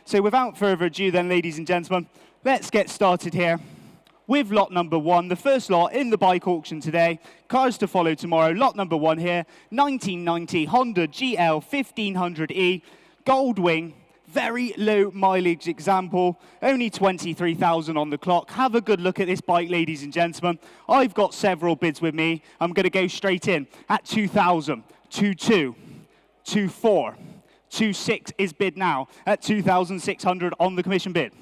So without further ado then, ladies and gentlemen, let's get started here with lot number 1, the first lot in the bike auction today. Cars to follow tomorrow. Lot number 1 here, 1990 Honda GL 1500E, Gold Wing, very low mileage example, only 23,000 on the clock. Have a good look at this bike, ladies and gentlemen. I've got several bids with me. I'm going to go straight in at 2,000, 2,2, 2,4, 2,6 is bid now at 2,600 on the commission bid.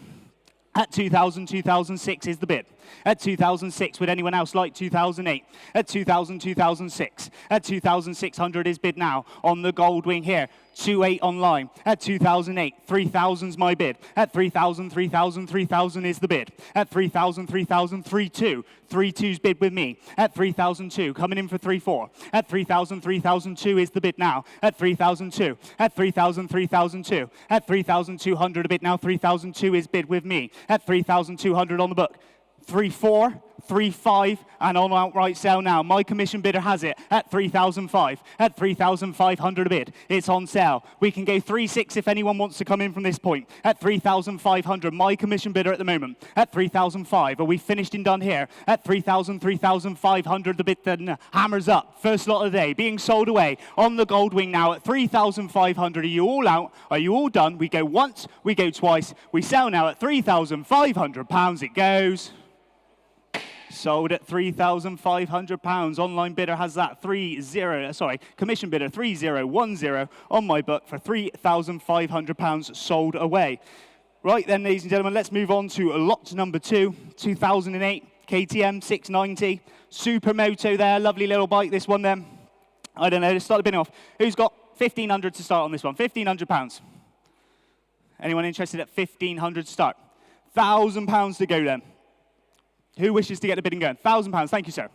At 2,000, 2,006 is the bid. At 2,006, would anyone else like 2,008? At 2,000, 2,006. At 2,600 is bid now on the Gold Wing here. 2,8 online. At 2,008, 3,000's my bid. At 3,000, 3,000, 3,000 is the bid. At 3,000, 3,000, 3,2. 3,2's bid with me. At 3,002, coming in for 3,4. At 3,000, 3,002 is the bid now. At 3,002. At 3,000, 3,002. At 3,200 a bid now. 3,002 is bid with me. At 3,200 on the book. 3,4, 3,5, and on outright sale now. My commission bidder has it at 3,005. At 3,500 a bid. It's on sale. We can go 3,6 if anyone wants to come in from this point. At 3,500, my commission bidder at the moment. At 3,005. Are we finished and done here? At 3,000, 3,500, the bid then hammers up. First lot of the day being sold away on the Gold Wing now at 3,500. Are you all out? Are you all done? We go once, we go twice. We sell now at £3,500. It goes. Sold at £3,500. Online bidder has that commission bidder 3010 on my book for £3,500 sold away. Right then, ladies and gentlemen, let's move on to lot number 2, 2008 KTM 690 Supermoto there, lovely little bike. This one then, I don't know, let's start the bidding off. Who's got 1,500 to start on this one? £1,500. Anyone interested at 1,500 to start? £1,000 to go then. Who wishes to get the bidding going? £1,000, thank you, sir.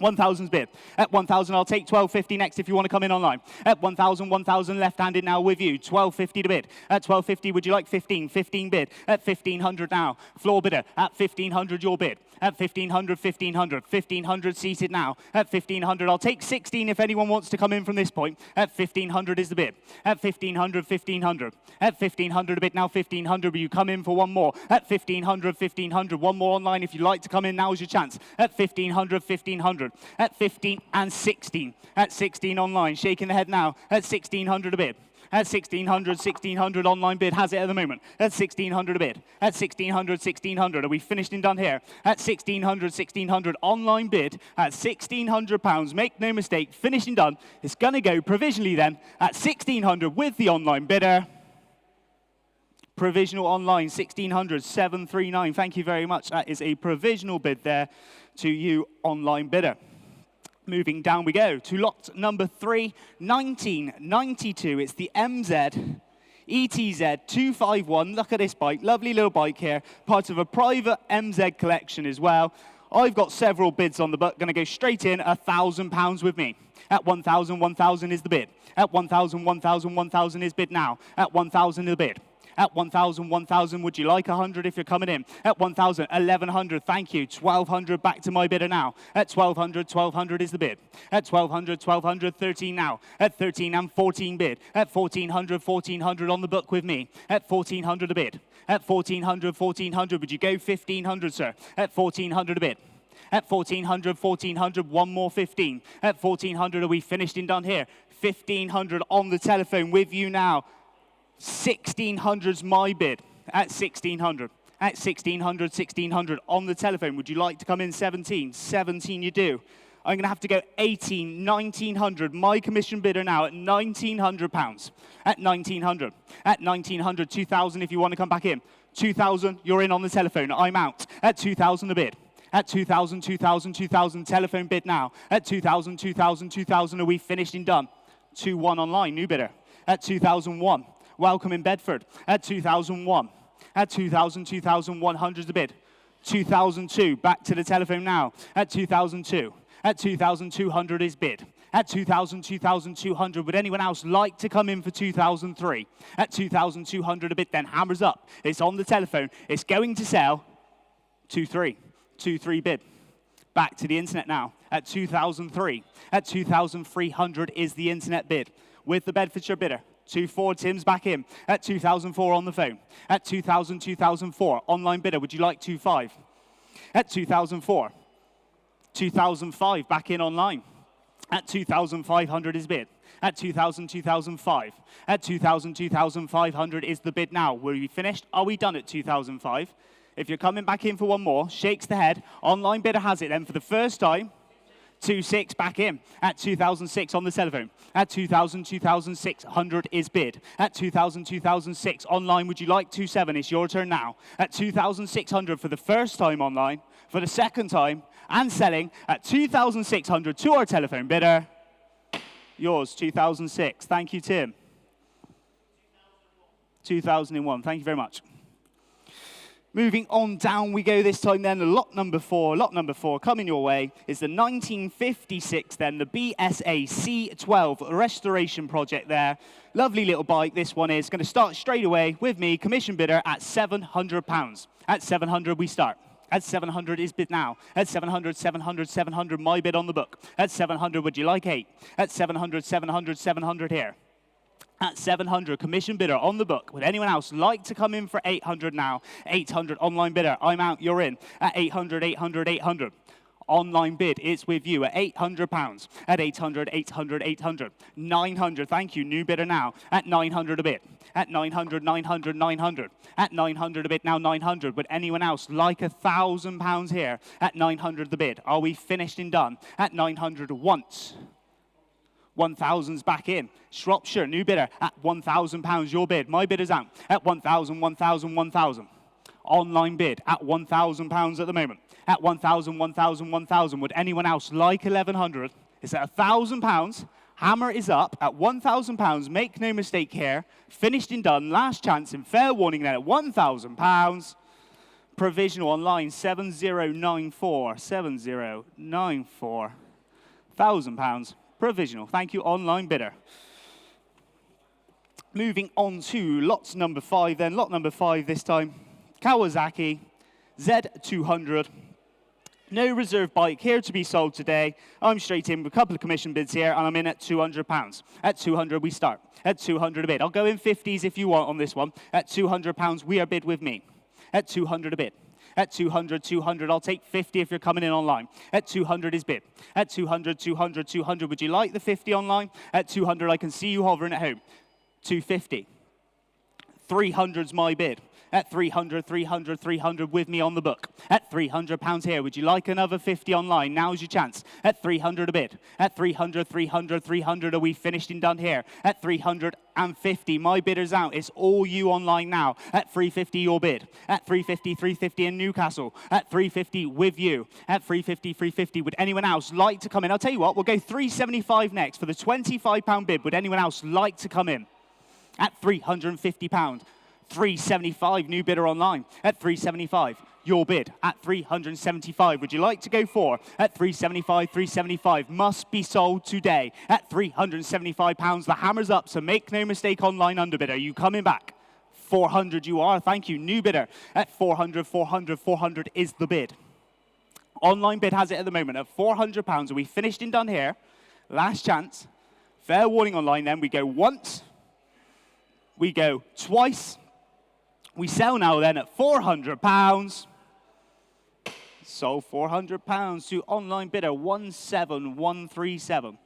1,000's bid. At 1,000, I'll take 1,250 next if you want to come in online. At 1,000, 1,000 left-handed now with you. 1,250 to bid. At 1,250, would you like 15? 15 bid. At 1,500 now. Floor bidder. At 1,500, your bid. At 1,500, 1,500. 1,500 seated now. At 1,500, I'll take 16 if anyone wants to come in from this point. At 1,500 is the bid. At 1,500, 1,500. At 1,500 a bid now. 1,500, will you come in for one more? At 1,500, 1,500. One more online if you'd like to come in. Now's your chance. At 1,500, 1,500. At 15 and 16. At 16 online. Shaking the head now. At 1,600 a bid. At 1,600, 1,600 online bid has it at the moment. At 1,600 a bid. At 1,600, 1,600. Are we finished and done here? At 1,600, 1,600 online bid at £1,600. Make no mistake, finished and done. It's going to go provisionally then at 1,600 with the online bidder. Provisional online, 1,600, 739. Thank you very much. That is a provisional bid there to you, online bidder. Moving down we go to lot number 3, 1992. It's the MZ ETZ 251. Look at this bike. Lovely little bike here. Part of a private MZ collection as well. I've got several bids on the book. Going to go straight in, £1,000 with me. At 1,000, 1,000 is the bid. At 1,000, 1,000, 1,000 is bid now. At 1,000 is the bid. At 1,000, 1,000, would you like 100 if you're coming in? At 1,000, 1,100, thank you. 1,200, back to my bidder now. At 1,200, 1,200 is the bid. At 1,200, 1,200, 13 now. At 13 and 14 bid. At 1,400, 1,400 on the book with me. At 1,400 a bid. At 1,400, 1,400, would you go 1,500, sir? At 1,400 a bid. At 1,400, 1,400, one more 15. At 1,400, are we finished and done here? 1,500 on the telephone with you now. 1,600's my bid at 1,600. At 1,600, 1,600 on the telephone. Would you like to come in 17? 17 you do. I'm going to have to go 18, 1,900. My commission bidder now at £1,900. At 1,900. At 1,900, 2,000 if you want to come back in. 2,000, you're in on the telephone. I'm out. At 2,000 a bid. At 2,000, 2,000, 2,000. Telephone bid now. At 2,000, 2,000, 2,000. Are we finished and done? 2-1 online. New bidder. At 2,001. Welcome in Bedford at 2001. At 2,000, 2,100 a bid. 2002, back to the telephone now. At 2002. At 2,200 is bid. At 2,000, 2,200, would anyone else like to come in for 2003? At 2,200 a bid, then hammers up. It's on the telephone. It's going to sell. 2-3. 2-3 bid. Back to the internet now. At 2003. At 2,300 is the internet bid. with the Bedfordshire bidder. 2,400, Tim's back in. At 2,004 on the phone. At 2,000, 2,004. Online bidder, would you like 2,500? At 2,004. 2,005 back in online. At 2,500 is bid. At 2,000, 2,005. At 2,000, 2,500 is the bid now. Were we finished? Are we done at 2,005? If you're coming back in for one more, shakes the head. Online bidder has it then for the first time. 2,600 back in. At 2,006 on the telephone. At 2,000, 2,600 is bid. At 2,000, 2,006 online, would you like 2,700? It's your turn now. At 2,600 for the first time online. For the second time, and selling at 2,600 to our telephone bidder. Yours, 2,006. Thank you, Tim. 2,001. Thank you very much. Moving on down we go this time then, lot number 4. Lot number 4 coming your way is the 1956 then, the BSA C12 restoration project there. Lovely little bike this one is. Going to start straight away with me, commission bidder, at £700. At 700 we start. At 700 is bid now. At 700, 700, 700, my bid on the book. At 700, would you like 8? At 700, 700, 700 here. At 700, commission bidder on the book. Would anyone else like to come in for 800 now? 800, online bidder, I'm out, you're in. At 800, 800, 800. Online bid, it's with you at £800. At 800, 800, 800. 900, thank you, new bidder now. At 900 a bid. At 900, 900, 900. At 900 a bid, now 900. Would anyone else like £1,000 here? At 900 the bid. Are we finished and done? At 900 once. 1,000's back in. Shropshire, new bidder, at £1,000, your bid. My bid is out. At 1,000, 1,000, 1,000. Online bid at £1,000 at the moment. At 1,000, 1,000, 1,000. Would anyone else like 1,100? It's at £1,000. Hammer is up at £1,000. Make no mistake here. Finished and done. Last chance and fair warning then at £1,000. Provisional online 7094. 7094. £1,000. Provisional. Thank you, online bidder. Moving on to lots number 5 then. Lot number 5 this time. Kawasaki Z200. No reserve bike here to be sold today. I'm straight in with a couple of commission bids here, and I'm in at £200. At 200 we start. At 200 a bid. I'll go in 50s if you want on this one. At £200 we are bid with me. At 200 a bid. At 200, 200, I'll take 50 if you're coming in online. At 200 is bid. At 200, 200, 200, would you like the 50 online? At 200, I can see you hovering at home. 250. 300's my bid. At 300, 300, 300 with me on the book. At £300 here, would you like another 50 online? Now's your chance. At 300 a bid. At 300, 300, 300, are we finished and done here? At 350, my bidder's out. It's all you online now. At 350, your bid. At 350, 350 in Newcastle. At 350 with you. At 350, 350, would anyone else like to come in? I'll tell you what, we'll go 375 next for the £25 bid. Would anyone else like to come in? At £350. 375, new bidder online. At 375, your bid. At 375, would you like to go for? At 375, 375, must be sold today. At £375, the hammer's up, so make no mistake, online underbidder. Are you coming back? 400 you are, thank you, new bidder. At 400, 400, 400 is the bid. Online bid has it at the moment at £400. Are we finished and done here? Last chance. Fair warning online then. We go once. We go twice. We sell now then at £400. Sold £400 to online bidder 17137.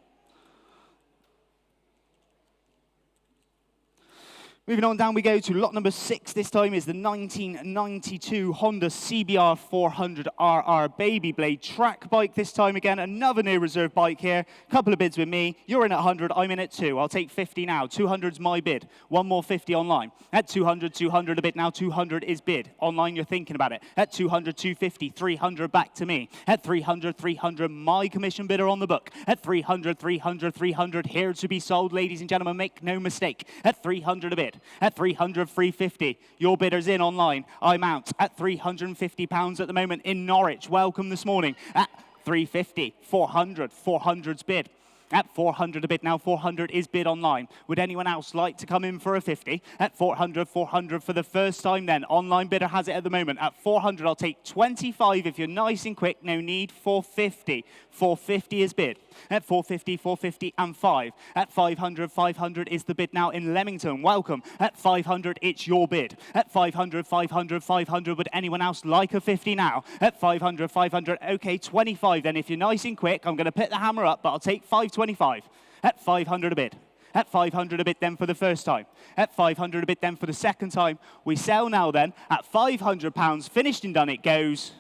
Moving on down we go to lot number 6. This time is the 1992 Honda CBR 400RR Baby Blade track bike. This time again, another no reserve bike here. Couple of bids with me. You're in at 100, I'm in at 2. I'll take 50 now. 200's my bid. One more 50 online. At 200, 200 a bid. Now 200 is bid. Online, you're thinking about it. At 200, 250, 300 back to me. At 300, 300, my commission bidder on the book. At 300, 300, 300, here to be sold, ladies and gentlemen. Make no mistake. At 300 a bid. At 300, 350, your bidder's in online. I'm out at £350 at the moment in Norwich. Welcome this morning. At 350, 400, 400's bid. At 400 a bid now, 400 is bid online. Would anyone else like to come in for a 50? At 400, 400 for the first time then. Online bidder has it at the moment. At 400, I'll take 25 if you're nice and quick. No need for 50. 450 is bid. At 450, 450, and 5. At 500, 500 is the bid now in Leamington. Welcome. At 500, it's your bid. At 500, 500, 500, would anyone else like a 50 now? At 500, 500, okay, 25 then. If you're nice and quick, I'm going to put the hammer up, but I'll take 525. At 500 a bid. At 500 a bid then for the first time. At 500 a bid then for the second time. We sell now then at £500. Finished and done it goes.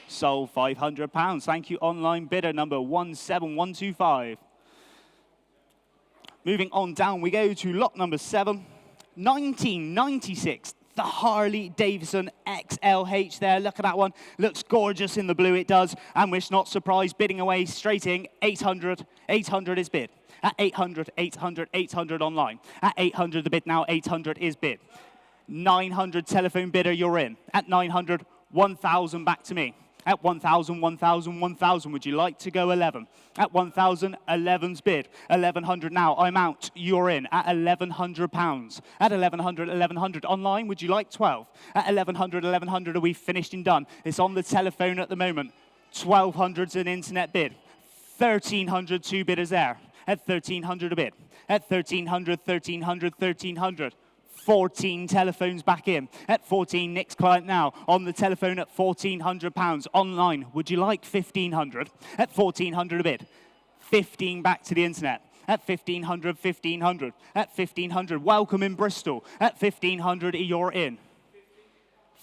Sold £500. Thank you, online bidder number 17125. Moving on down, we go to lot number 7. 1996. The Harley Davidson XLH there. Look at that one. Looks gorgeous in the blue, it does. And we're not surprised, bidding away straight in. 800. 800 is bid. At 800, 800, 800 online. At 800 the bid now, 800 is bid. 900 telephone bidder, you're in. At 900, 1,000 back to me. At 1,000, 1,000, 1,000, would you like to go 11? At 1,000, 11's bid. 1,100 now, I'm out, you're in. At £1,100. At 1,100, 1,100 online, would you like 12? At 1,100, 1,100, are we finished and done? It's on the telephone at the moment. 1,200's an internet bid. 1,300, 2 bidders there. At 1,300 a bid. At 1,300, 1,300, 1,300. 14 telephones back in. At 14, next client now. On the telephone at £1,400. Online, would you like 1,500? At 1,400 a bid. 15 back to the internet. At 1,500, 1,500. At 1,500, welcome in Bristol. At 1,500, you're in.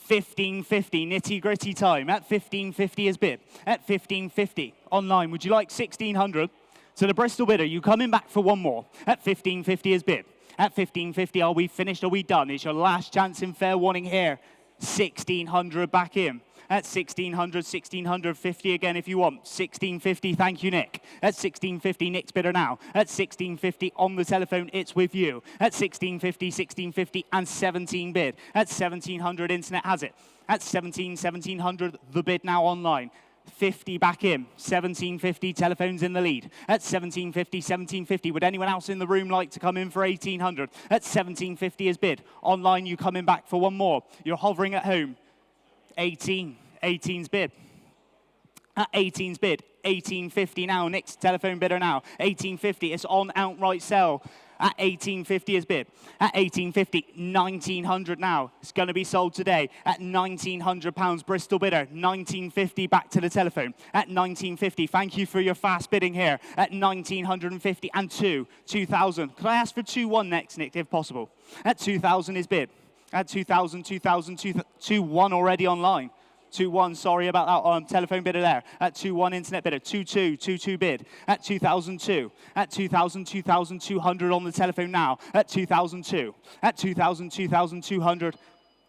1,550, nitty-gritty time. At 1,550 is bid. At 1,550, online, would you like 1,600? So the Bristol bidder, you coming back for one more. At 1,550 is bid. At 1,550, are we finished? Are we done? It's your last chance in fair warning here. 1,600 back in. At 1,600, 1,650 again if you want. 1,650, thank you, Nick. At 1,650, Nick's bidder now. At 1,650 on the telephone, it's with you. At 1,650, 1,650, and 17 bid. At 1,700, internet has it. At 1,700, the bid now online. 50 back in. 1,750, telephones in the lead. At 1,750, 1,750, would anyone else in the room like to come in for 1,800? At 1,750 is bid. Online, you coming back for one more. You're hovering at home. 18. 18's bid. At 18's bid. 1,850 now. Next telephone bidder now. 1,850. It's on outright sell. At 1,850 is bid. At 1,850, 1,900 now. It's going to be sold today at £1,900. Bristol bidder, 1,950 back to the telephone. At 1,950, thank you for your fast bidding here. At 1,950 and 2,000. Could I ask for 2-1 next, Nick, if possible? At 2,000 is bid. At 2,000, 2,000, 2-1 already online. 2-1, sorry about that telephone bidder there. At 2-1, internet bidder. 2-2, 2-2 bid. At 2,002. At 2,000, 2,200 on the telephone now. At 2,002. At 2,000, 2,200.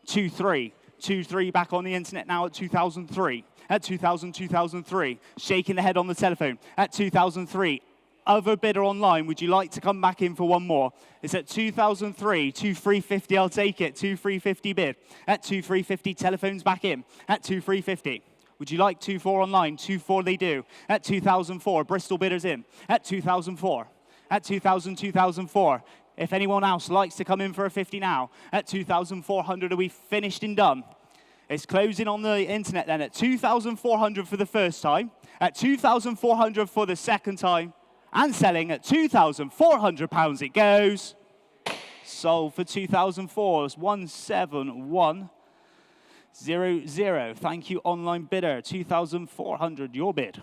2-3. 2-3 back on the internet now at 2,003. At 2,000, 2,003. Shaking the head on the telephone. At 2,003. Other bidder online, would you like to come back in for one more? It's at 2,003, 2,350, I'll take it, 2,350 bid. At 2,350, telephones back in. At 2,350. Would you like 2-4 online? 2-4 they do. At 2,004, Bristol bidders in. At 2,004. At 2,000, 2,004. If anyone else likes to come in for a 50 now. At 2,400, are we finished and done? It's closing on the internet then at 2,400 for the first time. At 2,400 for the second time. And selling at £2,400 it goes. Sold for 2,004. It's 17100. Thank you, online bidder. 2,400, your bid.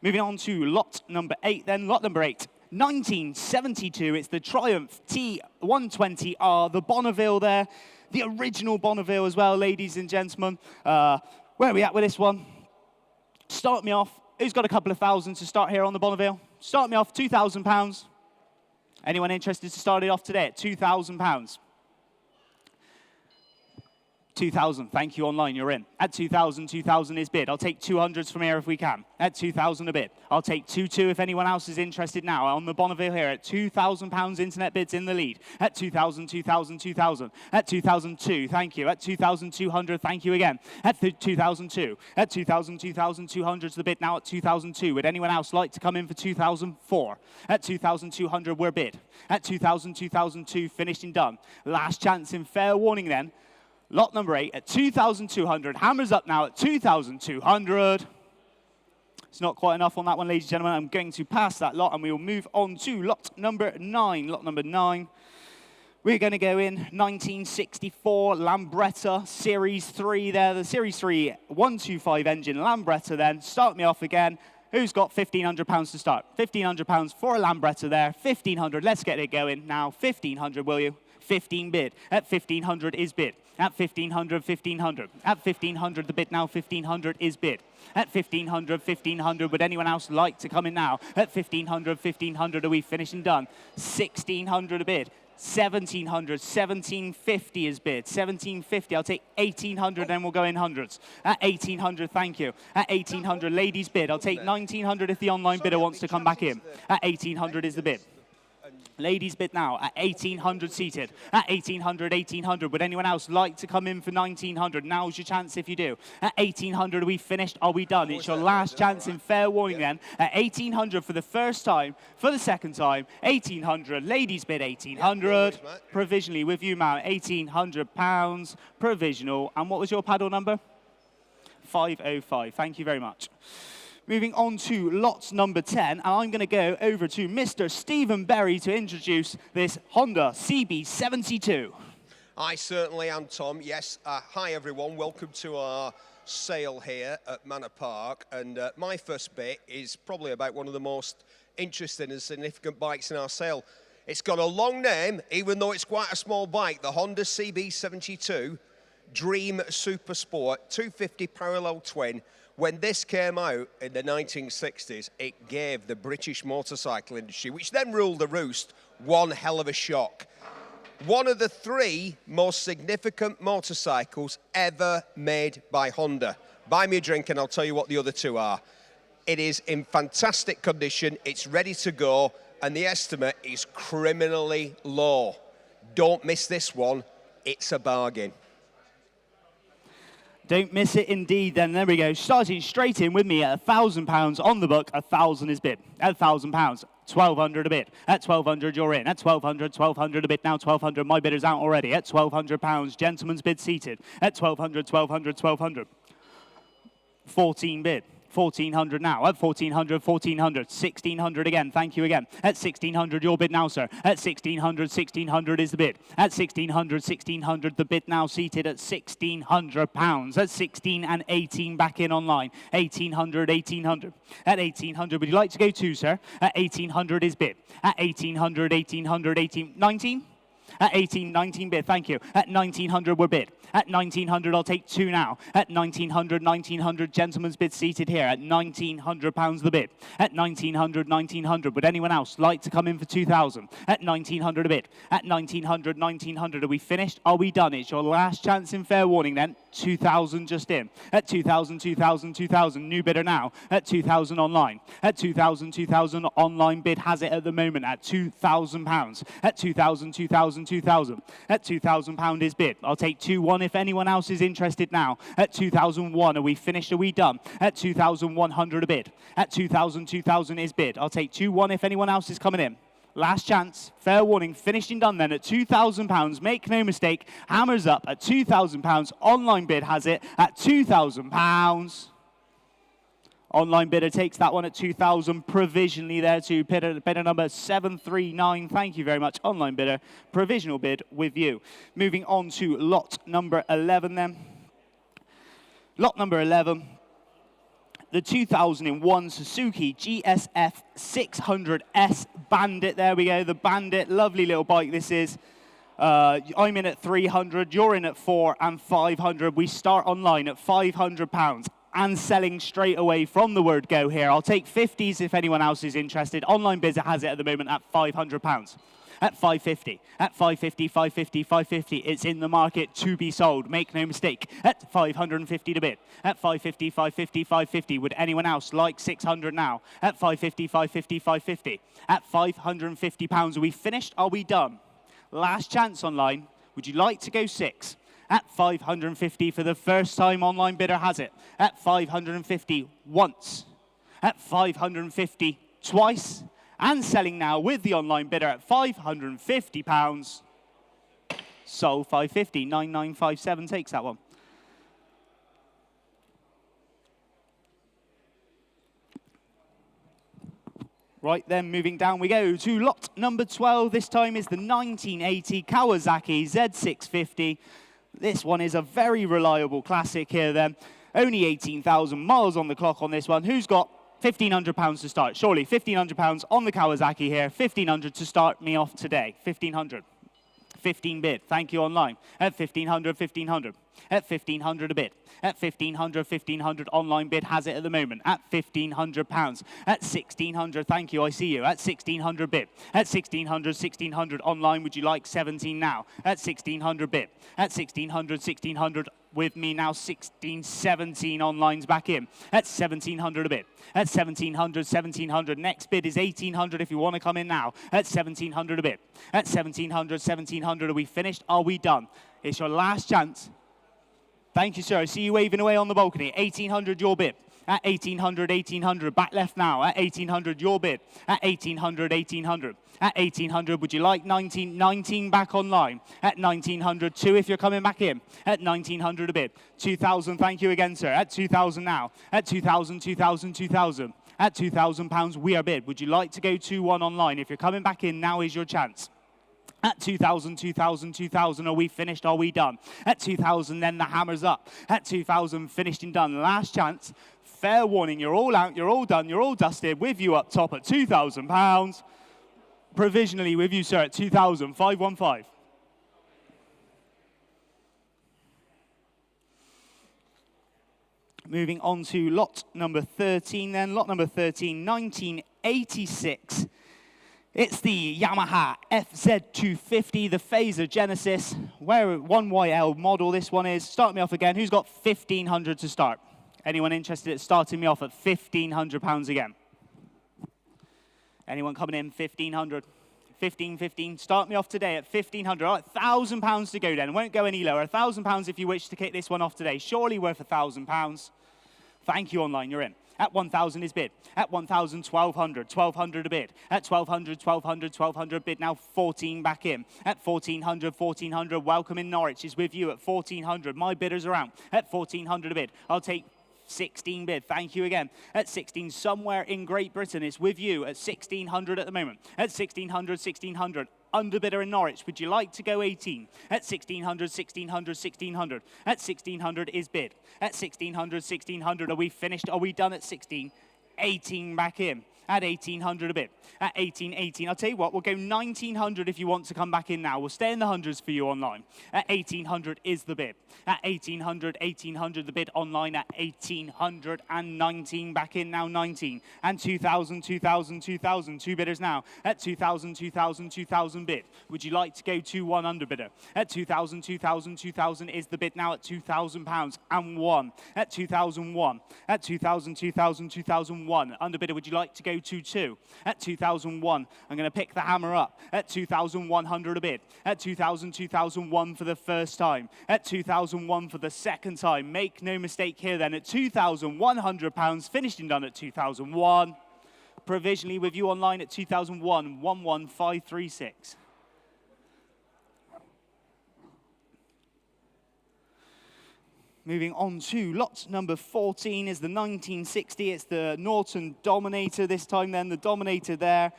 Moving on to lot number 8 then. Lot number 8. 1972. It's the Triumph T120R, the Bonneville there. The original Bonneville as well, ladies and gentlemen. Where are we at with this one? Start me off. Who's got a couple of thousand to start here on the Bonneville? Start me off, £2,000. Anyone interested to start it off today at £2,000? 2,000, thank you, online, you're in. At 2,000, 2,000 is bid. I'll take 200s from here if we can. At 2,000 a bid. I'll take 2-2 if anyone else is interested now. On the Bonneville here at £2,000 internet bids in the lead. At 2,000, 2,000, 2,000. At 2,002, thank you. At 2,200, thank you again. At 2,002. At 2,000, 2,200 is the bid now at 2,002. Would anyone else like to come in for 2,004? At 2,200, we're bid. At 2,000, 2,002, finished and done. Last chance in fair warning then. Lot number 8 at 2,200. Hammers up now at 2,200. It's not quite enough on that one, ladies and gentlemen. I'm going to pass that lot, and we will move on to lot number 9. Lot number 9. We're going to go in 1964 Lambretta Series 3 there. The Series 3 125 engine Lambretta then. Start me off again. Who's got £1,500 to start? £1,500 for a Lambretta there. 1,500. Let's get it going now. 1,500, will you? 15 bid. At 1,500 is bid. At 1,500, 1,500. At 1,500, the bid now. 1,500 is bid. At 1,500, 1,500. Would anyone else like to come in now? At 1,500, 1,500. Are we finished and done? 1,600 a bid. 1,700, 1,750 is bid. 1,750. I'll take 1,800, then we'll go in hundreds. At 1,800, thank you. At 1,800, ladies bid. I'll take 1,900 if the online bidder wants to come back in. At 1,800 is the bid. Ladies bid now at 1,800 seated. At 1,800, 1,800. Would anyone else like to come in for 1,900? Now's your chance if you do. At 1,800, are we finished? Are we done? It's your last chance in fair warning then. At 1,800 for the first time, for the second time, 1,800. Ladies bid 1,800. Provisionally with you, ma'am. £1,800 provisional. And what was your paddle number? 505. Thank you very much. Moving on to lot number 10, and I'm going to go over to Mr. Stephen Berry to introduce this Honda CB72. I certainly am, Tom. Yes, hi everyone. Welcome to our sale here at Manor Park. And my first bit is probably about one of the most interesting and significant bikes in our sale. It's got a long name, even though it's quite a small bike. The Honda CB72 Dream Super Sport 250 parallel twin. When this came out in the 1960s, it gave the British motorcycle industry, which then ruled the roost, one hell of a shock. One of the 3 most significant motorcycles ever made by Honda. Buy me a drink and I'll tell you what the other 2 are. It is in fantastic condition, it's ready to go, and the estimate is criminally low. Don't miss this one, it's a bargain. Don't miss it indeed then. There we go. Starting straight in with me at £1,000 on the book. 1,000 is bid. At £1,000, 1,200 a bid. At 1,200 you're in. At 1,200, 1,200 a bid. Now 1,200. My bid is out already. At £1,200. Gentleman's bid seated. At 1,200, 1,200, 1,200. 14 bid. 1,400 now. At 1,400, 1,400. 1,600 again. Thank you again. At 1,600, your bid now, sir. At 1,600, 1,600 is the bid. At 1,600, 1,600, the bid now seated at £1,600. At 16 and 18 back in online. 1,800, 1,800. At 1,800, would you like to go to, sir? At 1,800 is bid. At 1,800, 1,800, 18, 19? At 18, 19 bid, thank you. At 1,900, we're bid. At 1,900, I'll take 2 now. At 1,900, 1,900, gentleman's bid seated here. At £1,900 the bid. At 1,900, 1,900, would anyone else like to come in for 2,000? At 1,900 a bid. At 1,900, 1,900, are we finished? Are we done? It's your last chance in fair warning then. 2,000 just in. At 2,000, 2,000, 2,000, new bidder now. At 2,000 online. At 2,000, 2,000, online bid has it at the moment at £2,000. At 2,000, 2,000, 2,000. At £2,000 is bid. I'll take 2,1 if anyone else is interested now. At 2,001, are we finished? Are we done? At 2,100 a bid. At 2,000, 2,000 is bid. I'll take 2,1 if anyone else is coming in. Last chance, fair warning, finished and done then at £2,000. Make no mistake, hammers up at £2,000. Online bid has it at £2,000. Online bidder takes that one at 2,000 provisionally there to bidder number 739. Thank you very much, online bidder. Provisional bid with you. Moving on to lot number 11 then. Lot number 11. The 2001 Suzuki GSF 600S Bandit. There we go, the Bandit. Lovely little bike this is. I'm in at 300, you're in at 4 and 500. We start online at £500 and selling straight away from the word go here. I'll take 50s if anyone else is interested. Online bidder has it at the moment at £500. At 550, at 550, 550, 550, it's in the market to be sold. Make no mistake. At 550 to bid. At 550, 550, 550. Would anyone else like 600 now? At 550, 550, 550. At £550, are we finished? Are we done? Last chance online. Would you like to go 6? At 550 for the first time, online bidder has it. At 550 once. At 550 twice. And selling now with the online bidder at £550. Sold 550. 9957 takes that one. Right then, moving down we go to lot number 12. This time is the 1980 Kawasaki Z650. This one is a very reliable classic here then. Only 18,000 miles on the clock on this one. Who's got £1,500 to start? Surely, £1,500 on the Kawasaki here. 1,500 to start me off today. 1,500. 15 bid. Thank you online. At 1,500, 1,500. At 1,500 a bid. At 1,500, 1,500 online bid has it at the moment. At £1,500. At 1,600, thank you, I see you. At 1,600 bid. At 1,600, 1,600 online, would you like 17 now? At 1,600 bid. At 1,600, 1,600 with me now, 16, 17 online's back in. At 1,700 a bid. At 1,700, 1,700. Next bid is 1,800 if you want to come in now. At 1,700 a bid. At 1,700, 1,700. Are we finished? Are we done? It's your last chance. Thank you, sir. I see you waving away on the balcony. 1,800, your bid. At 1,800, 1,800. Back left now. At 1,800, your bid. At 1,800, 1,800. At 1,800, would you like 19? 19 back online. At 1,900, 2 if you're coming back in. At 1,900 a bid. 2,000, thank you again, sir. At 2,000 now. At 2,000, 2,000, 2,000. At £2,000, we are bid. Would you like to go 2-1 online? If you're coming back in, now is your chance. At 2,000, 2,000, 2,000, are we finished? Are we done? At 2,000, then the hammer's up. At 2,000, finished and done. Last chance. Fair warning, you're all out, you're all done, you're all dusted. With you up top at £2,000. Provisionally with you, sir, at 2,000, 515. Moving on to lot number 13 then. Lot number 13, 1986. It's the Yamaha FZ250, the Phaser Genesis, where 1YL model this one is. Start me off again. Who's got 1,500 to start? Anyone interested at starting me off at £1,500 again? Anyone coming in 1,500? 15, 15. Start me off today at 1,500. All right, £1,000 to go then. Won't go any lower. £1,000 if you wish to kick this one off today. Surely worth £1,000. Thank you online. You're in. At 1,000 is bid. At 1,000, 1,200. 1,200 a bid. At 1,200, 1,200, 1,200 bid. Now 14 back in. At 1,400, 1,400. Welcome in Norwich is with you at 1,400. My bidders are out. At 1,400 a bid. I'll take 16 bid. Thank you again. At 16, somewhere in Great Britain is with you at 1,600 at the moment. At 1,600, 1,600. Underbidder in Norwich, would you like to go 18? At 1,600, 1,600, 1,600. At 1,600 is bid. At 1,600, 1,600, are we finished? Are we done at 16? 18 back in. At 1,800 a bit. At 18, 18. I'll tell you what, we'll go 1,900 if you want to come back in now. We'll stay in the hundreds for you online. At 1,800 is the bid. At 1,800, 1,800 the bid online. At 1,819 back in now, 19. And 2,000, 2,000, 2,000. Two bidders now. At 2,000, 2,000, 2,000 bid. Would you like to go 2-1 underbidder? At 2,000, 2,000, 2,000 is the bid now at £2,000 and 1. At 2,001. At 2,000, 2,000, 2,001. Underbidder, would you like to go 2-2? At 2,001, I'm going to pick the hammer up. At 2,100 a bid. At 2,000, 2,001 for the first time. At 2,001 for the second time. Make no mistake here then. At £2,100, finished and done at 2,001. Provisionally with you online at 2,001, 11536. Moving on to lot number 14 is the 1960. It's the Norton Dominator this time then. The Dominator there.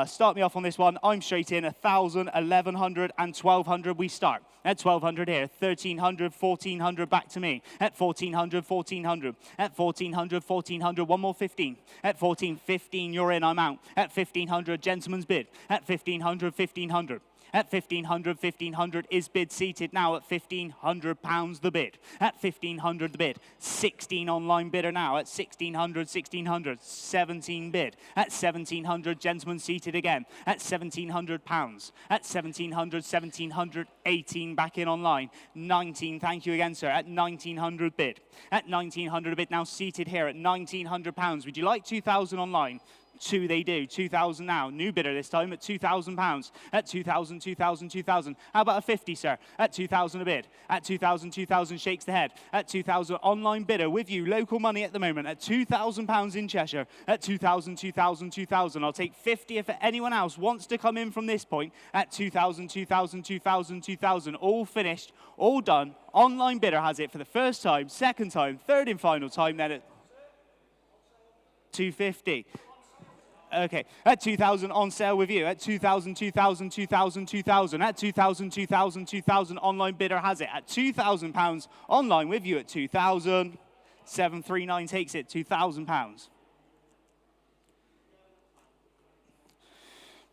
Start me off on this one. I'm straight in. 1,000, 1,100 and 1,200 we start. At 1,200 here. 1,300, 1,400 back to me. At 1,400, 1,400. At 1,400, 1,400. One more 15. At 14, 15 you're in. I'm out. At 1,500 gentleman's bid. At 1,500, 1,500. At 1,500, 1,500 is bid seated now at £1,500 the bid. At 1,500 the bid. 16 online bidder now at 1,600, 1,600. 17 bid. At 1,700 gentlemen seated again. At £1,700. At 1,700, 1,700. 18 back in online. 19, thank you again, sir. At 1,900 bid. At 1,900 bid now seated here at £1,900. Would you like 2,000 online? 2 they do. 2,000 now. New bidder this time at £2,000. At 2,000, 2,000, 2,000. How about a 50, sir? At 2,000 a bid. At 2,000, 2,000 shakes the head. At 2,000 online bidder with you. Local money at the moment at £2,000 in Cheshire. At 2,000, 2,000, 2,000. I'll take 50 if anyone else wants to come in from this point. At 2,000, 2,000, 2,000, 2,000. All finished. All done. Online bidder has it for the first time, second time, third and final time then at 250. Okay, at 2,000 on sale with you. At 2,000, 2,000, 2,000, 2,000. At 2,000, 2,000, 2,000. Online bidder has it. At £2,000 online with you at 2,000. 739 takes it. £2,000.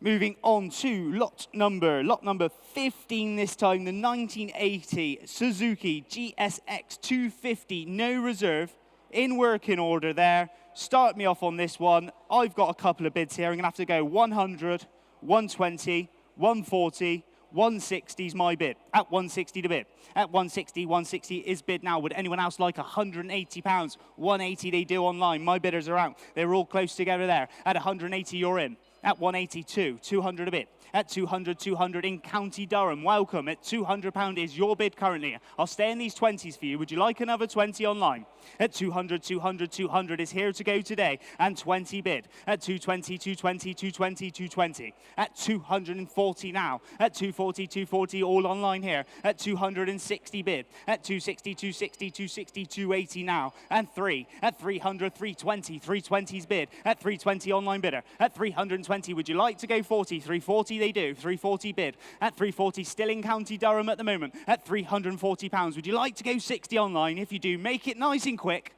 Moving on to lot number 15 this time, the 1980 Suzuki GSX 250, no reserve, in working order there. Start me off on this one. I've got a couple of bids here. I'm going to have to go 100, 120, 140, 160 is my bid. At 160 to bid. At 160, 160 is bid now. Would anyone else like £180? 180 they do online. My bidders are out. They're all close together there. At 180 you're in. At 182, 200 a bid. At 200, 200 in County Durham. Welcome. At £200 is your bid currently. I'll stay in these 20s for you. Would you like another 20 online? At 200, 200, 200 is here to go today. And 20 bid. At 220, 220, 220, 220. At 240 now. At 240, 240 all online here. At 260 bid. At 260, 260, 260, 280 now. And 3. At 300, 320. 320's bid. At 320 online bidder. At 320, would you like to go 40? 340 they do. 340 bid. At 340 still in County Durham at the moment. At £340. Would you like to go 60 online? If you do, make it nice and quick.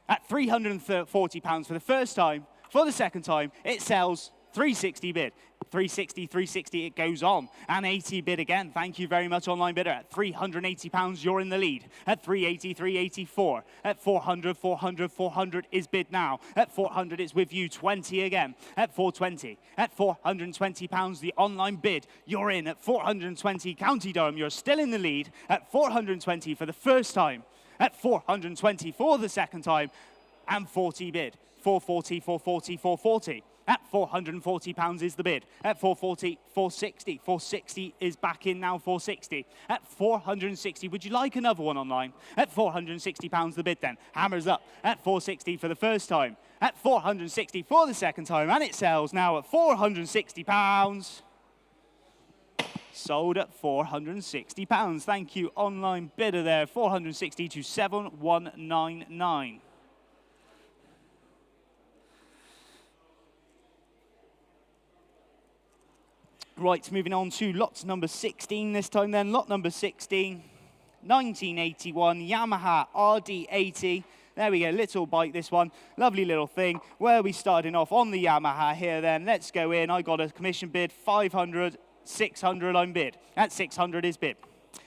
At £340 for the first time. For the second time, it sells 360 bid. 360, 360, it goes on. And 80 bid again. Thank you very much, online bidder. At £380, you're in the lead. At 380, 384. At 400, 400, 400 is bid now. At 400, it's with you. 20 again. At 420. At £420, the online bid, you're in. At 420, County Durham, you're still in the lead. At 420 for the first time. At 420 for the second time. And 40 bid. 440, 440, 440. At £440 is the bid. At 440, 460. 460 is back in now, 460. At 460, would you like another one online? At £460 the bid then. Hammers up. At 460 for the first time. At 460 for the second time. And it sells now at £460. Sold at £460. Thank you, online bidder there. 460 to 7199. Right, moving on to lot number 16 this time then. Lot number 16, 1981 Yamaha RD80. There we go, little bike this one. Lovely little thing. Where are we starting off on the Yamaha here then? Let's go in. I got a commission bid, 500, 600 I'm bid. At 600 is bid.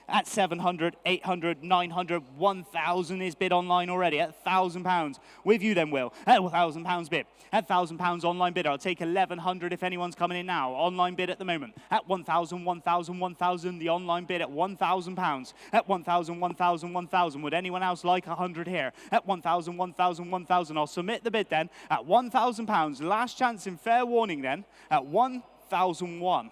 At 700, 800, 900, 1,000 is bid online already. At £1,000. With you then, Will. At £1,000 bid. At £1,000 online bid. I'll take 1,100 if anyone's coming in now. Online bid at the moment. At 1,000, 1,000, 1,000. The online bid at £1,000. At 1,000, 1,000, 1,000. Would anyone else like 100 here? At 1,000, 1,000, 1,000. I'll submit the bid then. At £1,000. Last chance in fair warning then. At 1,001.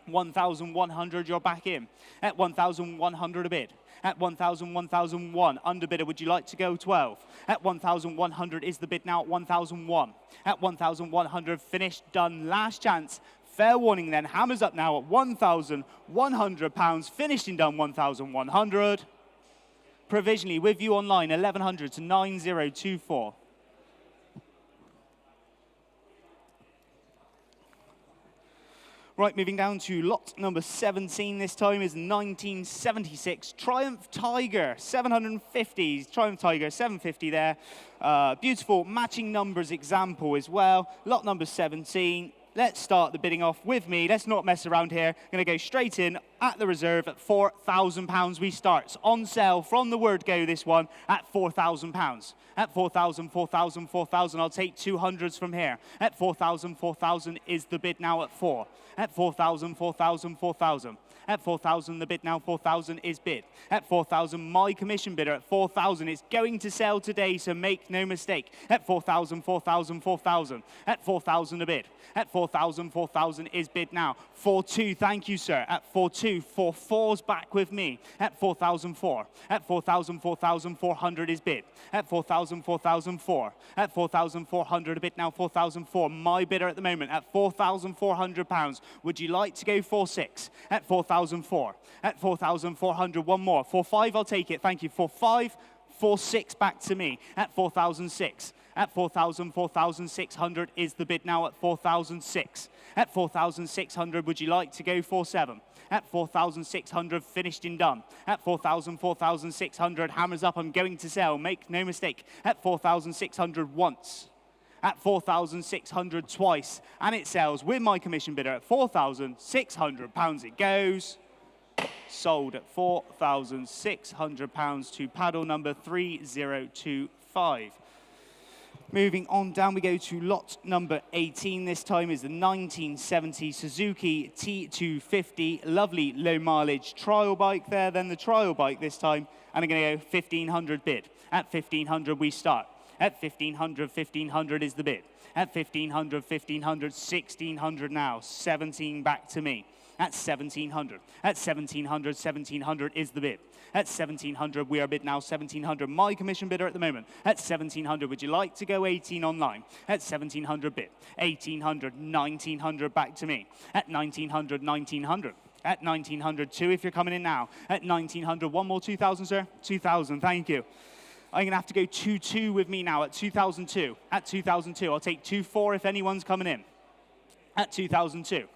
1,100, you're back in. At 1,100 a bid. At 1,000, 1,001. Underbidder, would you like to go 12? At 1,100 is the bid now at 1,001. At 1,100, finished, done, last chance. Fair warning then, hammers up now at £1,100. Finished and done 1,100. Provisionally with you online, 1,100 to 9024. Right, moving down to lot number 17 this time is 1976 Triumph Tiger, 750. Triumph Tiger, 750 there. Beautiful matching numbers example as well. Lot number 17. Let's start the bidding off with me. Let's not mess around here. I'm going to go straight in at the reserve at £4,000 we start. It's on sale from the word go, this one, at £4,000. At 4,000, 4,000, 4,000, I'll take 200s from here. At 4,000, 4,000 is the bid now at 4. At 4,000, 4,000, 4,000. At 4,000, the bid now 4,000 is bid. At 4,000, my commission bidder at 4,000. It's going to sell today, so make no mistake. At 4,000, 4,000, 4,000. At 4,000 a bid. At 4,000, 4,000 is bid now. 4,2, thank you, sir. At 4,2, 4,4's back with me. At 4,004. At 4,000, 4,400 is bid. At 4,000, 4,004. At 4,400 a bid now 4,004. My bidder at the moment at £4,400. Would you like to go 4,6? At 4,004. At 4,400, one more. 4,5, I'll take it. Thank you. 4,5, 4,6 back to me. At 4,006. At 4,000, 4,600 is the bid now at 4,006. At 4,600, would you like to go 4,7? At 4,600, finished and done. At 4,000, 4,600, hammers up, I'm going to sell, make no mistake. At 4,600 once. At 4,600 twice, and it sells with my commission bidder at £4,600 it goes. Sold at £4,600 to paddle number 3025. Moving on down, we go to lot number 18. This time is the 1970 Suzuki T250. Lovely low mileage trial bike there. Then the trial bike this time. And I'm going to go 1,500 bid. At 1,500 we start. At 1,500, 1,500 is the bid. At 1,500, 1,500, 1,600 now. 17 back to me. At 1,700. At 1,700, 1,700 is the bid. At 1,700, we are bid now 1,700. My commission bidder at the moment. At 1,700, would you like to go 18 online? At 1,700 bid. 1,800, 1,900 back to me. At 1,900, 1,900. At 1,900, two if you're coming in now. At 1,900, one more 2,000, sir? 2,000, thank you. I'm going to have to go 2-2 with me now at 2,002. At 2,002, I'll take 2-4 if anyone's coming in. At 2,002.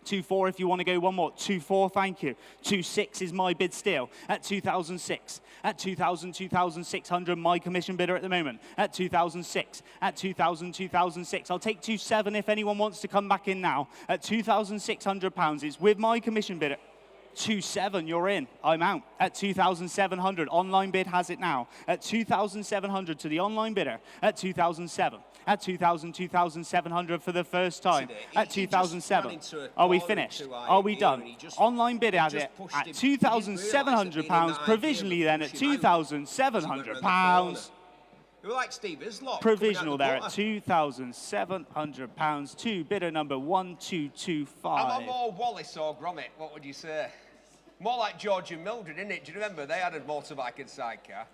2-4 if you want to go one more. 2-4, thank you. 2-6 is my bid still. At 2,006. At 2,000, 2,600, my commission bidder at the moment. At 2,006. At 2,000, 2,006. I'll take 2-7 if anyone wants to come back in now. At £2,600, it's with my commission bidder. 2-7, you're in. I'm out. At 2,700, online bid has it now. At 2,700 to the online bidder. At 2,007. At 2,000, 2,700 for the first time. At 2,007. Are we finished? Are we done? Online bid has it at £2,700. Provisionally then at £2,700. Like Steve Islop. Provisional there at £2,700 to bidder number 1225. Am I more Wallace or Gromit? What would you say? More like George and Mildred, isn't it? Do you remember they had a motorbike and sidecar?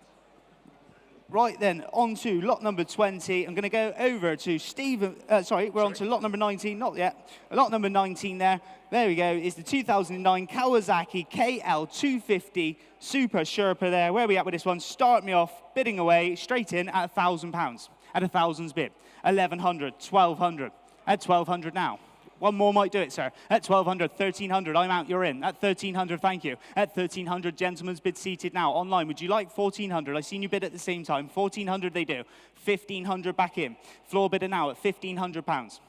Right then, on to lot number 20. I'm going to go over to Stephen. We're on to lot number 19. Not yet. Lot number 19 there. There we go. Is the 2009 Kawasaki KL250 Super Sherpa there. Where are we at with this one? Start me off, bidding away, straight in at £1,000. At £1,000's bid. 1,100, 1,200. At 1,200 now. One more might do it, sir. At 1,200, 1,300, I'm out, you're in. At 1,300, thank you. At 1,300, gentlemen's bid seated now. Online, would you like 1,400? I've seen you bid at the same time. 1,400 they do. 1,500 back in. Floor bidder now at £1,500.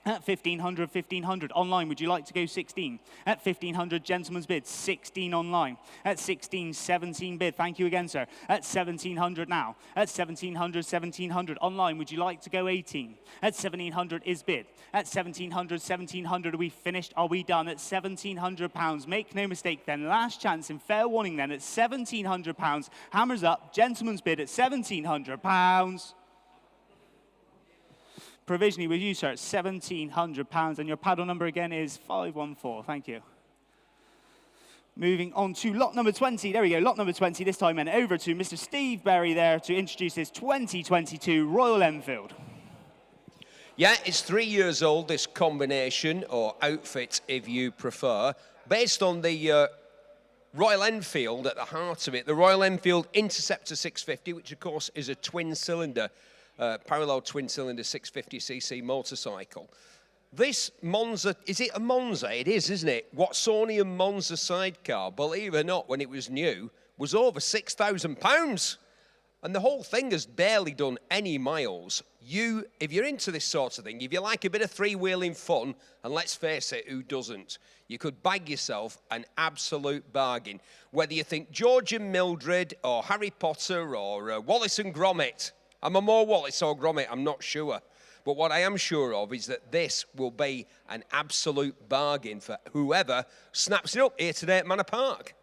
At 1,500, 1,500. Online, would you like to go 16? At 1,500, gentlemen's bid, 16 online. At 16, 17 bid. Thank you again, sir. At 1,700 now. At 1,700, 1,700. Online, would you like to go 18? At 1,700 is bid. At 1,700, 1,700. Are we finished? Are we done? At £1,700. Make no mistake then. Last chance and fair warning then. At £1,700. Hammers up. Gentlemen's bid at £1,700. Provisionally with you, sir, at £1,700, and your paddle number again is 514. Thank you. Moving on to lot number 20. There we go, lot number 20 this time, and over to Mr. Steve Berry there to introduce his 2022 Royal Enfield. Yeah, it's 3 years old, this combination, or outfit if you prefer, based on the Royal Enfield at the heart of it, the Royal Enfield Interceptor 650, which of course is a twin-cylinder parallel twin-cylinder 650cc motorcycle. This Monza, is it a Monza? It is, isn't it? Watsonian Monza sidecar, believe it or not, when it was new, was over £6,000. And the whole thing has barely done any miles. If you're into this sort of thing, if you like a bit of three-wheeling fun, and let's face it, who doesn't? You could bag yourself an absolute bargain. Whether you think George and Mildred, or Harry Potter, or Wallace and Gromit. I'm a more Wallace or Gromit, I'm not sure. But what I am sure of is that this will be an absolute bargain for whoever snaps it up here today at Manor Park.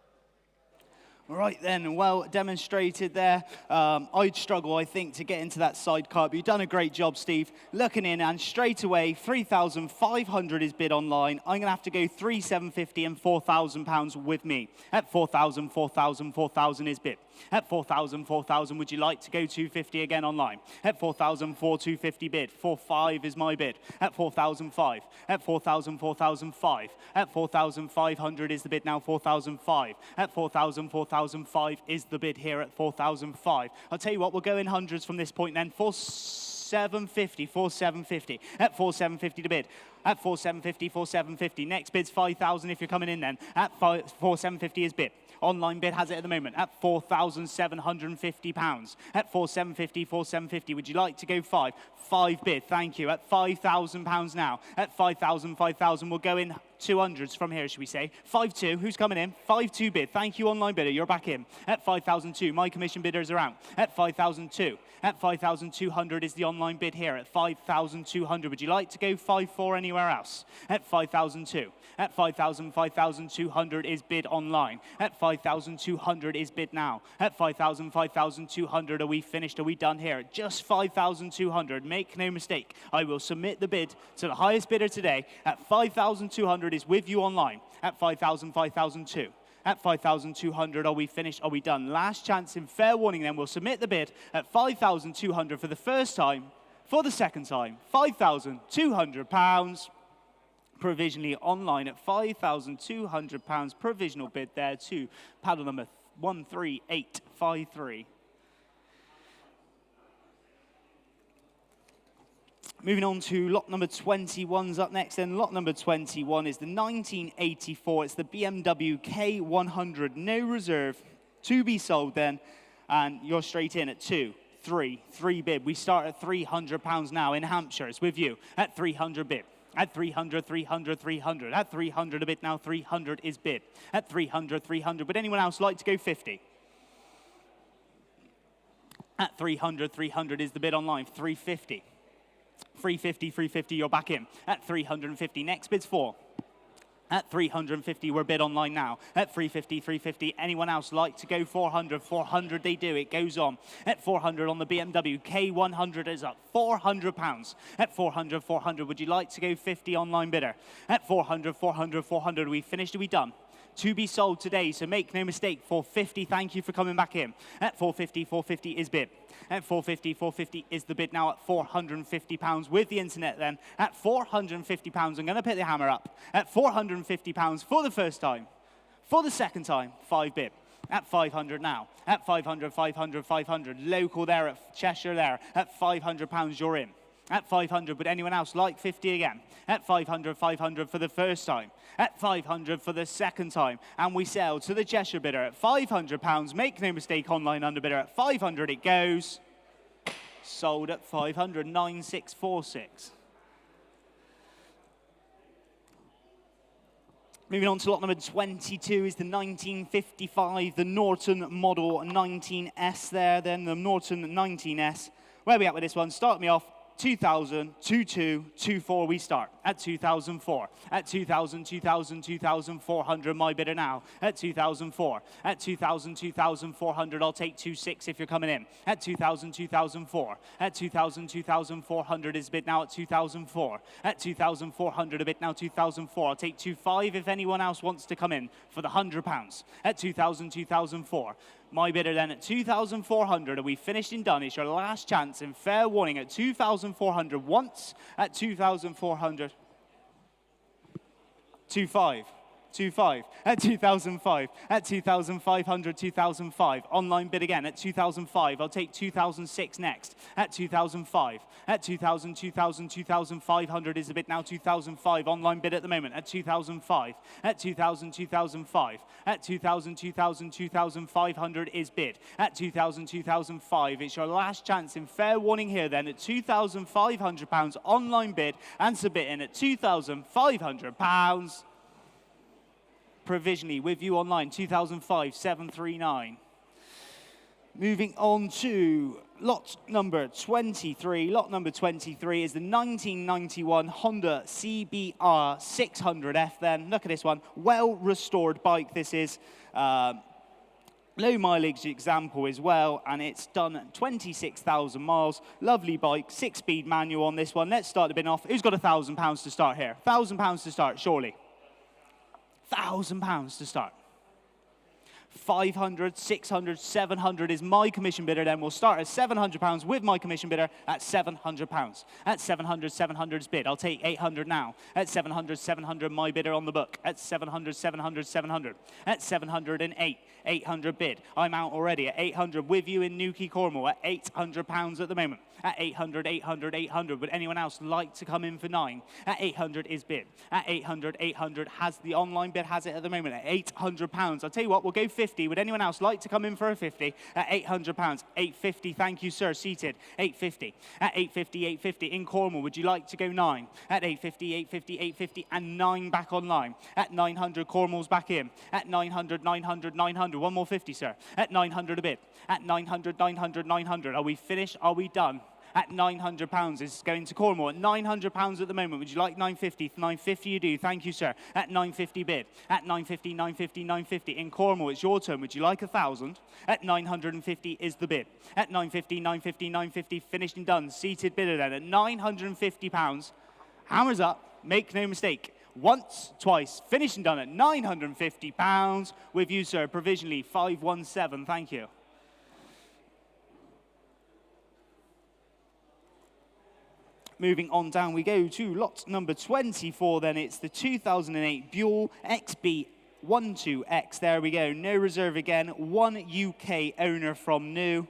Right then, well demonstrated there. I'd struggle, I think, to get into that sidecar, but you've done a great job, Steve. Looking in, and straight away, 3,500 is bid online. I'm going to have to go 3,750 and £4,000 with me. At 4,000, 4,000, 4,000 is bid. At 4,000, 4,000, would you like to go 250 again online? At 4,000, 4,250 bid. 4,500 is my bid. At 4,005. At 4,000, 4,005. At 4,500 is the bid now, 4,005. At 4,000, 4,000. 4,005 is the bid here at 4,005. I'll tell you what, we'll go in hundreds from this point then. 4,750, 4,750. At 4,750 to bid. At 4,750, 4,750. Next bid's 5,000 if you're coming in then. At 4,750 is bid. Online bid has it at the moment at £4,750. At 4,750, 4,750. Would you like to go 5? 5 bid, thank you. At £5,000 now. At 5,000, 5,000. We'll go in 200s from here, should we say. 5-2, who's coming in? 5-2 bid. Thank you, online bidder. You're back in. At 5,002, my commission bidders are out. At 5,002. At 5,200 is the online bid here. At 5,200. Would you like to go 5-4 anywhere else? At 5,002. At 5,000, 5,200 is bid online. At 5,200 is bid now. At 5,000, 5,200, are we finished? Are we done here? At just 5,200, make no mistake, I will submit the bid to the highest bidder today. At 5,200 is with you online. At 5,000, 5,002. At 5,200, are we finished? Are we done? Last chance in fair warning then. We'll submit the bid at 5,200 for the first time. For the second time, £5,200. Provisionally online at £5,200. Provisional bid there to paddle number 13853. Moving on to lot number 21's up next, then lot number 21 is the 1984. It's the BMW K100, no reserve, to be sold then, and you're straight in at 2, 3 bid. We start at £300 now in Hampshire. It's with you at 300 bid. At 300, 300, 300. At 300 a bid now, 300 is bid. At 300, 300. Would anyone else like to go 50? At 300, 300 is the bid online, 350. 350, 350, you're back in. At 350, next bid's 4. At 350, we're bid online now. At 350, 350, anyone else like to go 400? 400 they do, it goes on. At 400 on the BMW K100 is up, £400. At 400, 400, would you like to go 50 online bidder? At 400, 400, 400, are we finished, are we done? To be sold today, so make no mistake, 450, thank you for coming back in. At 450, 450 is bid. At 450, 450 is the bid now at £450 with the internet then. At £450, I'm going to put the hammer up. At £450 for the first time. For the second time, 5 bid. At 500 now. At 500, 500, 500. Local there at Cheshire there. At £500, you're in. At 500, would anyone else like 50 again? At 500, 500 for the first time. At 500 for the second time. And we sell to the Cheshire bidder at £500. Make no mistake, online underbidder at 500 it goes. Sold at 500, 9646. Moving on to lot number 22 is the 1955, the Norton Model 19S there, then the Norton 19S. Where are we at with this one? Start me off. 2,000, 22, 24, we start. At 2004. At 2,000, 2,000, 2,400, my bidder now. At 2004. At 2,000, 2,400, I'll take 2,600 if you're coming in. At 2,000, 2,004. At 2,000, 2,400 is bid now at 2,004. At 2,400 a bid now 2,004. I'll take 2,500 if anyone else wants to come in for the £100. At 2,000, 2,004. My bidder then at 2,400. Are we finished and done? It's your last chance and fair warning at 2,400 once. At 2,400. 2,500. 2,500. At 2,005. At 2,500, 2,005. Online bid again at 2,005. I'll take 2,006 next. At 2,005. At 2,000, 2,000, 2,500 is the bid now 2,005. Online bid at the moment at 2,005. At 2,000, 2,005. At 2,000, 2,000, 2,500 is bid. At 2,000, 2,005. It's your last chance in fair warning here then at £2,500 online bid and submitting at £2,500. Provisionally with you online, 2005, 739. Moving on to lot number 23. Lot number 23 is the 1991 Honda CBR 600F then. Look at this one, well-restored bike this is. Low mileage example as well, and it's done 26,000 miles. Lovely bike, 6-speed manual on this one. Let's start the bin off. Who's got £1,000 to start here? £1,000 to start, surely. £1,000 to start. 500, 600, 700 is my commission bidder. Then we'll start at £700 with my commission bidder at £700. At 700, 700 is bid. I'll take 800 now. At 700, 700, my bidder on the book. At 700, 700, 700. At 708, 800 bid. I'm out already at 800 with you in Newquay, Cornwall at £800 at the moment. At 800, 800, 800. Would anyone else like to come in for 9? At 800 is bid. At 800, 800 has the online bid, has it at the moment at £800. I'll tell you what, we'll go 50. Would anyone else like to come in for a 50? At £800. 850, thank you, sir, seated. 850. At 850, 850 in Cornwall, would you like to go 9? At 850, 850, 850 and 9 back online. At 900, Cornwall's back in. At 900, 900, 900. One more 50, sir. At 900 a bid. At 900, 900, 900. Are we finished? Are we done? At £900 is going to Cornwall. At £900 at the moment. Would you like 950? 950 you do. Thank you, sir. At 950 bid. At 950, 950, 950 in Cornwall. It's your turn. Would you like 1,000? At 950 is the bid. At 950, 950, 950 finished and done. Seated bidder then at £950. Hammers up. Make no mistake. Once, twice, finished and done at £950 with you, sir. Provisionally 517. Thank you. Moving on down, we go to lot number 24 then. It's the 2008 Buell XB12X. There we go. No reserve again. One UK owner from new.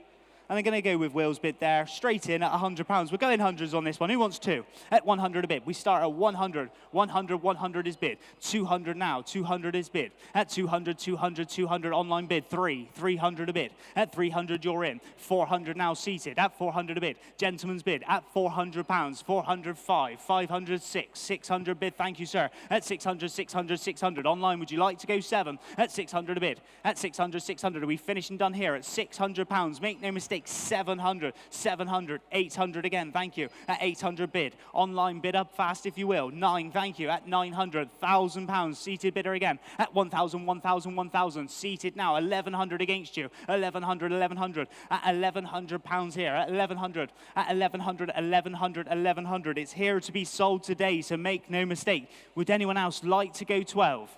And I'm going to go with Will's bid there, straight in at £100. We're going hundreds on this one. Who wants 2? At 100 a bid. We start at 100. 100, 100 is bid. 200 now. 200 is bid. At 200, 200, 200 online bid. 300 a bid. At 300, you're in. 400 now seated. At 400 a bid. Gentleman's bid at £400. 405. 506. 600 bid. Thank you, sir. At 600, 600, 600. Online, would you like to go 7? At 600 a bid. At 600, 600. Are we finished and done here? At £600. Make no mistake. 700, 700, 800 again, thank you. At 800 bid. Online bid up fast if you will. 9, thank you. At 900, £1,000. Seated bidder again. At 1,000, 1,000, 1,000. Seated now. 1,100 against you. 1,100, 1,100. At £1,100 here. At 1,100. At 1,100, 1,100, 1,100. It's here to be sold today, so make no mistake. Would anyone else like to go 12?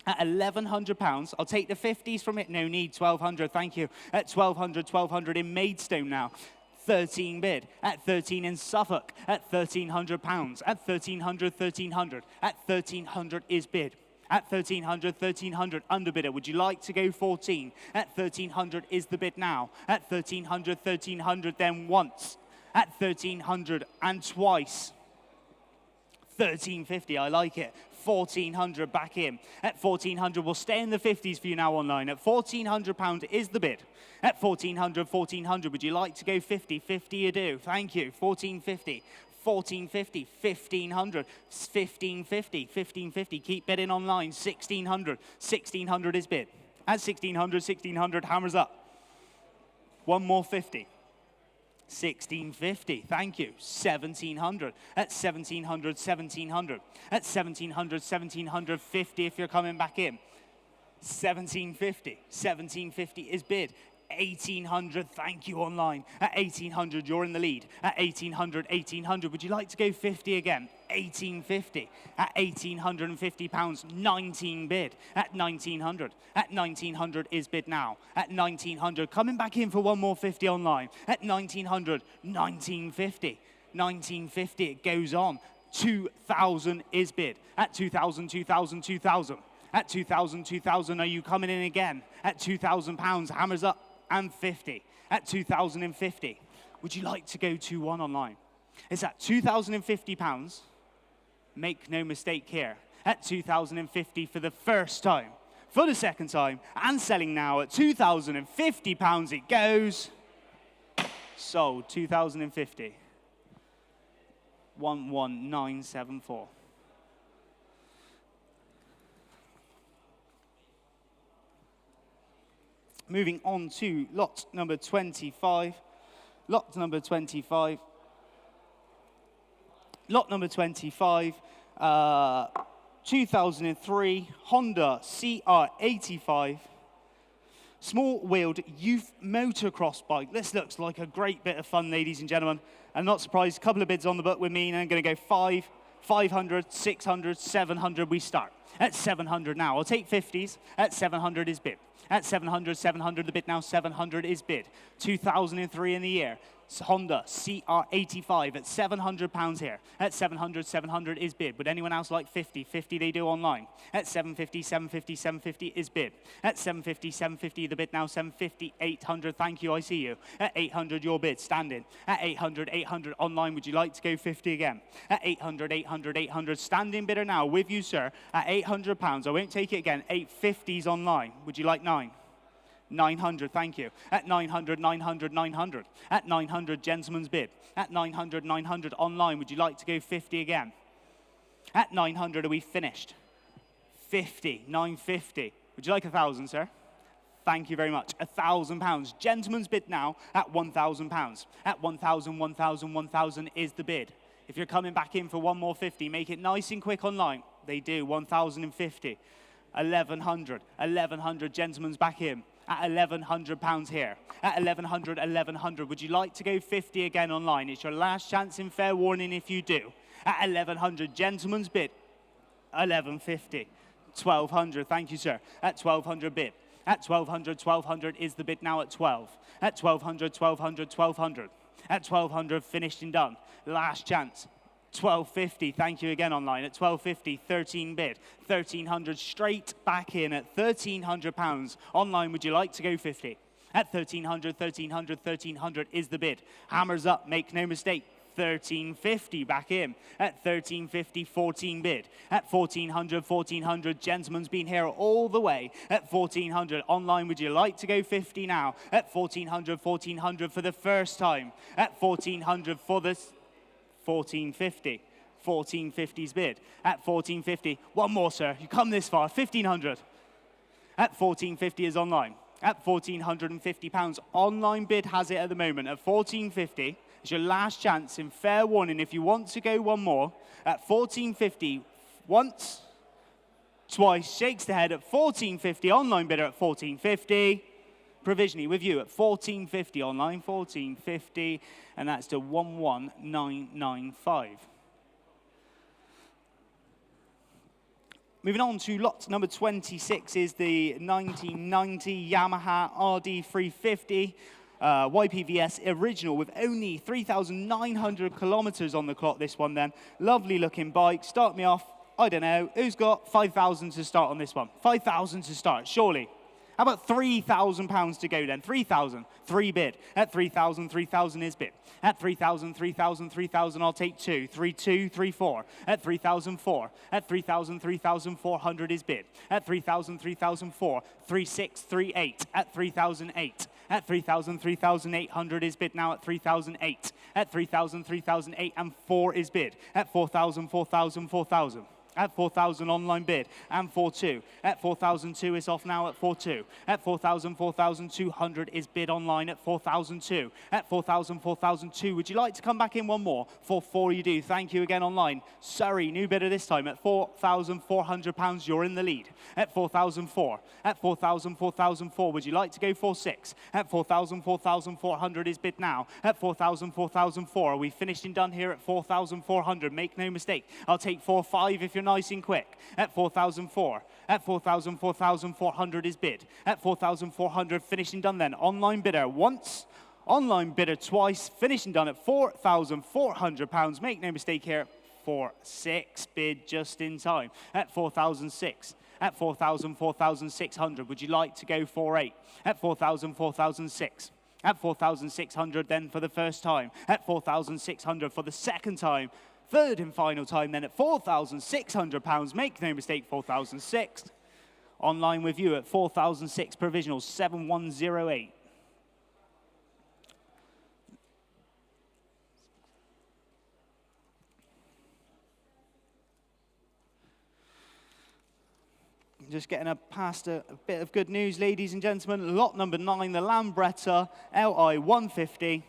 At £1,100, I'll take the 50s from it. No need, 1,200, thank you. At 1,200, 1,200 in Maidstone now. 13 bid. At 13 in Suffolk. At £1,300. At 1,300, 1,300. At 1,300 is bid. At 1,300, 1,300 underbidder. Would you like to go 14? At 1,300 is the bid now. At 1,300, 1,300 then once. At 1,300 and twice. 1,350, I like it. 1,400 back in. At 1,400, we'll stay in the 50s for you now online. At £1,400 is the bid. At 1,400, 1,400, would you like to go 50? 50 you do. Thank you. 1,450. 1,450, 1,500, 1,550, 1,550. Keep bidding online. 1,600. 1,600 is bid. At 1,600, 1,600, hammers up. One more 50. 1,650, thank you. 1,700. At 1,700, 1,700. At 1,700, 1,750 if you're coming back in. 1,750. 1,750 is bid. 1,800, thank you online. At 1,800, you're in the lead. At 1,800, 1,800, would you like to go 50 again? 1,850. At £1,850, 19 bid. At 1,900. At 1,900 is bid now. At 1,900, coming back in for one more 50 online. At 1,900, 1,950. 1,950, it goes on. 2,000 is bid. At 2,000, 2,000, 2,000. At 2,000, 2,000, are you coming in again? At £2,000, hammers up. And 50. At 2,050. Would you like to go 2-1 online? It's at £2,050. Make no mistake here. At 2,050 for the first time. For the second time. And selling now at £2,050 it goes. Sold. 2,050. 11974. Moving on to lot number 25. Lot number 25. Lot number 25. 2003 Honda CR85. Small-wheeled youth motocross bike. This looks like a great bit of fun, ladies and gentlemen. I'm not surprised, a couple of bids on the book with me, and I'm going to go 5, 500, 600, 700, we start. At 700 now, I'll take 50s. At 700 is bid. At 700, 700 the bid now, 700 is bid. 2003 in the year. Honda CR85 at £700 here. At 700, 700 is bid. Would anyone else like 50? 50 they do online. At 750, 750, 750 is bid. At 750, 750 the bid now, 750, 800, thank you, I see you. At 800 your bid, standing. At 800, 800 online, would you like to go 50 again? At 800, 800, 800, standing bidder now with you, sir. At £800, I won't take it again. 850s online, would you like 9? 900, thank you. At 900, 900, 900. At 900, gentleman's bid. At 900, 900, online, would you like to go 50 again? At 900, are we finished? 50, 950. Would you like 1,000, sir? Thank you very much. £1,000. Gentleman's bid now at £1,000. At 1,000, 1,000, 1,000 is the bid. If you're coming back in for one more 50, make it nice and quick online. They do, 1,050. 1,100, 1,100, gentleman's back in. At £1,100 here. At 1,100, 1,100. Would you like to go 50 again online? It's your last chance in fair warning if you do. At 1,100, gentleman's bid. 1,150. 1,200, thank you, sir. At 1,200 bid. At 1,200, 1,200 is the bid now at 12. At 1,200, 1,200, 1,200. At 1,200, finished and done. Last chance. 1,250, thank you again online. At 1,250, 13 bid. 1,300 straight back in at £1,300. Online, would you like to go 50? At 1,300, 1,300, 1,300 is the bid. Hammers up, make no mistake. 1,350 back in. At 1,350, 14 bid. At 1,400, 1,400, gentleman's been here all the way. At 1,400, online, would you like to go 50 now? At 1,400, 1,400 for the first time. At 1,400 for the 1,450. 1,450's bid. At 1,450, one more, sir. You come this far. 1,500. At 1,450 is online. At £1,450, online bid has it at the moment. At 1,450, it's your last chance in fair warning. If you want to go one more, at 1,450, once, twice, shakes the head. At 1,450, online bidder at 1,450. Provisionally with you at 1,450 online, 1,450, and that's to 11,995. Moving on to lot number 26 is the 1990 Yamaha RD350 YPVS original with only 3,900 kilometers on the clock, this one then. Lovely looking bike. Start me off, I don't know, who's got 5,000 to start on this one? 5,000 to start, surely. How about £3,000 to go then? 3,000, 3 bid. At 3,000, 3,000 is bid. At 3,000, 3,000, 3,000, I'll take 2. 3, 2, 3, 4. At 3,000, 4. At 3,000, 3,400 is bid. At 3,000, 3,004. 3, 6, 3, 8. At 3,008. At 3,000, 3,800 is bid now at 3,008. At 3,000, 3,008 and 4 is bid. At 4,000, 4,000, 4,000. At 4,000 online bid and 4,2. At 4,002 is off now at 4,2. At 4,000, 4,200 is bid online at 4,002. At 4,000, 4,002. Would you like to come back in one more? 4,4 you do. Thank you again online. Surrey, new bidder this time at £4,400. You're in the lead. At 4,004. At 4,000, 4,004. Would you like to go 4,6? At 4,000, 4,400 is bid now. At 4,000, 4,004. Are we finished and done here at 4,400? Make no mistake. I'll take 4,5 if you're nice and quick. At 4,004. At 4,000, 4,400 is bid. At 4,400, finished and done then. Online bidder once, online bidder twice, finished and done at £4,400. Make no mistake here, 4,6 bid just in time. At 4,006. At 4,000, 4,600. Would you like to go 4,8? At 4,000, 4,006. At 4,600 then for the first time. At 4,600 for the second time. Third and final time then at £4,600. Make no mistake, 4,006. Online with you at 4,006 provisional 7108. Just getting past a bit of good news, ladies and gentlemen. Lot number 9, the Lambretta LI 150,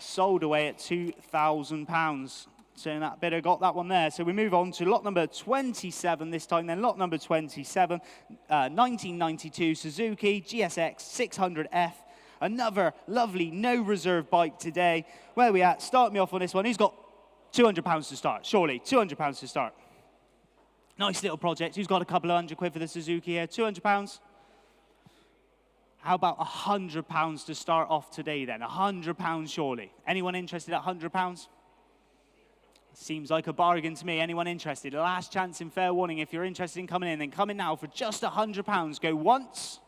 sold away at £2,000. So that bidder got that one there. So we move on to lot number 27 this time then. Lot number 27, 1992 Suzuki GSX 600F. Another lovely no reserve bike today. Where are we at? Start me off on this one. Who's got £200 to start, surely, £200 to start. Nice little project. Who's got a couple of £100 for the Suzuki here? £200? How about £100 to start off today then? £100 surely. Anyone interested at £100? Seems like a bargain to me. Anyone interested? Last chance in fair warning. If you're interested in coming in, then come in now for just £100. Go once.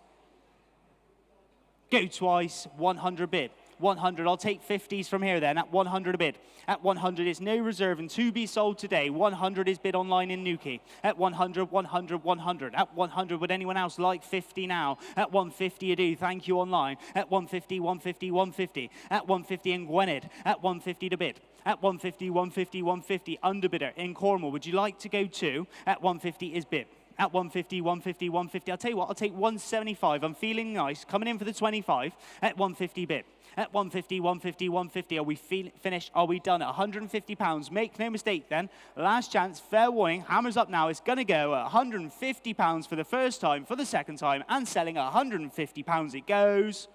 Go twice. 100 bid. 100. I'll take 50s from here then at 100 a bid. At 100 is no reserve and to be sold today. 100 is bid online in Newquay. At 100, 100, 100. At 100, would anyone else like 50 now? At 150 you do. Thank you online. At 150, 150, 150. At 150 in Gwynedd. At 150 to bid. At 150, 150, 150. Underbidder in Cornwall. Would you like to go to? At 150 is bid. At 150, 150, 150. I'll tell you what, I'll take 175. I'm feeling nice. Coming in for the 25. At 150 bid. At 150, 150, 150. Are we finished? Are we done at £150? Make no mistake then. Last chance, fair warning. Hammers up now. It's going to go at £150 for the first time, for the second time, and selling at £150 it goes.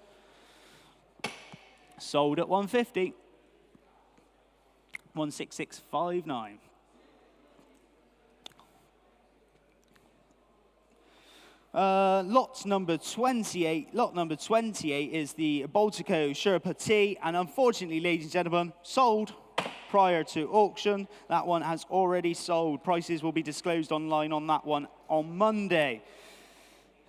Sold at 150. 16659. Lot number 28. Lot number 28 is the Baltico Sherpa T, and unfortunately, ladies and gentlemen, sold prior to auction. That one has already sold. Prices will be disclosed online on that one on Monday.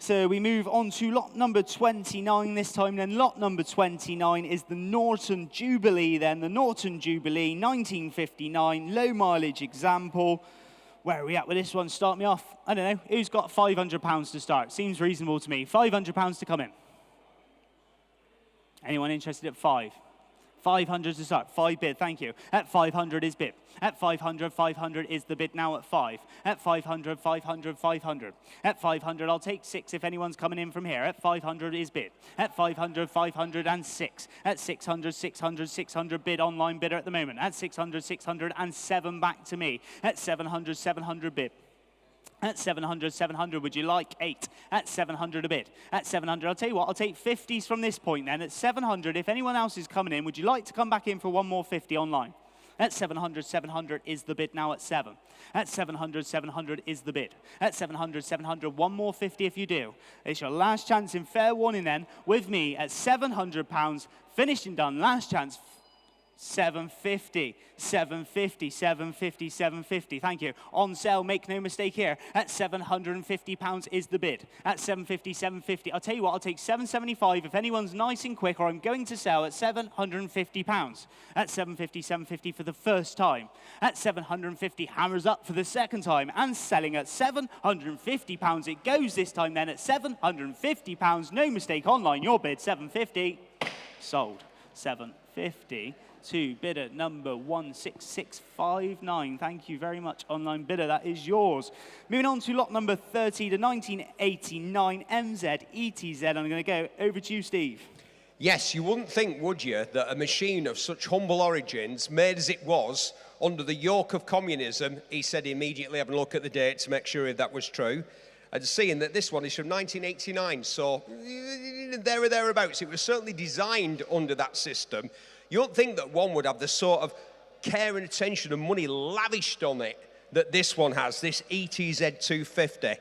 So we move on to lot number 29 this time. Then lot number 29 is the Norton Jubilee. Then the Norton Jubilee, 1959, low mileage example. Where are we at with this one? Start me off. I don't know. Who's got £500 to start? Seems reasonable to me. £500 to come in. Anyone interested at 5? 500 to start. 5 bid. Thank you. At 500 is bid. At 500, 500 is the bid now at 5. At 500, 500, 500. At 500, I'll take 6 if anyone's coming in from here. At 500 is bid. At 500, 506. At 600, 600, 600 bid. Online bidder at the moment. At 600, 607 back to me. At 700, 700 bid. At 700, 700, would you like 8? At 700 a bid. At 700, I'll tell you what, I'll take 50s from this point then. At 700, if anyone else is coming in, would you like to come back in for one more 50 online? At 700, 700 is the bid now at 7. At 700, 700 is the bid. At 700, 700, one more 50 if you do. It's your last chance in fair warning then, with me at £700, finished and done, last chance. 750, 750, 750, 750. Thank you. On sale, make no mistake here. At £750 is the bid. At 750, 750. I'll tell you what, I'll take 775 if anyone's nice and quick, or I'm going to sell at £750. At 750, 750 for the first time. At 750, hammers up for the second time, and selling at £750. It goes this time then at £750. No mistake online. Your bid, 750. Sold. 750. To bidder number 16659. Thank you very much, online bidder. That is yours. Moving on to lot number 30, the 1989 MZ ETZ. I'm going to go over to you, Steve. Yes, you wouldn't think, would you, that a machine of such humble origins, made as it was under the yoke of communism, he said immediately, having a look at the date to make sure that was true, and seeing that this one is from 1989, so there or thereabouts, it was certainly designed under that system. You don't think that one would have the sort of care and attention and money lavished on it that this one has, this ETZ 250.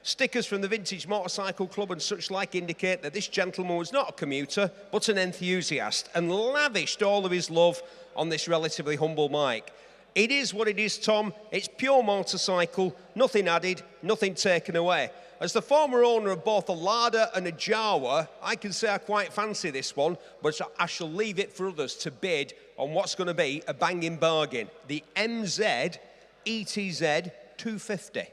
Stickers from the Vintage Motorcycle Club and such like indicate that this gentleman was not a commuter, but an enthusiast, and lavished all of his love on this relatively humble bike. It is what it is, Tom. It's pure motorcycle, nothing added, nothing taken away. As the former owner of both a Lada and a Jawa, I can say I quite fancy this one, but I shall leave it for others to bid on what's going to be a banging bargain. The MZ ETZ 250.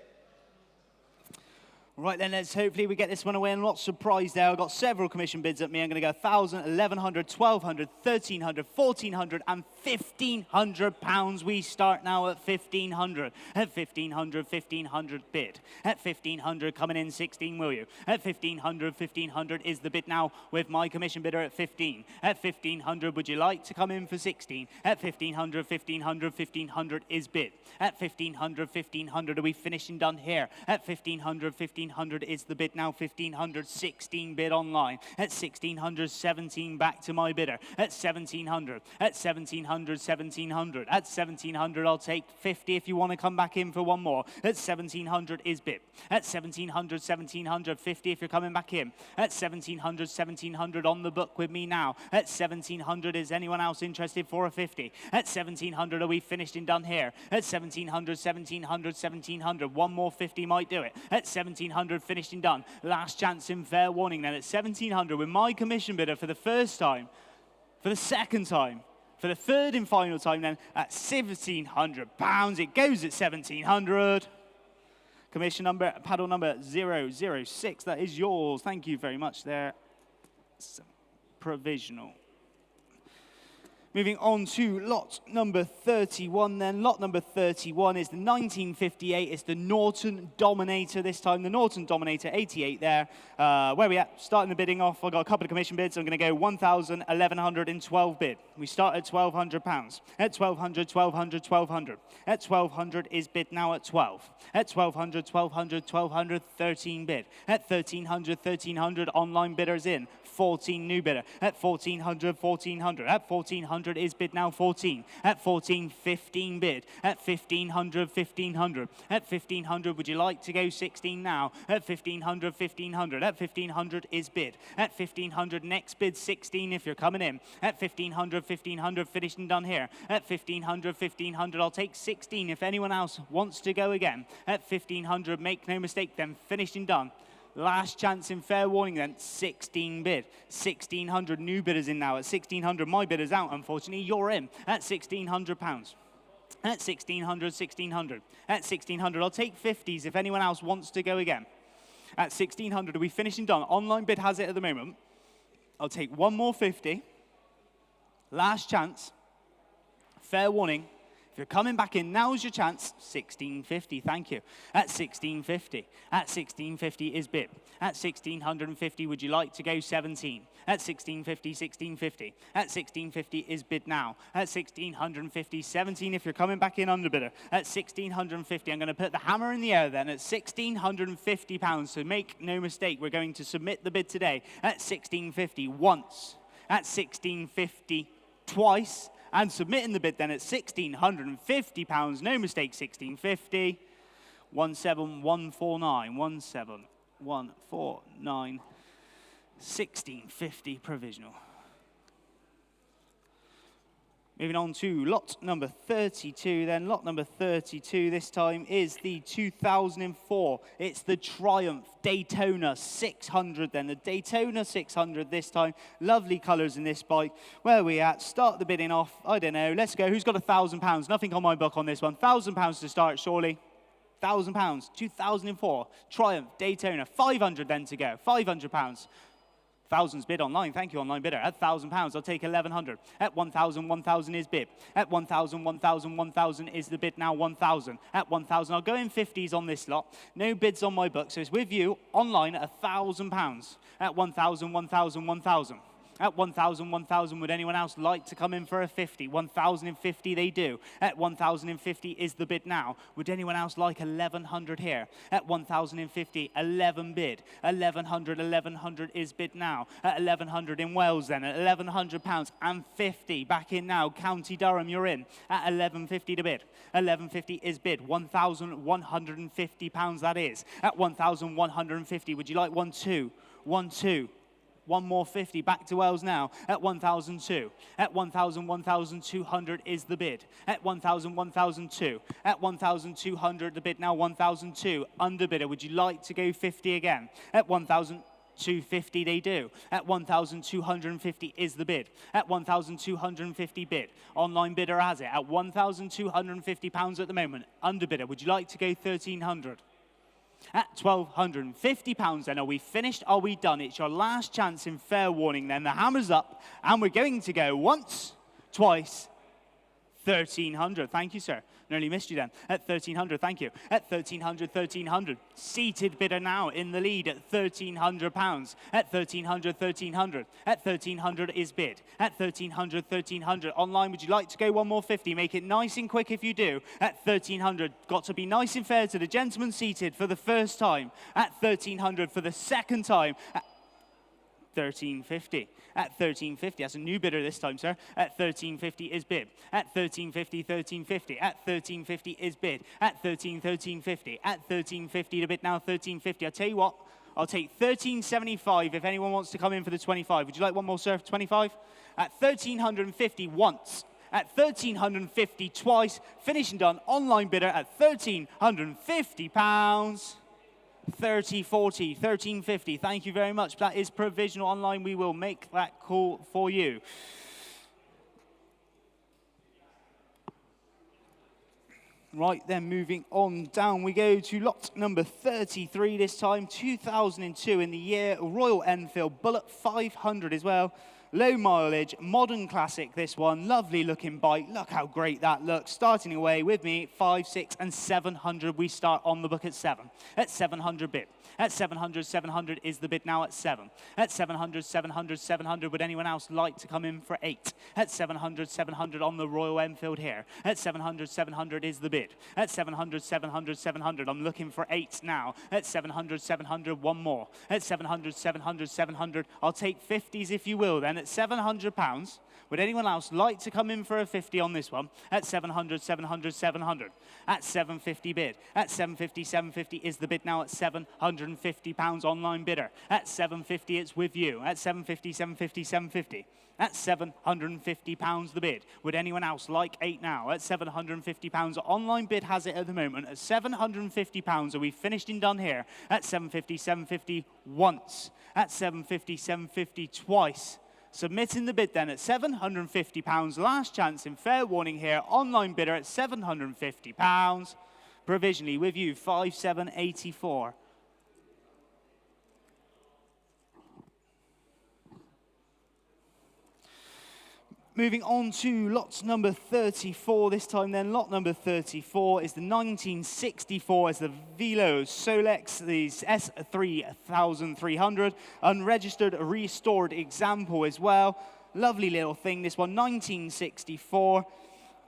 Right then, let's hopefully we get this one away. I'm not surprised there. I've got several commission bids at me. I'm going to go 1,000, 1,100, 1,200, 1,300, 1,400 and £1,500. We start now at 1,500. At 1,500, 1,500 bid. At 1,500, coming in 16, will you? At 1,500, 1,500 is the bid now with my commission bidder at 15. At 1,500, would you like to come in for 16? At 1,500, 1,500, 1,500 is bid. At 1,500, 1,500, are we finished and done here? At 1,500, 1,500. 1500 is the bid now. 1500, 16 bid online. At 1600, 17 back to my bidder. At 1700, at 1700, 1700. At 1700, I'll take 50 if you want to come back in for one more. At 1700 is bid. At 1700, 1700, 50 if you're coming back in. At 1700, 1700 on the book with me now. At 1700, is anyone else interested for a 50? At 1700, are we finished and done here? At 1700, 1700, 1700. One more 50 might do it. At 1700, finished and done. Last chance and fair warning then. At 1700, with my commission bidder for the first time, for the second time, for the third and final time then, at £1,700. It goes at 1700. Commission number, paddle number 006. That is yours. Thank you very much there. Provisional. Moving on to lot number 31 then. Lot number 31 is the 1958. It's the Norton Dominator this time. The Norton Dominator 88 there. Where we at? Starting the bidding off. I've got a couple of commission bids. I'm going to go 1,112 bid. We start at £1,200. At 1,200, 1,200, 1,200. At 1,200 is bid now at 12. At 1,200, 1,200, 1,200, 13 bid. At 1,300, 1,300, online bidders in. 14 new bidder. At 1,400, 1,400. At 1,400 is bid now 14. At 14, 15 bid. At 1,500, 1,500. At 1,500, would you like to go 16 now? At 1,500, 1,500. At 1,500 is bid. At 1,500, next bid 16 if you're coming in. At 1,500, 1,500, finished and done here. At 1,500, 1,500, I'll take 16 if anyone else wants to go again. At 1,500, make no mistake then, finished and done. Last chance in fair warning then, 16 bid. 1,600 new bidders in now. At 1,600, my bidder's out, unfortunately. You're in at £1,600. At 1,600, 1,600. At 1,600, I'll take 50s if anyone else wants to go again. At 1,600, are we finished and done? Online bid has it at the moment. I'll take one more 50. Last chance. Fair warning. If you're coming back in, now's your chance. 1,650, thank you. At 1,650. At 1,650 is bid. At 1,650, would you like to go 17? At 1,650, 1,650. At 1,650 is bid now. At 1,650, 17 if you're coming back in under bidder. At 1,650, I'm going to put the hammer in the air then at £1,650. So make no mistake, we're going to submit the bid today at 1,650 once. At 1,650 twice. And submitting the bid then at £1,650. No mistake, 1,650. 17149. 17149. 1,650 provisional. Moving on to lot number 32 then. Lot number 32 this time is the 2004. It's the Triumph Daytona 600 then. The Daytona 600 this time. Lovely colours in this bike. Where are we at? Start the bidding off. I don't know. Let's go. Who's got £1,000? Nothing on my book on this one. £1,000 to start, surely. £1,000. 2004. Triumph Daytona. 500 then to go. £500. Thousands bid online. Thank you, online bidder. At £1,000, I'll take 1,100. At 1,000, 1,000 is bid. At 1,000, 1,000, 1,000 is the bid now. 1,000. At 1,000, I'll go in 50s on this lot. No bids on my book, so it's with you online at £1,000. At 1,000, 1,000, 1,000. At 1,000, 1,000, would anyone else like to come in for a 50? 1,050 they do. At 1,050 is the bid now. Would anyone else like 1,100 here? At 1,050, 11 bid. 1,100, 1,100 is bid now. At 1,100 in Wales then. At £1,100 and 50 back in now. County Durham, you're in. At 1,150 to bid. 1,150 is bid. £1,150 that is. At 1,150, would you like 1, 2? 1, 2. One more 50, back to Wales now, at 1,002. At 1,000, 1,200 is the bid. At 1,000, 1,002. At 1,200, the bid now 1,002. Underbidder, would you like to go 50 again? At 1,250 they do. At 1,250 is the bid. At 1,250 bid. Online bidder has it at £1,250 at the moment. Underbidder, would you like to go 1,300? At £1,250 then, are we finished? Are we done? It's your last chance in fair warning then. The hammer's up, and we're going to go once, twice, 1,300. Thank you, sir. Nearly missed you then. At 1,300, thank you. At 1,300, 1,300. Seated bidder now in the lead at £1,300. At 1,300, 1,300. At 1,300 is bid. At 1,300, 1,300. Online, would you like to go one more 50? Make it nice and quick if you do. At 1,300, got to be nice and fair to the gentleman seated for the first time. At 1,300 for the second time. 1350. At 1350, that's a new bidder this time, sir. At 1350 is bid. At 1350, 1350. At 1350 is bid. At 1350. At 1350 to bid now, 1350. I'll tell you what, I'll take 1375 if anyone wants to come in for the 25. Would you like one more, sir, 25? At 1350 once. At 1350 twice. Finished and done. Online bidder at £1,350. 3040, 1350. Thank you very much. That is provisional online. We will make that call for you. Right, then moving on down, we go to lot number 33 this time, 2002 in the year, Royal Enfield Bullet 500 as well. Low mileage, modern classic this one, lovely looking bike. Look how great that looks. Starting away with me, 5, 6 and 700. We start on the book at 7. At 700 bid. At 700, 700 is the bid now at 7. At 700, 700, 700. Would anyone else like to come in for 8? At 700, 700 on the Royal Enfield here. At 700, 700 is the bid. At 700, 700, 700. I'm looking for 8 now. At 700, 700, one more. At 700, 700, 700. I'll take 50s if you will then. At £700. Would anyone else like to come in for a 50 on this one? At 700, 700, 700. At 750 bid. At 750, 750 is the bid now at £750 online bidder. At 750, it's with you. At 750, 750, 750. At £750 the bid. Would anyone else like 8 now? At £750, online bid has it at the moment. At £750, are we finished and done here? At 750, 750 once. At 750, 750 twice. Submitting the bid then at £750. Last chance in fair warning here. Online bidder at £750. Provisionally with you, 5784. Moving on to lot number 34 this time then. Lot number 34 is the 1964 as the Velo Solex, the S3300, unregistered, restored example as well. Lovely little thing, this one, 1964.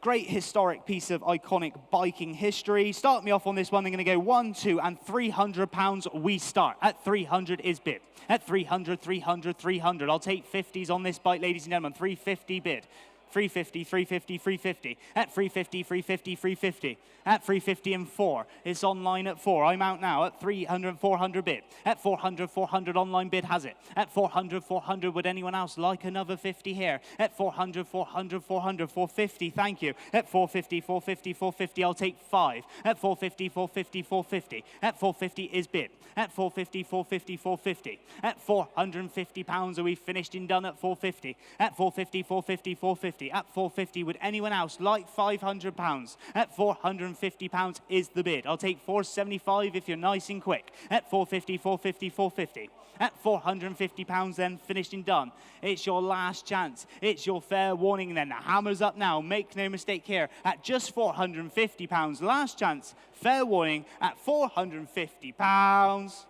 Great historic piece of iconic biking history. Start me off on this one. I'm going to go 1, 2, and £300. We start. At 300 is bid. At 300, 300, 300. I'll take 50s on this bike, ladies and gentlemen. 350 bid. 350, 350, 350. At 350, 350, 350. At 350 and 4. It's online at 4. I'm out now at 300, 400 bid. At 400, 400 online bid has it. At 400, 400. Would anyone else like another 50 here? At 400, 400, 400, 450. Thank you. At 450, 450, 450. I'll take 5. At 450, 450, 450. At 450 is bid. At 450, 450, 450. At £450, are we finished and done at 450? At 450, 450, 450. At 450, would anyone else like £500? At £450 is the bid. I'll take 475 if you're nice and quick. At 450, 450, 450. At £450 then, finished and done. It's your last chance. It's your fair warning then. The hammer's up now. Make no mistake here. At just £450, last chance, fair warning at £450.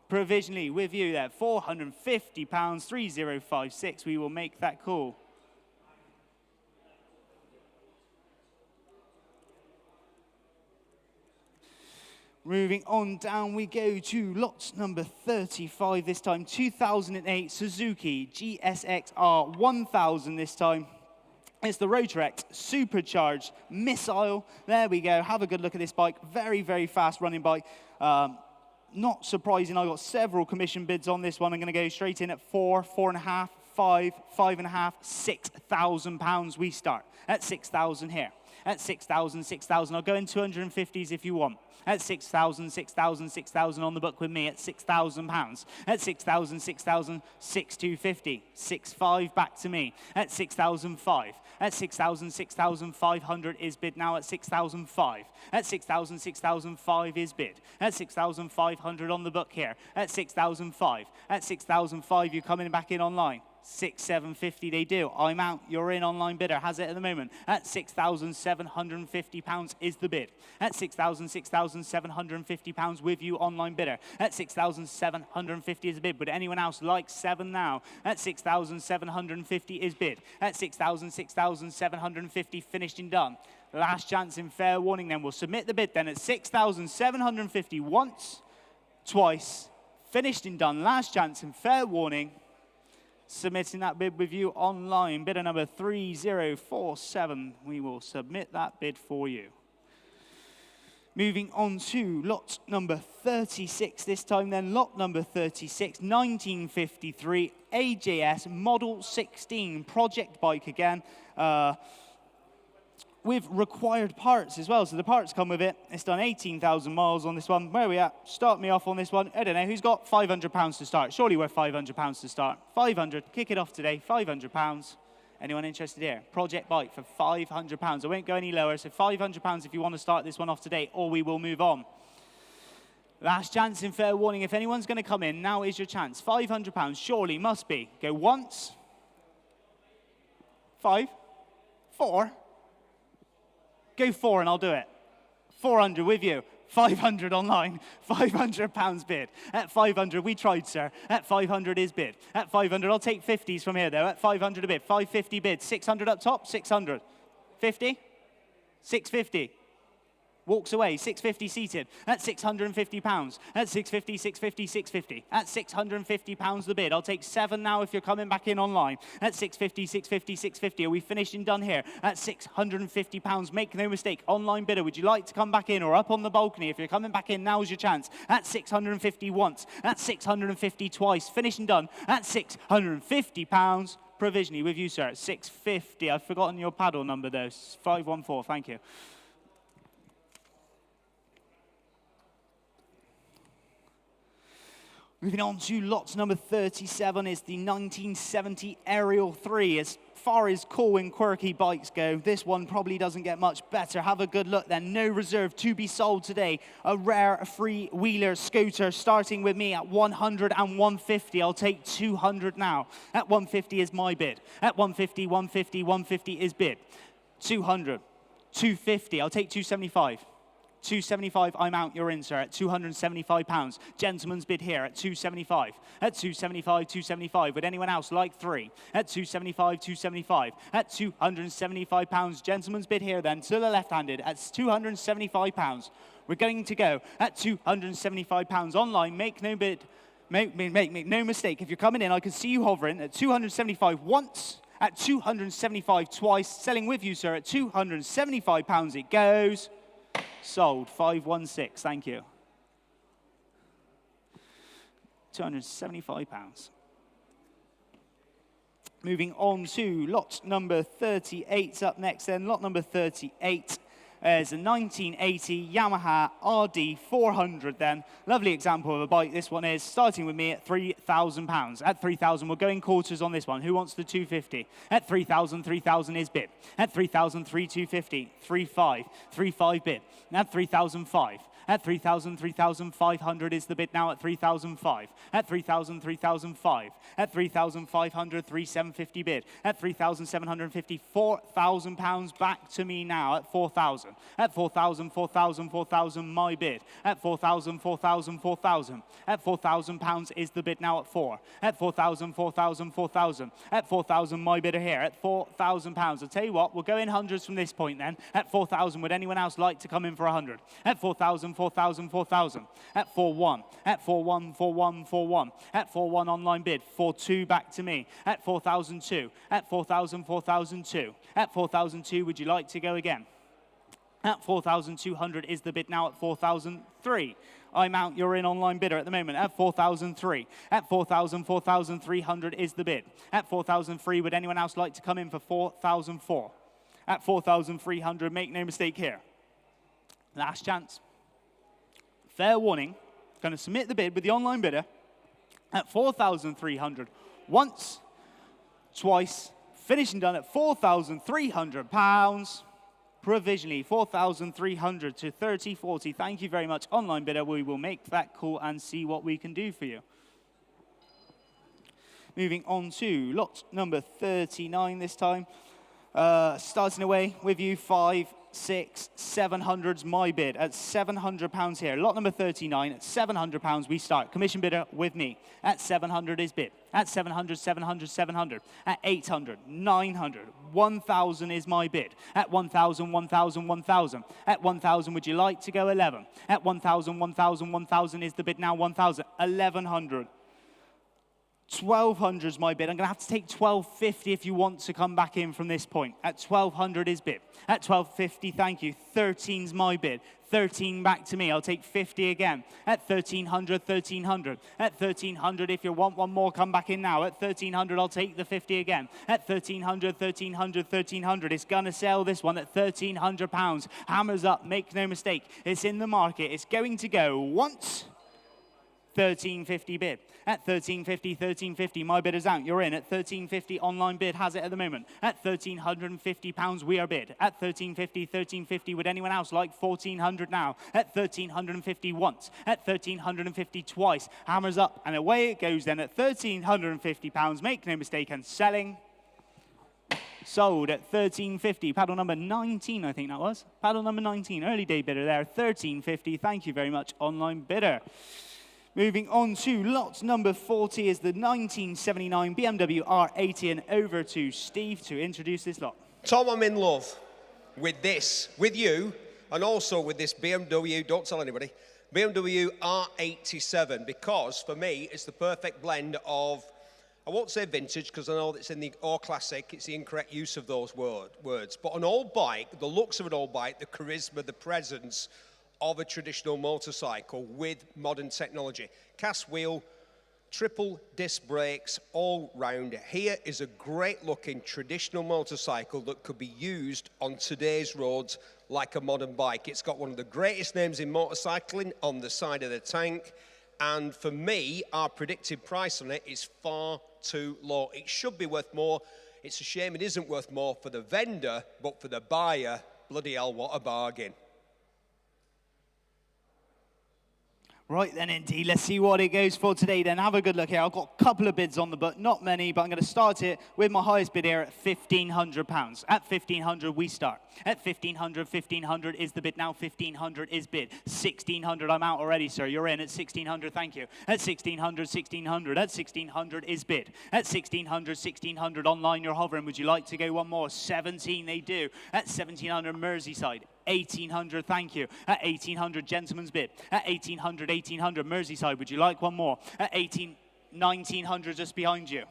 Provisionally with you there, £450, 3056. We will make that call. Moving on down, we go to lot number 35 this time. 2008 Suzuki GSX-R 1000 this time. It's the Rotarex Supercharged Missile. There we go. Have a good look at this bike. Very, very fast running bike. Not surprising, I got several commission bids on this one. I'm going to go straight in at 4, 4.5, 5, 5.5, £6,000 we start. At 6,000 here. At 6,000, 6,000. I'll go in 250s if you want. At 6,000, 6,000, 6,000 on the book with me at £6,000. At 6,000, 6,000, 6,250. 6,500 back to me. At 6,005. At 6,000, 6,500 is bid now at 6,005. At 6,000, 6,005 is bid. At 6,500 on the book here. At 6,005. At 6,005, you're coming back in online. 6,750 they do. I'm out, you're in, online bidder has it at the moment. At £6,750 is the bid. At £6,750 with you, online bidder. At 6,750 is the bid. Would anyone else like 7 now? At 6,750 is bid. At 6,750 finished and done. Last chance in fair warning then. We'll submit the bid then at 6,750 once, twice, finished and done. Last chance in fair warning. Submitting that bid with you online. Bidder number 3047. We will submit that bid for you. Moving on to lot number 36 this time then. Lot number 36, 1953 AJS Model 16 project bike again. With required parts as well. So the parts come with it. It's done 18,000 miles on this one. Where are we at? Start me off on this one. I don't know. Who's got £500 to start? Surely we're £500 to start. 500. Kick it off today. £500. Anyone interested here? Project bike for £500. I won't go any lower. So £500 if you want to start this one off today, or we will move on. Last chance in fair warning. If anyone's going to come in, now is your chance. £500. Surely must be. Go once. 5. 4. Go 4 and I'll do it. 400 with you. 500 online. £500 bid. At 500, we tried, sir. At 500 is bid. At 500, I'll take 50s from here, though. At 500 a bid. 550 bid. 600 up top. 600. 50. 650. Walks away. 650 seated. At £650. At 650, 650, 650. At £650 the bid. I'll take 7 now if you're coming back in online. At 650, 650, 650. Are we finished and done here? At £650. Make no mistake. Online bidder, would you like to come back in or up on the balcony? If you're coming back in, now's your chance. At 650 once. At 650 twice. Finished and done. At £650. Provisionally with you, sir. At 650. I've forgotten your paddle number, though. 514. Thank you. Moving on to lot number 37 is the 1970 Aerial 3. As far as cool and quirky bikes go, this one probably doesn't get much better. Have a good look then. No reserve to be sold today. A rare free-wheeler scooter starting with me at 100 and 150. I'll take 200 now. At 150 is my bid. At 150, 150, 150 is bid. 200, 250. I'll take 275. 275, I'm out, you're in, sir, at £275. Gentleman's bid here at 275. At 275, 275. Would anyone else like 3? At 275, 275. At £275. Gentleman's bid here then, to the left-handed, at £275. We're going to go at £275 online. Make no bid, make no mistake. If you're coming in, I can see you hovering at 275 once, at 275 twice. Selling with you, sir, at £275 it goes. Sold. 516. Thank you. £275. Moving on to lot number 38 up next then. Lot number 38 is a 1980 Yamaha RD400 then. Lovely example of a bike this one is, starting with me at £3,000. At 3,000, we're going quarters on this one. Who wants the 250? At 3,000, 3,000 is bid. At 3,000, 3,250, 3,500, 3,500 bid. At 3,005. At 3,000, 3,500 is the bid now at 3,005. At 3,000, 3,005. At 3,500, 3,750 bid. At 3,750, £4,000 back to me now at 4,000. At 4,000, 4,000, 4,000, my bid. At 4,000, 4,000, 4,000. At £4,000 is the bid now at 4. At 4,000, 4,000, 4,000. At 4,000, my bidder here at £4,000. I'll tell you what, we'll go in hundreds from this point then. At 4,000, would anyone else like to come in for 100? At 4,000, 4,000, 4,000. At 4,1. At 4,1, 4,1, 4,1. At 4,1 online bid. 4,2 back to me. At 4,002. At 4,000, 4,002. At 4,002, would you like to go again? At 4,200 is the bid now at 4,003. I'm out, you're in, online bidder at the moment at 4,003. At 4,000, 4,300 is the bid. At 4,003, would anyone else like to come in for 4,004? At 4,300, make no mistake here. Last chance. Fair warning, going to submit the bid with the online bidder at 4,300. Once, twice, finishing done at £4,300. Provisionally, 4,300 to 3040. Thank you very much, online bidder. We will make that call and see what we can do for you. Moving on to lot number 39 this time. Starting away with you, 5, 6, 700's my bid at £700 here. Lot number 39 at £700 we start. Commission bidder with me at 700 is bid. At 700, 700, 700. At 800, 900, 1,000 is my bid. At 1,000, 1,000, 1,000. At 1,000, would you like to go 11? At 1,000, 1,000, 1,000 is the bid now. 1,000, 1,100. 1,200 is my bid. I'm going to have to take 1,250 if you want to come back in from this point. At 1,200 is bid. At 1,250, thank you. 13's my bid. 13 back to me. I'll take 50 again. At 1,300, 1,300. At 1,300, if you want one more, come back in now. At 1,300, I'll take the 50 again. At 1,300, 1,300, 1,300. It's going to sell this one at £1,300. Hammers up, make no mistake. It's in the market. It's going to go once. 1350 bid. At 1350, 1350, my bid is out. You're in. At 1350, online bid has it at the moment. At £1,350, we are bid. At 1350, 1350, would anyone else like 1,400 now? At 1,350 once. At 1,350 twice. Hammers up, and away it goes then at £1,350. Make no mistake, and selling. Sold at 1350. Paddle number 19, I think that was. Paddle number 19, early day bidder there. 1350. Thank you very much, online bidder. Moving on to lot number 40 is the 1979 BMW R80, and over to Steve to introduce this lot. Tom, I'm in love with this, with you, and also with this BMW, don't tell anybody, BMW R87, because for me, it's the perfect blend of, I won't say vintage, because I know it's in the or classic, it's the incorrect use of those words, but an old bike, the looks of an old bike, the charisma, the presence of a traditional motorcycle with modern technology. Cast wheel, triple disc brakes all round. Here is a great looking traditional motorcycle that could be used on today's roads like a modern bike. It's got one of the greatest names in motorcycling on the side of the tank, and for me, our predicted price on it is far too low. It should be worth more. It's a shame it isn't worth more for the vendor, but for the buyer, bloody hell, what a bargain. Right then, indeed. Let's see what it goes for today then. Have a good look here. I've got a couple of bids on the book, not many, but I'm going to start it with my highest bid here at £1,500. At 1,500, we start. At 1,500, 1,500 is the bid now. 1,500 is bid. 1,600, I'm out already, sir. You're in at 1,600, thank you. At 1,600, 1,600. At 1,600 is bid. At 1,600, 1,600 online, you're hovering. Would you like to go one more? 17, they do. At 1,700, Merseyside. 1,800, thank you. At 1,800, gentleman's bid. At 1,800, 1,800, Merseyside. Would you like one more? At 1,900, just behind you.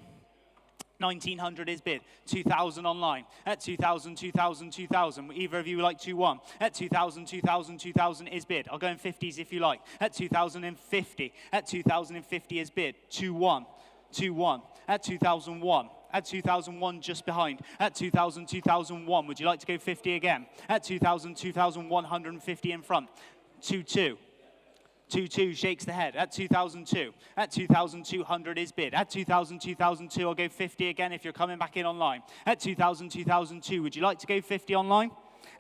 1,900 is bid. 2,000 online. At 2,000, 2,000, 2,000. Either of you like 2-1. At 2,000, 2,000, 2,000 is bid. I'll go in 50s if you like. At 2,050. At 2,050 is bid. 2-1. 2-1. At 2,001. At 2,001, just behind. At 2,000, 2,001, would you like to go 50 again? At 2,000, 2,150 in front. 2-2. 2-2 shakes the head. At 2,002. At 2,200 is bid. At 2,000, 2,002, I'll go 50 again if you're coming back in online. At 2,000, 2,002, would you like to go 50 online?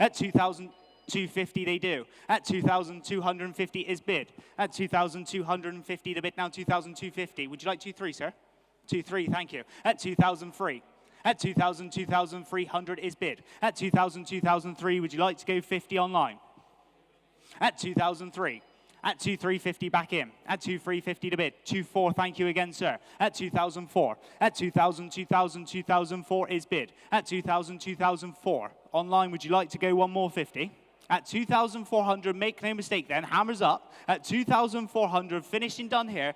At 2,250 they do. At 2,250 is bid. At 2,250 the bid now. 2,250. Would you like 2-3, sir? 2-3, thank you. At 2,003. At 2,000, 2,300 is bid. At 2,000, 2,003, would you like to go 50 online? At 2,003. At 2,350 back in. At 2,350 to bid. 2,4, thank you again, sir. At 2,004. At 2,000, 2,000, 2,004 is bid. At 2,000, 2,004. Online, would you like to go one more 50? At 2,400, make no mistake then, hammers up. At 2,400, finishing done here.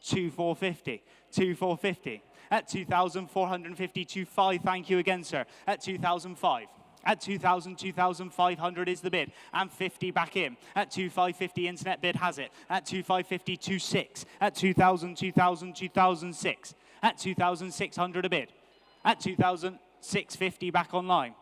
2,450. 2,450. At 2,450, 2,500, thank you again, sir. At 2,005. At 2,000, 2,500 is the bid. And 50 back in. At 2,550, internet bid has it. At 2,550, 2,600. At 2,000, 2,000, 2,006. At 2,600 a bid. At 2,650 back online.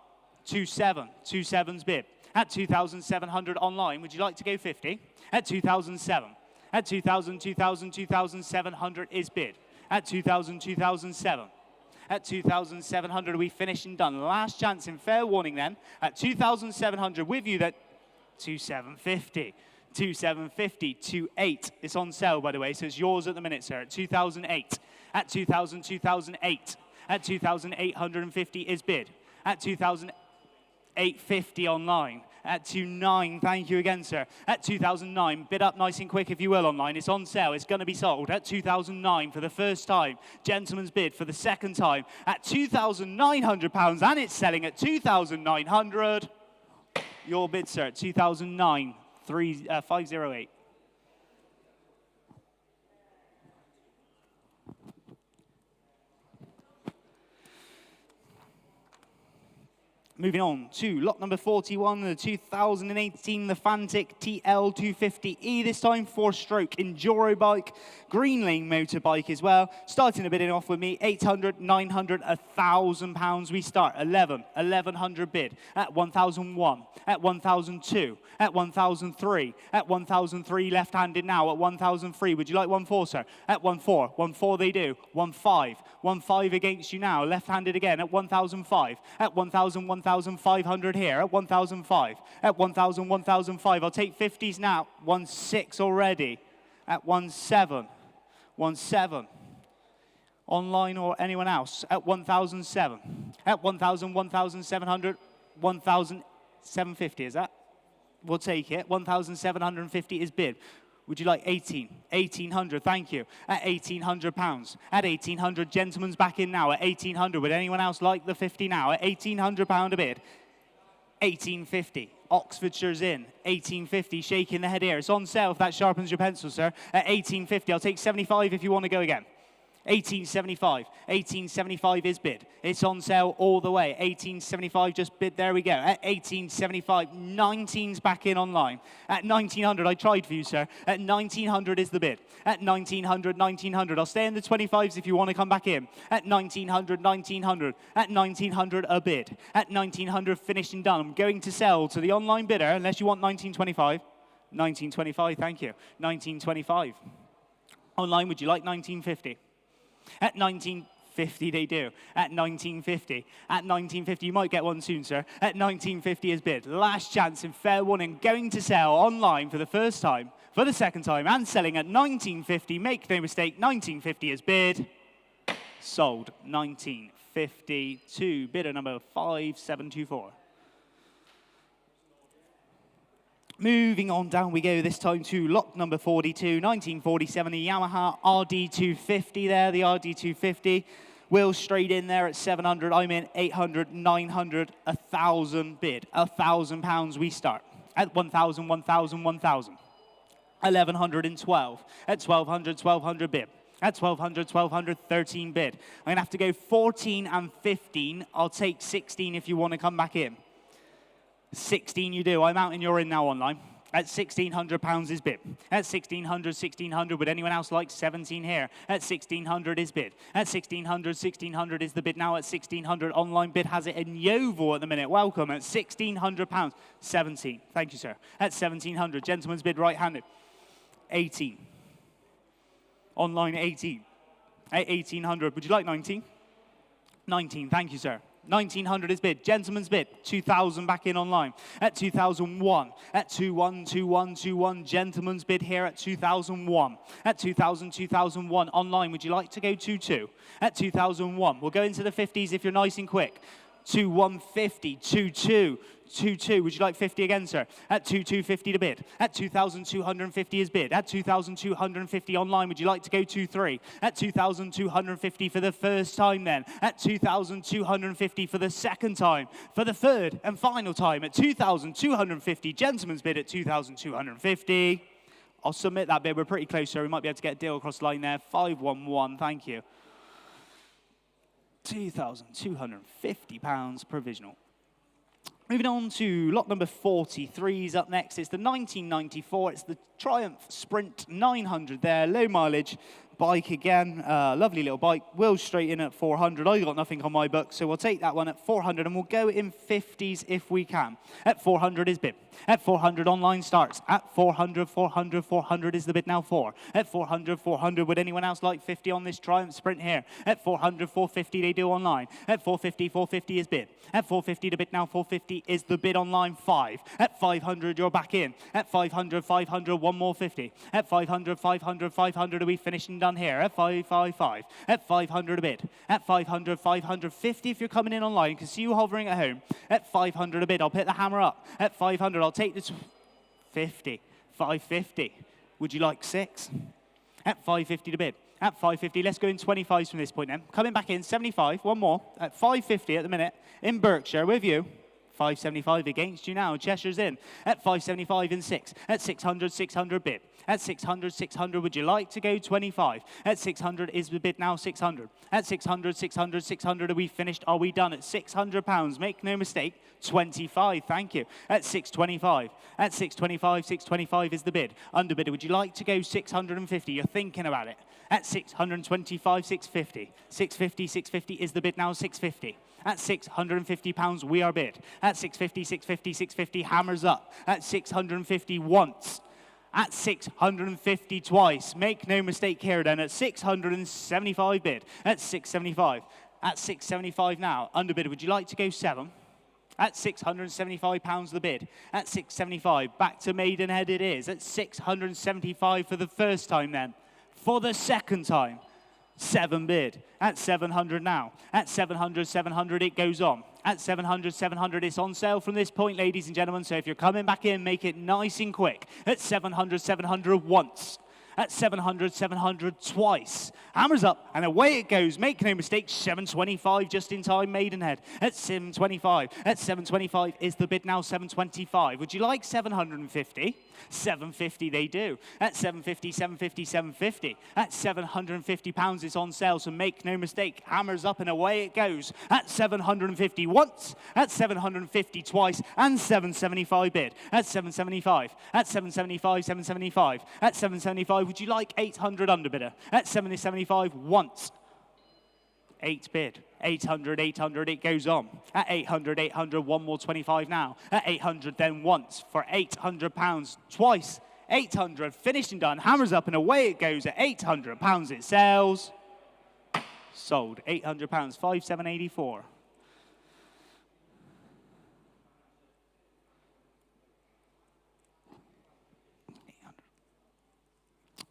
2,700. 2,700's bid. At 2,700 online, would you like to go 50? At 2,007. At 2,000, 2,000, 2,700 is bid. At 2,000, 2,007. At 2,700, we finished and done. Last chance in fair warning then. At 2,700, with you that 2,750. 2,750, 2,800. It's on sale, by the way, so it's yours at the minute, sir, at 2,008. At 2,000, 2,008. At 2,850 is bid. At 2,850 online. At 2,900, thank you again, sir. At 2,009, bid up nice and quick if you will online. It's on sale, it's going to be sold. At 2,009 for the first time. Gentleman's bid for the second time. At £2,900, and it's selling at 2,900. Your bid, sir, at 2,009, 508. Moving on to lot number 41, the 2018 The Fantic TL250E, this time 4-stroke enduro bike, green lane motorbike as well. Starting a bidding off with me, 800, 900, £1,000 we start. 1,100 bid at 1,001, at 1,002, at 1,003, at 1,003 left-handed now at 1,003. Would you like 1,4, sir? At 1,4, 1,4 they do. 1,5, 1,5 against you now, left-handed again at 1,005, at 1,000, 1,500 here, at 1,005, at 1,000, 1,005. I'll take 50s now, 1,6 already, at 1,7, 1,7. Online or anyone else, at 1,007, at 1,000, 1,700, 1,750, is that? We'll take it. 1,750 is bid. Would you like 18? 1,800, thank you. At £1,800. At 1,800, gentlemen's back in now. At 1,800, would anyone else like the 50 now? At £1,800 a bid. 1,850. Oxfordshire's in. 1,850, shaking the head here. It's on sale if that sharpens your pencil, sir. At 1,850, I'll take 75 if you want to go again. 1,875. 1,875 is bid. It's on sale all the way. 1,875 just bid. There we go. At 1,875, 19's back in online. At 1,900, I tried for you, sir. At 1,900 is the bid. At 1,900, 1,900. I'll stay in the 25s if you want to come back in. At 1,900, 1,900. At 1,900 a bid. At 1,900 finished and done. I'm going to sell to the online bidder unless you want 1,925. 1,925, thank you. 1,925. Online, would you like 1,950? At 1,950 they do. At 1,950. At 1,950, you might get one soon, sir. At 1,950 is bid. Last chance and fair warning. Going to sell online for the first time, for the second time, and selling at 1,950. Make no mistake, 1,950 is bid. Sold. 1,952. Bidder number 5724. Moving on down we go, this time to lot number 42, 1947, the Yamaha RD250 there, the RD250. Will straight in there at 700, I'm in 800, 900, 1,000 bid. £1,000 we start. At 1,000, 1,000, 1,000. 1,112. At 1,200, 1,200 bid. At 1,200, 1,200, 13 bid. I'm going to have to go 14 and 15. I'll take 16 if you want to come back in. 16 you do. I'm out and you're in now online. At £1,600 is bid. At 1,600, 1,600. Would anyone else like 17 here? At 1,600 is bid. At 1,600, 1,600 is the bid now. At 1,600, online bid has it in Yeovil at the minute. Welcome. At £1,600. 17. Thank you, sir. At 1,700. Gentleman's bid right-handed. 18. Online 18. At 1,800. Would you like 19? 19. Thank you, sir. 1,900 is bid. Gentleman's bid. 2,000 back in online. At 2,001. At 2,1, 2,1, 2,1. Gentleman's bid here at 2,001. At 2,000, 2,001. Online, would you like to go 2,2? At 2,001. We'll go into the 50s if you're nice and quick. 2,150. 2,2. 2,2. Would you like 50 again, sir? At 2,250 to bid. At 2,250 is bid. At 2,250 online, would you like to go 2,3? At 2,250 for the first time then. At 2,250 for the second time. For the third and final time at 2,250. Gentleman's bid at 2,250. I'll submit that bid. We're pretty close, sir. We might be able to get a deal across the line there. 511. Thank you. £2,250 provisional. Moving on to lot number 43 is up next. It's the 1994. It's the Triumph Sprint 900 there, low mileage bike again. Lovely little bike. Will straight in at 400. I got nothing on my book, so we'll take that one at 400, and we'll go in 50s if we can. At 400 is bid. At 400, online starts. At 400, 400, 400 is the bid now 4. At 400, 400, would anyone else like 50 on this Triumph Sprint here? At 400, 450, they do online. At 450, 450 is bid. At 450, the bid now 450 is the bid online 5. At 500, you're back in. At 500, 500, one more 50. At 500, 500, 500, are we finished and done here? At 555. At 500 a bid. At 500, 550 if you're coming in online. I can see you hovering at home. At 500 a bid, I'll put the hammer up. At 500, I'll take this 50. 550. Would you like 6? At 550 to bid. At 550, let's go in 25s from this point then. Coming back in, 75, one more. At 550 at the minute, in Berkshire with you. 575 against you now. Cheshire's in. At 575 in 6. At 600, 600 bid. At 600, 600, would you like to go 25? At 600 is the bid now 600. At 600, 600, 600, are we finished? Are we done? At £600, make no mistake, 25, thank you. At 625. At 625, 625 is the bid. Underbidder, would you like to go 650? You're thinking about it. At 625, 650. 650, 650 is the bid now 650. At £650, we are bid. At 650, 650, 650, hammers up. At 650 once. At 650 twice. Make no mistake here then. At 675 bid. At 675. At 675 now. Underbidder, would you like to go 7? At £675 the bid. At 675. Back to Maidenhead it is. At 675 for the first time then. For the second time. 7 bid. At 700 now. At 700, 700 it goes on. At 700, 700 it's on sale from this point, ladies and gentlemen. So if you're coming back in, make it nice and quick. At 700, 700 once. At 700, 700 twice. Hammers up and away it goes. Make no mistake, 725 just in time, Maidenhead. At 725. At 725 is the bid now 725. Would you like 750? 750 they do. At 750, 750, 750. At £750 it's on sale, so make no mistake, hammers up and away it goes. At 750 once, at 750 twice, and 775 bid. At 775, at 775, 775. At 775, would you like 800 underbidder? At 775 once. 8 bid. 800, 800, it goes on. At 800, 800, one more 25 now. At 800, then once for £800. Twice, 800, finished and done. Hammers up and away it goes. At £800 it sells. Sold. £800, 5784.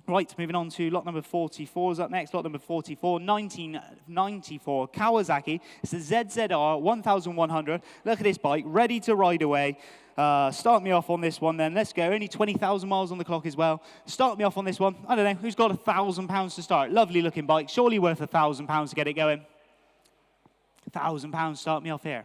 Right, moving on to lot number 44 is up next. Lot number 44, 1994 Kawasaki. It's the ZZR 1100. Look at this bike, ready to ride away. Start me off on this one then. Let's go. Only 20,000 miles on the clock as well. Start me off on this one. I don't know, who's got £1,000 to start? Lovely looking bike, surely worth £1,000 to get it going. £1,000, start me off here.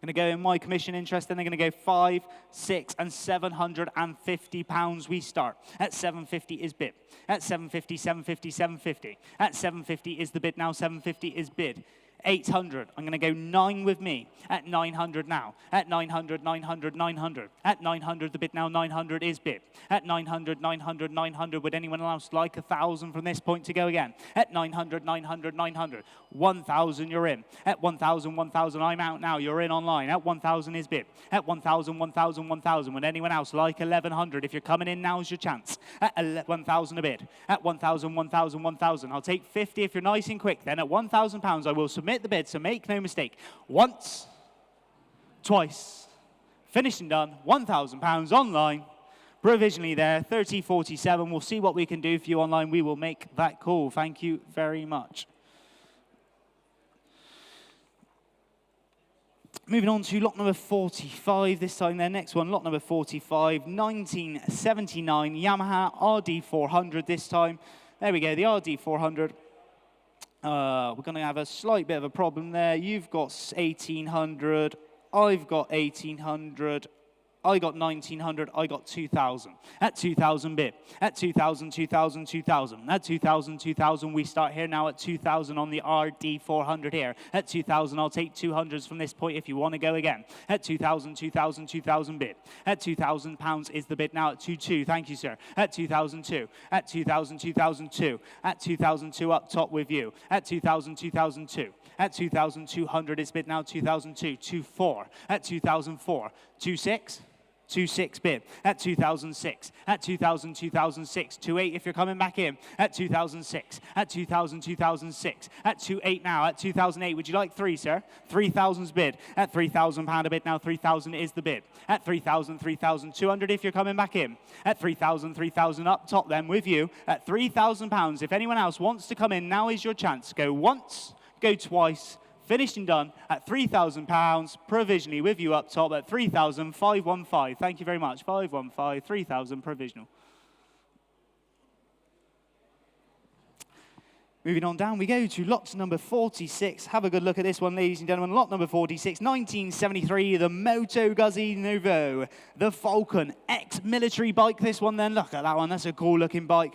Going to go in my commission interest, then they're going to go 5, 6, and £750 we start. At 750 is bid. At 750, 750, 750. At 750 is the bid now, 750 is bid. 800, I'm going to go 9 with me. At 900 now. At 900, 900, 900. At 900, the bid now, 900 is bid. At 900, 900, 900, would anyone else like 1,000 from this point to go again? At 900, 900, 900. 1,000, you're in. At 1,000, 1,000, I'm out now, you're in online. At 1,000 is bid. At 1,000, 1,000, 1,000, would anyone else like 1,100? If you're coming in, now's your chance. At 1,000 a bid. At 1,000, 1,000, 1,000. I'll take 50 if you're nice and quick. Then at £1,000, I will submit the bid, so make no mistake. Once, twice, finished and done, £1,000 online. Provisionally there, 3047. We'll see what we can do for you online. We will make that call. Thank you very much. Moving on to lot number 45 this time there. Next one, lot number 45, 1979 Yamaha RD400 this time. There we go, the RD400. We're going to have a slight bit of a problem there. You've got 1,800. I've got 1,800. I got 1900, I got 2000. At 2000 bid. At 2000, 2000, 2000. At 2000, 2000, we start here now at 2000 on the RD 400 here. At 2000, I'll take 200s from this point if you want to go again. At 2000, 2000, 2000 bid. At 2,000 pounds is the bid now at 22. Thank you, sir. At 2002. At 2000, 2002. At 2002 up top with you. At 2000, 2002. At 2,200 is bid now 2002. 24. At 2004. 26. 26 bid. At 2006. At 2000, 2006. 28 if you're coming back in. At 2006. At 2000, 2006. At 28 now. At 2008. Would you like 3, sir? 3,000's bid. At £3,000 a bid now. 3,000 is the bid. At 3,000, 3,200 if you're coming back in. At 3,000, 3,000 up top then with you. At £3,000. If anyone else wants to come in, now is your chance. Go once, go twice. Finished and done at £3,000, provisionally with you up top at 3,515. Thank you very much. 515, 3,000 provisional. Moving on down, we go to lot number 46. Have a good look at this one, ladies and gentlemen. Lot number 46, 1973, the Moto Guzzi Nouveau, the Falcon, ex-military bike. This one then, look at that one. That's a cool-looking bike.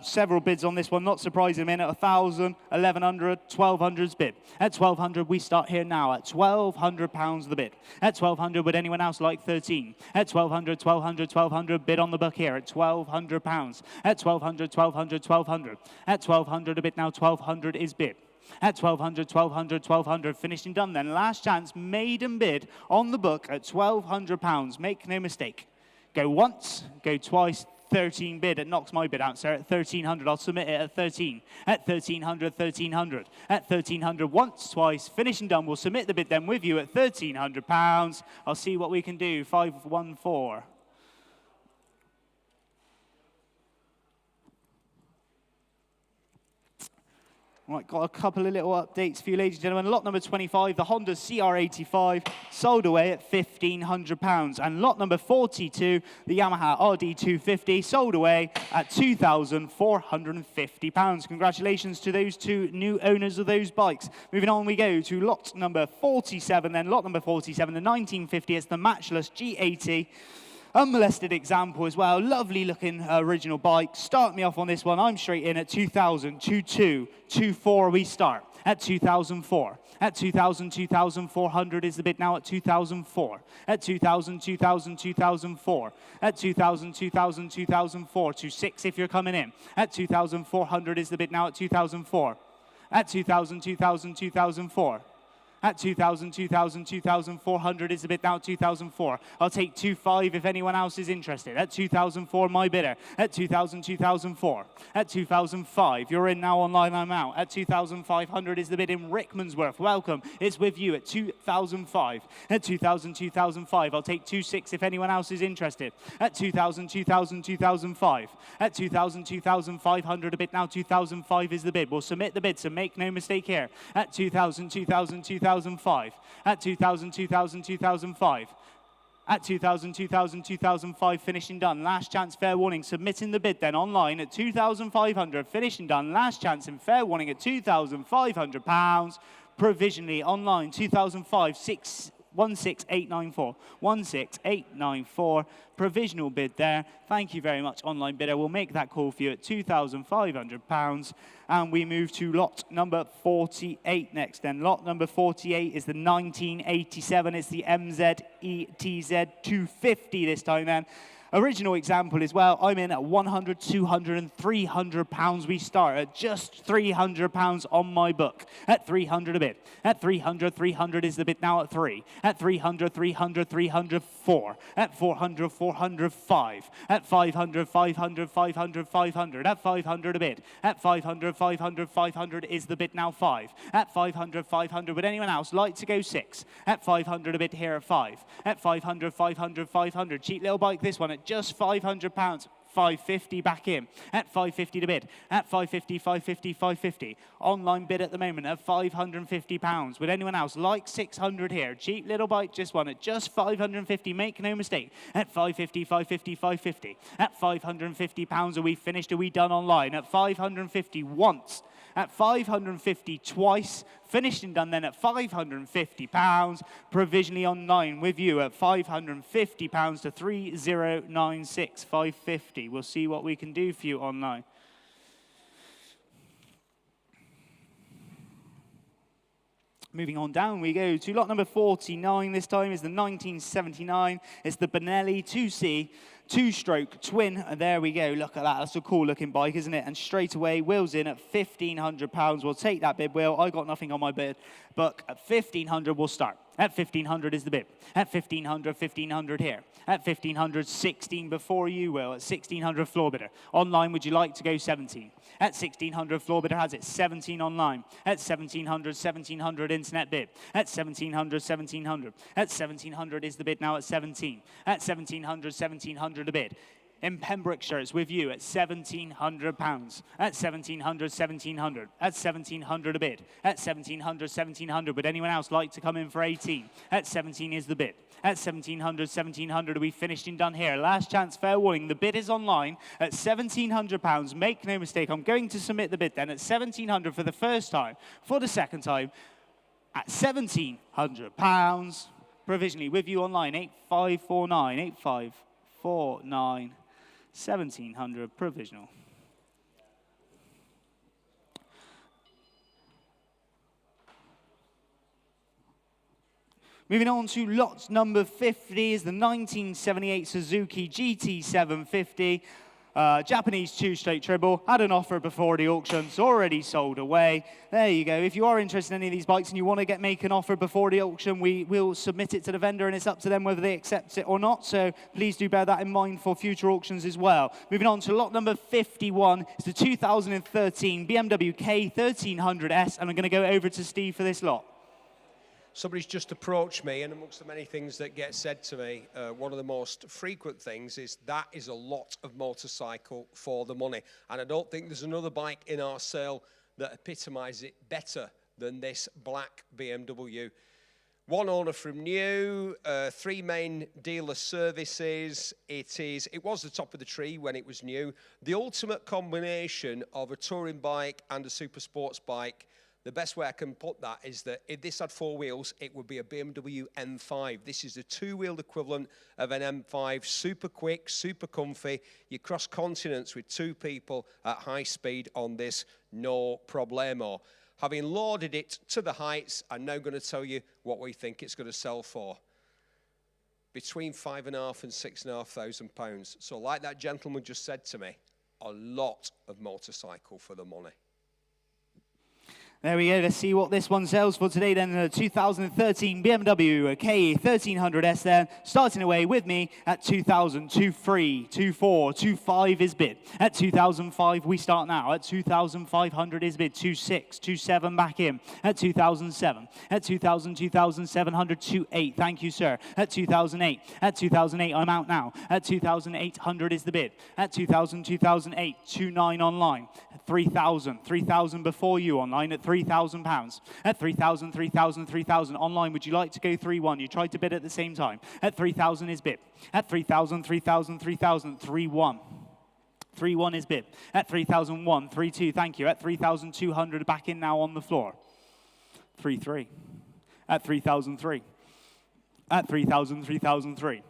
Several bids on this one, not surprising. In at 1,000, 1,100, 1,200's bid. At 1,200, we start here now at £1,200 the bid. At 1,200, would anyone else like 13? At 1,200, 1,200, 1,200, bid on the book here at £1,200. At 1,200, 1,200, 1,200. At 1,200 a bid now, 1,200 is bid. At 1,200, 1,200, 1,200, finished and done then. Last chance, maiden bid on the book at £1,200. Make no mistake. Go once, go twice, 13 bid. It knocks my bid out, sir. At 1,300, I'll submit it at 13. At 1,300, 1,300. At 1,300, once, twice, finished and done. We'll submit the bid then with you at £1,300. I'll see what we can do. 514. Right, got a couple of little updates for you, ladies and gentlemen. Lot number 25, the Honda CR85, sold away at £1,500. And lot number 42, the Yamaha RD250, sold away at £2,450. Congratulations to those two new owners of those bikes. Moving on, we go to lot number 47, then lot number 47, the 1950, it's the matchless G80. Unmolested example as well. Lovely looking original bike. Start me off on this one. I'm straight in at 2,000, 2,2, 2,4 we start. At 2,004. At 2,000, 2,400 is the bid now at 2,004. At 2,000, 2,000, 2,004. At 2,000, 2,000, 2,004. 2,6 if you're coming in. At 2,400 is the bid now at 2,004. At 2,000, 2,000, 2,004. At 2,000, 2,000, 2,400 is the bid now at 2,004. I'll take 2,500 if anyone else is interested. At 2,004, my bidder. At 2,000, 2,004. At 2,005, you're in now online, I'm out. At 2,500 is the bid in Rickmansworth. Welcome. It's with you at 2,005. At 2,000, 2,005, I'll take 2,600 if anyone else is interested. At 2,000, 2,000, 2,005. At 2,000, 2,500 a bid now. 2,005 is the bid. We'll submit the bid, so make no mistake here. At 2,000, 2,000, 2,005. At 2,000, 2,000, 2005. At 2,000, 2,000, 2005, finishing done. Last chance, fair warning. Submitting the bid then online at 2,500. Finishing done. Last chance and fair warning at £2,500. Provisionally online, 2005, 16894. 16894. Provisional bid there. Thank you very much, online bidder. We'll make that call for you at £2,500. And we move to lot number 48 next then. Lot number 48 is the 1987. It's the MZETZ 250 this time then. Original example as well. I'm in at 100, 200, and £300. We start at just £300 on my book. At 300 a bid. At 300, 300 is the bid now at 3. At 300, 300, 300, 4. At 400, 400, 5. At 500, 500, 500, 500. At 500 a bid. At 500, 500, 500 is the bid now 5. At 500, 500, would anyone else like to go 6? At 500 a bid here at 5. At 500, 500, 500. Cheap little bike this one at just £500. 550 back in. At 550 to bid. At 550, 550, 550. Online bid at the moment at £550. Would anyone else like 600 here? Cheap little bike, just one at just 550. Make no mistake. At 550, 550, 550. At £550, are we finished? Are we done online? At 550 once. At 550 twice, Finished and done then at £550. Provisionally online with you at £550 to 3096 550. We'll see what we can do for you online. Moving on down we go to lot number 49. This time is the 1979. It's the Benelli 2C, two-stroke twin. And there we go. Look at that. That's a cool-looking bike, isn't it? And straight away, Will's in at £1,500. We'll take that bid, Will. I got nothing on my bid. But at £1,500, we'll start. At £1,500 is the bid. At £1,500, £1,500 here. At £1,500, 16 before you, Will. At £1,600, floor bidder. Online, would you like to go 17? At £1,600, floor bidder has it 17 online. At £1,700, £1,700 internet bid. At £1,700, £1,700. At £1,700 is the bid now at 17. At £1,700, £1,700 a bid. In Pembrokeshire, it's with you at £1,700. At £1,700, £1,700. At £1,700 a bid. At £1,700, £1,700. Would anyone else like to come in for 18? At 17 is the bid. At £1,700, £1,700, we finished and done here. Last chance, fair warning. The bid is online at £1,700. Make no mistake, I'm going to submit the bid then at £1,700 for the first time. For the second time, at £1,700. Provisionally with you online, 8549, 8549. 1,700 provisional. Moving on to lot number 50 is the 1978 Suzuki GT750. Japanese two-stroke treble, had an offer before the auction, it's already sold away. There you go. If you are interested in any of these bikes and you want to make an offer before the auction, we will submit it to the vendor and it's up to them whether they accept it or not. So please do bear that in mind for future auctions as well. Moving on to lot number 51, it's the 2013 BMW K1300S, and I'm going to go over to Steve for this lot. Somebody's just approached me, and amongst the many things that get said to me, one of the most frequent things is that is a lot of motorcycle for the money. And I don't think there's another bike in our sale that epitomises it better than this black BMW. One owner from new, 3 main dealer services. It was the top of the tree when it was new. The ultimate combination of a touring bike and a super sports bike. The best way I can put that is that if this had 4 wheels, it would be a BMW M5. This is the 2-wheeled equivalent of an M5. Super quick, super comfy. You cross continents with 2 people at high speed on this, no problemo. Having lauded it to the heights, I'm now going to tell you what we think it's going to sell for. Between £5,500 and £6,500. So like that gentleman just said to me, a lot of motorcycle for the money. There we go. Let's see what this one sells for today then. The 2013 BMW K1300S then. Starting away with me at 2,000, 2,300, 2,400, 2,500 is bid. At 2,005 we start now. At 2,500 is bid. 2,600, 2,700 back in. At 2,007. At 2,000, 2,700, 2,800. Thank you, sir. At 2,008. At 2,008 I'm out now. At 2,800 is the bid. At 2,000, 2,008, 2,900 online. At 3,000, 3,000 before you online. At £3,000. At 3,000, 3,000, 3,000. Online, would you like to go 3,100? You tried to bid at the same time. At 3,000 is bid. At 3,000, 3,000, 3,000, 3,100. 3,100 is bid. At 3,001, 3,200, thank you. At 3,200, back in now on the floor. 3,300. At 3,003. At 3,000, 3,003.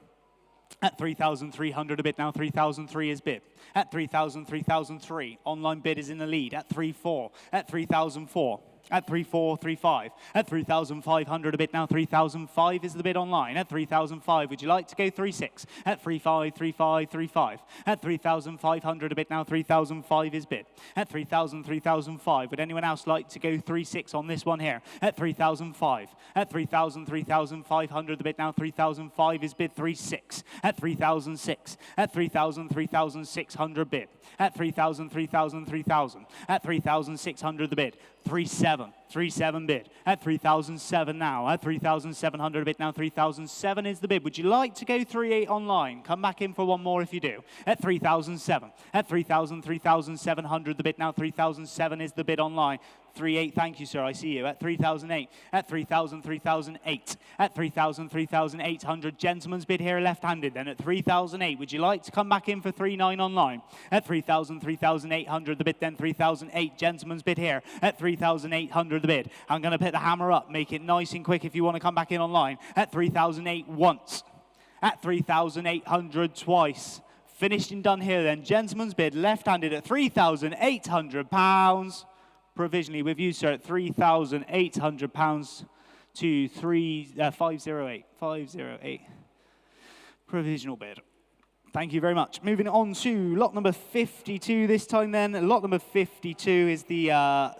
At 3,300 a bid now, 3,003 is bid. At 3,000, 3,003, online bid is in the lead. At 3,400, at 3,004, at 3,400, 3,500. At 3,500 a bid now, 3,005 is the bid online. At 3,005, would you like to go 3,600? At 3,500, 3,500, 3,500. At 3,500 a bid now, 3,005 is bid. At 3,000, 3,005, would anyone else like to go 3,600 on this one here? At 3,005. At 3,000, 3,500 the bid now, 3,005 is bid. 3,600. At 3,006. At 3,000, 3,600 bid. At 3,000, 3,000, 3,000. At 3,600 the bid. 3,700. 3,700 bid. At 3,007 now. At 3,700 bid now. 3,007 is the bid. Would you like to go 3,800 online? Come back in for one more if you do. At 3,007. At 3,000, 3,700 the bid now. 3,007 is the bid online. 3,800, thank you, sir, I see you. At 3,008, at 3,000, 3,008, at 3,000, 3,800. Gentleman's bid here left-handed. Then at 3,008, would you like to come back in for 3,900 online? At 3,000, 3,800, the bid then 3,008. Gentleman's bid here at 3,800, the bid. I'm going to put the hammer up, make it nice and quick if you want to come back in online. At 3,008 once. At 3,800 twice. Finished and done here then. Gentleman's bid, left-handed at £3,800. Provisionally with you, sir, at £3,800 to 508. 508. Provisional bid. Thank you very much. Moving on to lot number 52 this time then. Lot number 52 is the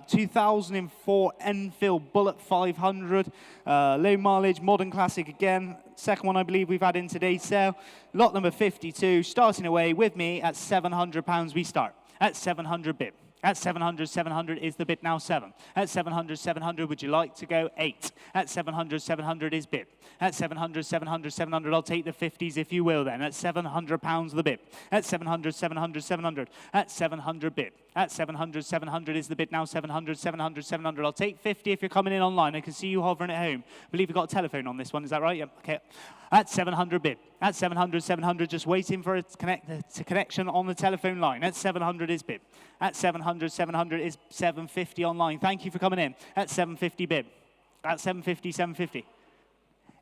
2004 Enfield Bullet 500. Low mileage, modern classic again. Second one I believe we've had in today's sale. Lot number 52, starting away with me at £700 we start. At 700 bid. At 700, 700 is the bid now 7. At 700, 700, would you like to go 8? At 700, 700 is bid. At 700, 700, 700, I'll take the 50s if you will then. At £700 the bid. At 700, 700, 700. At 700 bid. At 700, 700 is the bid now 700, 700, 700. I'll take 50 if you're coming in online. I can see you hovering at home. I believe you've got a telephone on this one, is that right? Yep, okay. At 700 bid. At 700, 700, just waiting for a connection on the telephone line. At 700 is bid. At 700, 700 is 750 online. Thank you for coming in. At 750 bid. At 750, 750.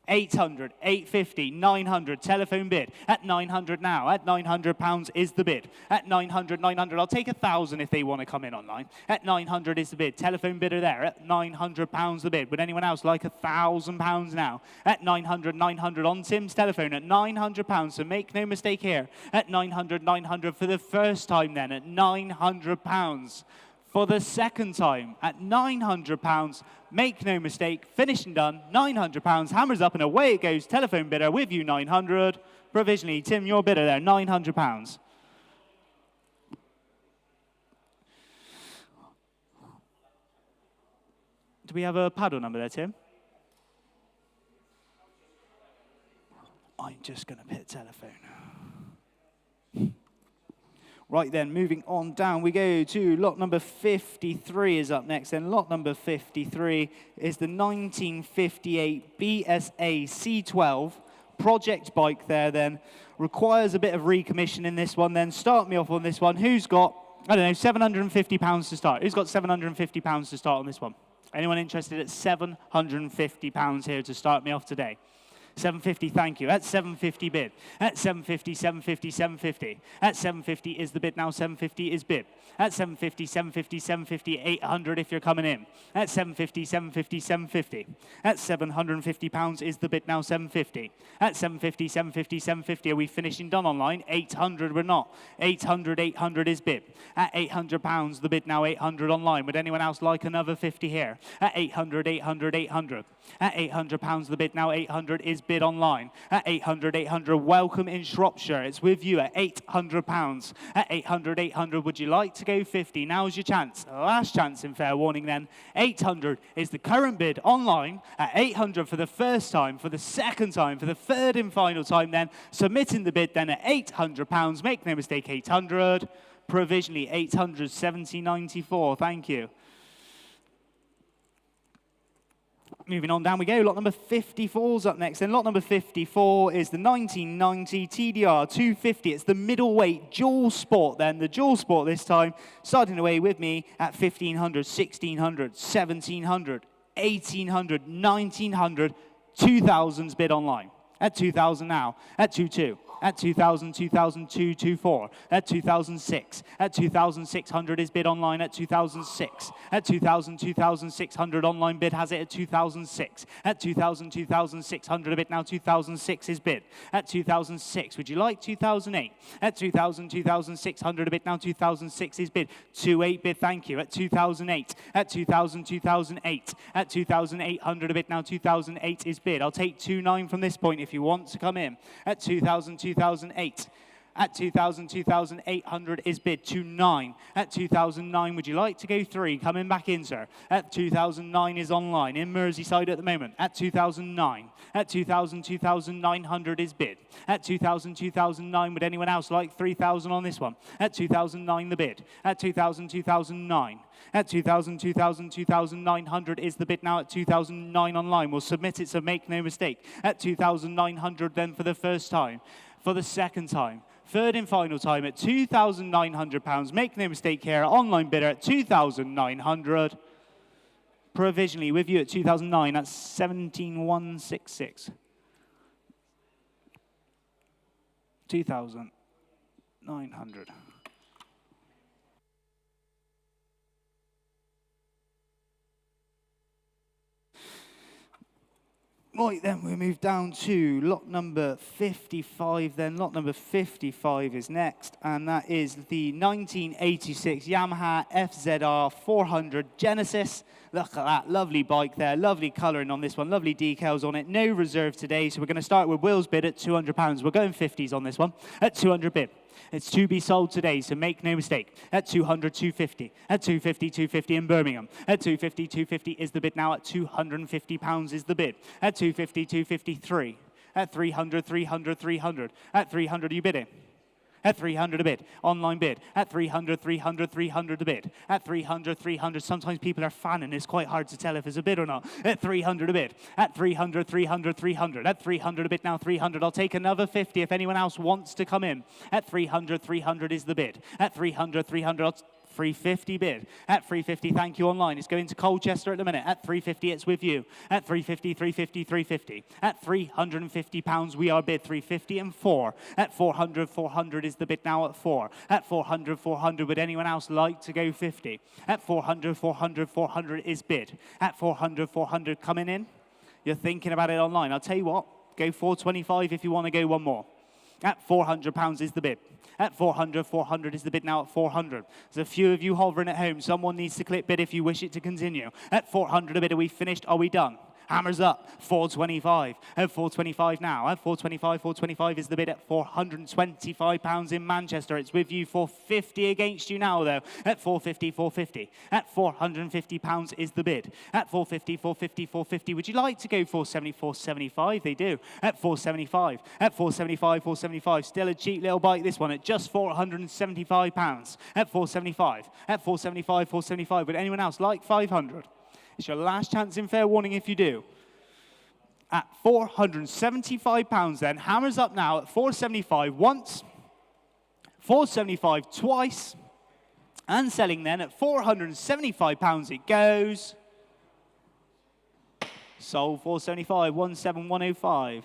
800, 850, 900, telephone bid. At 900 now. At £900 is the bid. At 900, 900, I'll take 1,000 if they want to come in online. At 900 is the bid. Telephone bidder there. At £900 the bid. Would anyone else like £1,000 now? At 900, 900 on Tim's telephone. At £900, so make no mistake here. At 900, 900 for the first time then. At £900. For the second time at £900, make no mistake, finished and done, £900, hammers up and away it goes, telephone bidder with you 900, provisionally, Tim, your bidder there, £900. Do we have a paddle number there, Tim? I'm just going to put telephone. Right then, moving on down, we go to lot number 53 is up next. Then lot number 53 is the 1958 BSA C12 project bike there then. Requires a bit of recommission in this one then. Start me off on this one. Who's got, I don't know, £750 to start? Who's got £750 to start on this one? Anyone interested at £750 here to start me off today? 750, thank you. At 750 bid. At 750, 750, 750. At 750 is the bid now. 750 is bid. At 750, 750, 750, 800 if you're coming in. At 750, 750, 750. At £750 is the bid now. 750. At 750, 750, 750. Are we finishing done online? 800 we're not. 800, 800 is bid. At £800 the bid now. 800 online. Would anyone else like another 50 here? At 800, 800, 800. At £800 the bid now. 800 is bid online. At 800, 800, welcome in Shropshire. It's with you at £800. At 800, 800, would you like to go 50? Now's your chance. Last chance in fair warning then. 800 is the current bid online. At 800 for the first time, for the second time, for the third and final time then. Submitting the bid then at £800. Make no mistake, 800. Provisionally 800, 7094. Thank you. Moving on down we go, lot number 54 is up next. Then lot number 54 is the 1990 TDR 250. It's the middleweight dual sport then, the dual sport this time. Starting away with me at 1,500, 1,600, 1,700, 1,800, 1,900, 2,000's bid online. At 2,000 now, at 2,200. At 2,000, 2,224. At 2,006. At 2,600 is bid online at 2,006. At 2,000, 2,600 online bid has it at 2,006. At 2,000, 2,600 a bid now 2,006 is bid. At 2,006, would you like 2,008? At 2,000, 2,600 a bid now 2,006 is bid. 2,800 bid, thank you. At 2,008. At 2,000, 2,008. At 2,800 a bid now 2,008 is bid. I'll take 2,900 from this point if you want to come in. At 2,000, 2,008. At 2,000, 2,800 is bid. 2,900. At 2,009, would you like to go 3? Coming back in, sir. At 2,009 is online in Merseyside at the moment. At 2,009. At 2,000, 2,900 is bid. At 2,000, 2,009, would anyone else like 3,000 on this one? At 2,009 the bid. At 2,000, 2,009. At 2,000, 2,000, 2,900 is the bid now at 2,009 online. We'll submit it, so make no mistake. At 2,900 then for the first time. For the second time. Third and final time at £2,900. Make no mistake here, online bidder at 2,900. Provisionally, with you at 2009, that's 17,166. 2,900. Right, then we move down to lot number 55 then. Lot number 55 is next, and that is the 1986 Yamaha FZR 400 Genesis. Look at that, lovely bike there, lovely colouring on this one, lovely decals on it. No reserve today, so we're going to start with Will's bid at £200. We're going 50s on this one, at 200 bid. It's to be sold today, so make no mistake. At 200, 250. At 250, 250 in Birmingham. At 250, 250 is the bid now. At £250 is the bid. At 250, 253. At 300, 300, 300. At 300, are you bidding? At 300 a bid. Online bid. At 300, 300, 300 a bid. At 300, 300. Sometimes people are fanning. It's quite hard to tell if it's a bid or not. At 300 a bid. At 300, 300, 300. At 300 a bid now, 300. I'll take another 50 if anyone else wants to come in. At 300, 300 is the bid. At 300, 300, I'll 350 bid. At 350, thank you online. It's going to Colchester at the minute. At 350, it's with you. At 350, 350, 350. At £350, we are bid 350 and 4. At 400, 400 is the bid now at 4. At 400, 400, would anyone else like to go 50? At 400, 400, 400 is bid. At 400, 400 coming in. You're thinking about it online. I'll tell you what, go 425 if you want to go one more. At £400 is the bid. At 400, 400 is the bid now at 400. There's a few of you hovering at home. Someone needs to click bid if you wish it to continue. At 400 a bid, are we finished? Are we done? Hammers up, 425. At 425 now. At 425, 425 is the bid at £425 in Manchester. It's with you, 450 against you now, though. At 450, 450. At £450 is the bid. At 450, 450, 450. Would you like to go 470, 475? They do. At 475. At 475, 475. Still a cheap little bike, this one, at just £475. At 475. At 475, 475. Would anyone else like 500? It's your last chance in fair warning if you do. At £475 then, hammers up now at 475 once, 475 twice, and selling then at £475 it goes. Sold 475, 17105.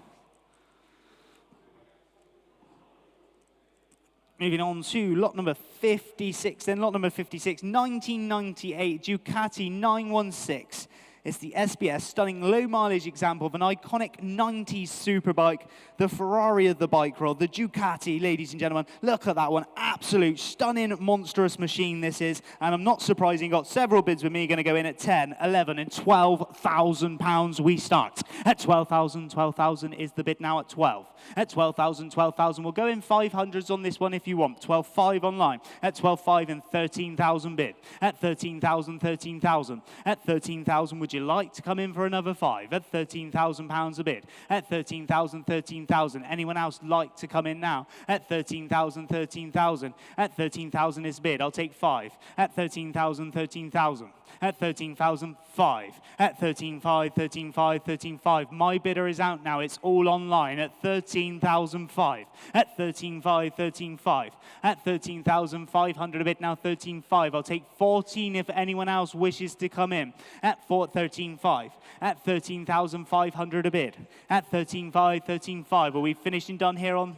Moving on to lot number 56, then lot number 56, 1998 Ducati 916. It's the SBS stunning low mileage example of an iconic 90s superbike, the Ferrari of the bike world, the Ducati, ladies and gentlemen. Look at that one, absolute stunning monstrous machine this is, and I'm not surprising, got several bids with me, going to go in at 10, 11 and £12,000 we start. At 12,000, 12,000 is the bid now at 12. At 12,000, 12,000, we'll go in 500s on this one if you want, 12,500 online. At 12,500 and 13,000 bid. At 13,000, 13,000. At 13,000, would you like to come in for another 5? At £13,000 a bid. At 13,000, 13,000. Anyone else like to come in now? At 13,000, 13,000. At 13,000 is bid. I'll take 5. At 13,000, 13,000. At 13,000, 5. At 13,500, 13,500, 13,500. My bidder is out now. It's all online. At 13,005. At 13,500, 13,500. At 13,500 a bid now. 13,500. I'll take 14 if anyone else wishes to come in. At 13,500. At 13,500 a bid. At 13,500, 13,500. Are we finished and done here on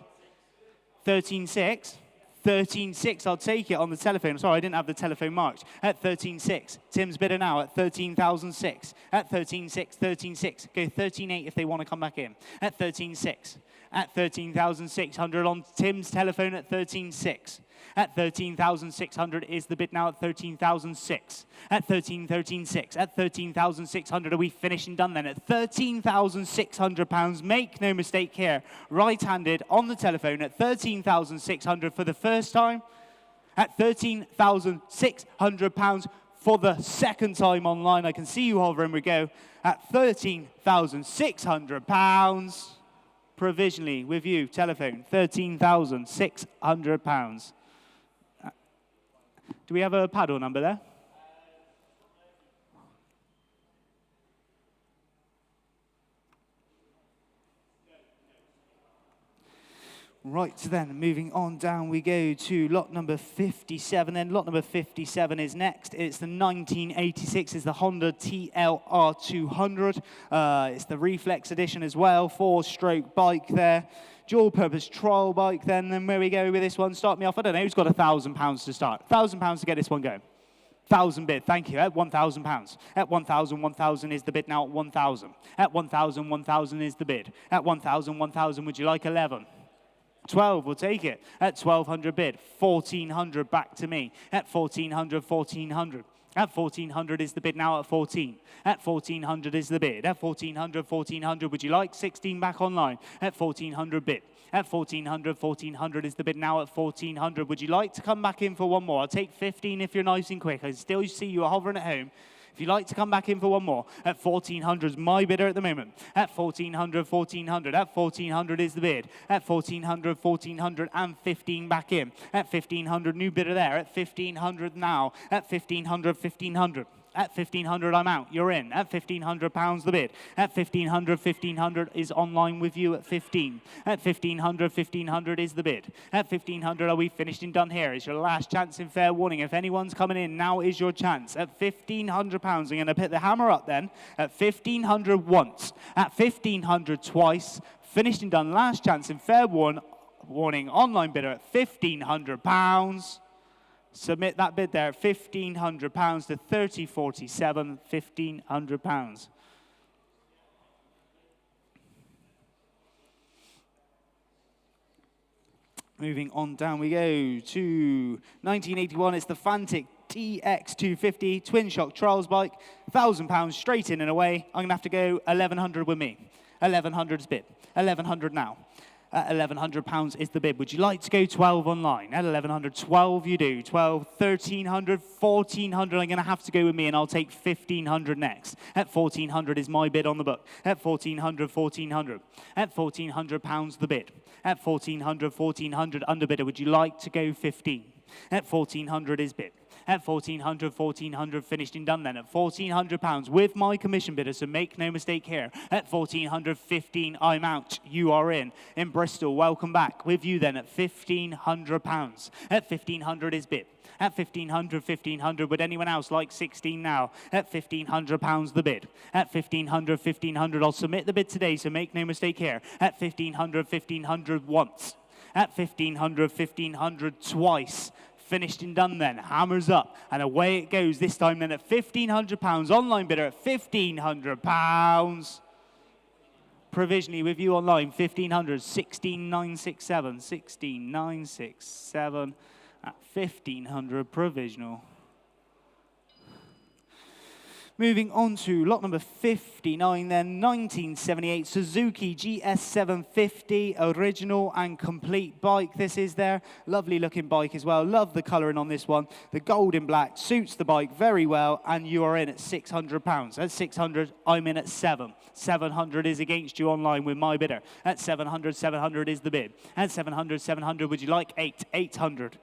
13,600? 13,600, I'll take it on the telephone. Sorry, I didn't have the telephone marked. At 13,600, Tim's bidder now at 13,006. At 13,600, 13,600. Go 13,800 if they want to come back in. At 13,600. At 13,600 on Tim's telephone at 13,600. At 13,600 is the bid now at 13,006. At 13,600. At 13,600, are we finished and done then? At £13,600, make no mistake here, right-handed on the telephone at 13,600 for the first time. At £13,600 for the second time online. I can see you hovering, we go. At £13,600, provisionally with you, telephone, £13,600. Do we have a paddle number there? Right, so then moving on down we go to lot number 57. Then lot number 57 is next. It's the 1986. It's the Honda TLR 200. It's the Reflex edition as well. 4-stroke bike there. Dual-purpose trial bike. Then where we go with this one? Start me off. I don't know. Who's got £1,000 to start? £1,000 to get this one going. 1,000 bid, thank you, at £1,000. At 1,000, 1,000 is the bid now at 1,000. At 1,000, 1,000 is the bid. At 1,000, 1,000, would you like 11? 12, we'll take it. At 1,200 bid, 1,400 back to me. At 1,400, 1,400. At 1,400 is the bid now at 14. At 1,400 is the bid. At 1,400, 1,400, would you like 16 back online? At 1,400 bid. At 1,400, 1,400 is the bid now at 1,400. Would you like to come back in for one more? I'll take 15 if you're nice and quick. I still see you are hovering at home. If you'd like to come back in for one more, at 1,400 is my bidder at the moment. At 1,400, 1,400. At 1,400 is the bid. At 1,400, 1,400 and 15 back in. At 1,500, new bidder there. At 1,500 now. At 1,500, 1,500. At 1,500, I'm out. You're in. At £1,500 the bid. At 1,500, 1,500 is online with you at 15. At 1,500, 1,500 is the bid. At 1,500, are we finished and done here? It's your last chance in fair warning. If anyone's coming in, now is your chance. At £1,500, I'm going to put the hammer up then. At 1,500 once. At 1,500 twice. Finished and done. Last chance in fair warning. Online bidder at £1,500. Submit that bid there at £1,500 to 3047, £1,500. Moving on down we go to 1981. It's the Fantic TX250 twin shock trials bike. £1,000 straight in and away. I'm going to have to go 1,100 with me. 1,100's bid. 1,100 now. At £1,100 is the bid. Would you like to go 12 online? At 1,100, 12 you do. 12, 1,300, 1,400. I'm going to have to go with me, and I'll take 1,500 next. At 1,400 is my bid on the book. At 1,400, 1,400. At £1,400 the bid. At 1,400, 1,400 underbidder. Would you like to go 15? At 1,400 is bid. At 1,400, 1,400 finished and done then. At £1,400 with my commission bidder, so make no mistake here. At 1,400, 15, I'm out. You are in. In Bristol, welcome back. With you then at £1,500. At 1,500 is bid. At 1,500, 1,500, would anyone else like 16 now? At £1,500 the bid. At 1,500, 1,500, I'll submit the bid today, so make no mistake here. At 1,500, 1,500 once. At 1,500, 1,500 twice. Finished and done then. Hammers up. And away it goes. This time then at £1,500. Online bidder at £1,500. Provisionally with you online. 1,500. 16,967. 16,967 at 1,500 provisional. Moving on to lot number 59 then, 1978 Suzuki GS750 original and complete bike. This is their lovely looking bike as well. Love the colouring on this one. The gold in black suits the bike very well, and you are in at £600. At 600, I'm in at 7. 700 is against you online with my bidder. At 700, 700 is the bid. At 700, 700, would you like 8? 800. I'm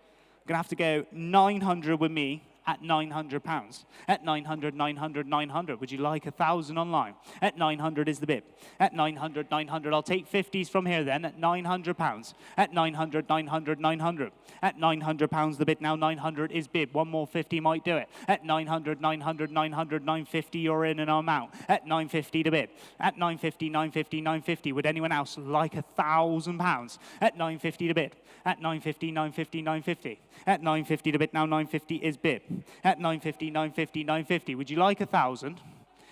going to have to go 900 with me. At £900. At 900, 900, 900. Would you like 1,000 online? At 900 is the bid. At 900, 900. I'll take 50s from here then. At £900. At 900, 900, 900. At £900 the bid. Now 900 is bid. One more 50 might do it. At 900, 900, 900, 950. You're in and I'm out. At 950 to bid. At 950, 950, 950. Would anyone else like £1,000? At 950 to bid. At 950, 950, 950. At 950 to bid. Now 950 is bid. At 950, 950, 950. Would you like 1,000?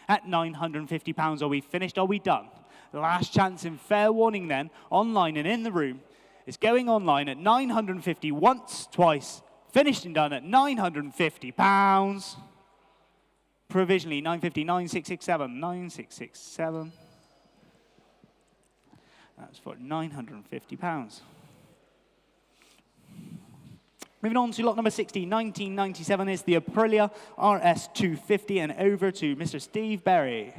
At £950, are we finished? Are we done? Last chance in fair warning then, online and in the room, is going online at 950 once, twice, finished and done at £950. Provisionally, 950, 9667, 9667. That's for £950. Moving on to lot number 60, 1997 is the Aprilia RS250, and over to Mr. Steve Berry.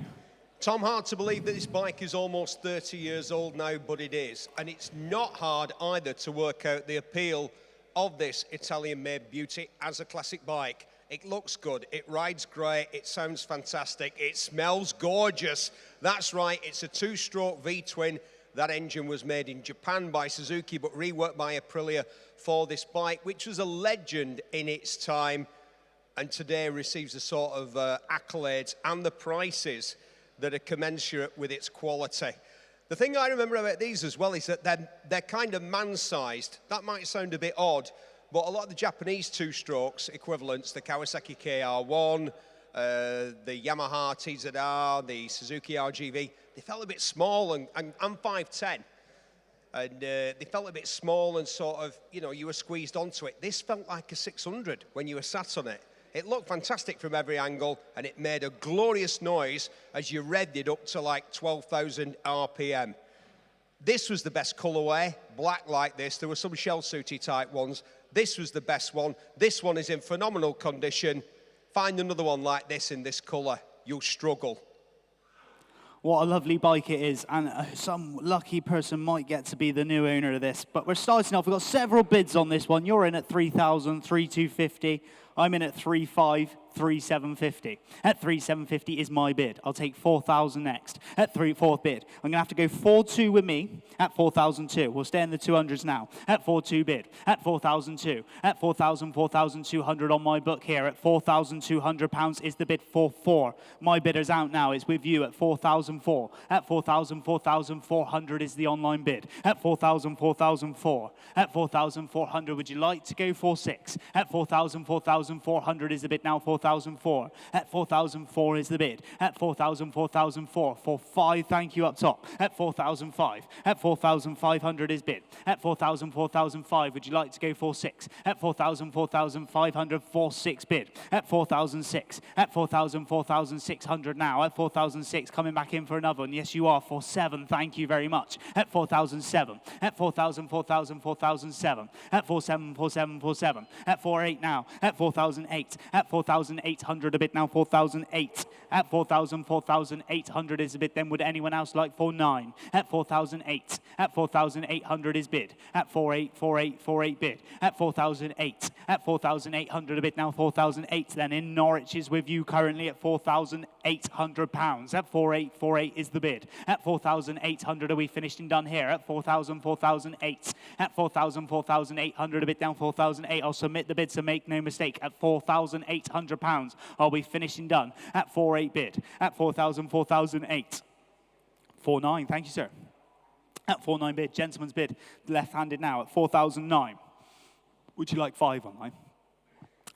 Tom, hard to believe that this bike is almost 30 years old now, but it is. And it's not hard either to work out the appeal of this Italian-made beauty as a classic bike. It looks good, it rides great, it sounds fantastic, it smells gorgeous. That's right, it's a two-stroke V-twin That engine was made in Japan by Suzuki, but reworked by Aprilia for this bike, which was a legend in its time, and today receives the sort of accolades and the prices that are commensurate with its quality. The thing I remember about these as well is that they're kind of man-sized. That might sound a bit odd, but a lot of the Japanese two-strokes equivalents, the Kawasaki KR1, the Yamaha TZR, the Suzuki RGV, they felt a bit small, and I'm 5'10", and they felt a bit small and sort of, you know, you were squeezed onto it. This felt like a 600 when you were sat on it. It looked fantastic from every angle, and it made a glorious noise as you revved it up to like 12,000 RPM. This was the best colourway, black like this. There were some shell suity type ones. This was the best one. This one is in phenomenal condition. Find another one like this in this colour, you'll struggle. What a lovely bike it is, and some lucky person might get to be the new owner of this. But we're starting off, we've got several bids on this one. You're in at 3,000, 3,250. I'm in at 3,500, 3,750. At 3,750 is my bid. I'll take 4,000 next. At fourth bid, I'm gonna have to go 4,2 with me at 4,002. We'll stay in the 200s now. At 4,2 bid. At 4,002. At 4,000, 4,200 on my book here. At £4,200 is the bid for 4. My bidder's out now. It's with you at 4,004. At 4,000, 4,400 is the online bid. At 4,000, 4,004. At 4,400, would you like to go for 6? At 4,000, 4,400 is the bid now. 4,004. At 4,004 is the bid. At 4,000, 4,004. For 5, thank you up top. At 4,005. At 4,500 is bid. At 4,000, 4,005, would you like to go for 6? At 4,000, 4,500 for 6 bid. At 4,006. At 4,000, 4,600 now. At 4,006, coming back in for another one. Yes, you are for 7. Thank you very much. At 4,007. At 4,000, 4,000, 4,007. At 4,700, 4,700, 4,700. At 4,800 now. At 4,008. At 4,800 a bit now. 4,008. At 4,000, 4,800 is a bid. Then would anyone else like 4,900? At 4,008. At 4,800 is bid. At 4,800, 4,800, 4,800 bid. At 4,008. At 4,800 a bid now. 4,008 then in Norwich is with you currently at £4,800. At 4,848 is the bid. At 4,800 are we finished and done here? At 4,000, 4,008. At 4,000, 4,800 a bid down. 4,008. I'll submit the bid, so make no mistake. At £4,800 are we finished and done? At 4,800 bid. At 4,000, 4,008. 4,900. Thank you, sir. At 4,900 bid. Gentleman's bid. Left-handed now at 4,009. Would you like 5 online?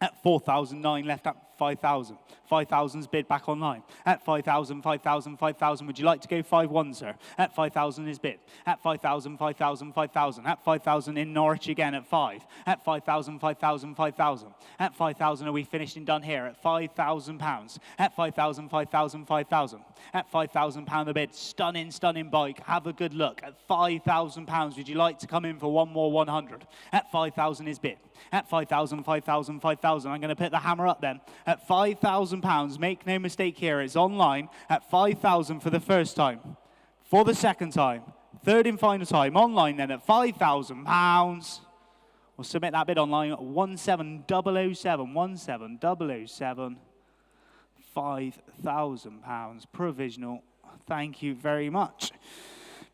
At 4,009 left at 5,000. 5,000's bid back online. At 5,000, 5,000, 5,000. Would you like to go 5,1, sir? At 5,000 is bid. At 5,000, 5,000, 5,000. At 5,000 in Norwich again at 5. At 5,000, 5,000, 5,000. At 5,000 are we finished and done here? At £5,000. At 5,000, 5,000, 5,000. At £5,000 a bid. Stunning, stunning bike. Have a good look. At £5,000, would you like to come in for one more 100? At 5,000 is bid. At 5,000, 5,000, 5,000. I'm going to put the hammer up then. At £5,000, make no mistake here, it's online. At 5,000 for the first time. For the second time. Third and final time. Online then at £5,000. We'll submit that bid online at 17007. 17007. £5,000. Provisional. Thank you very much.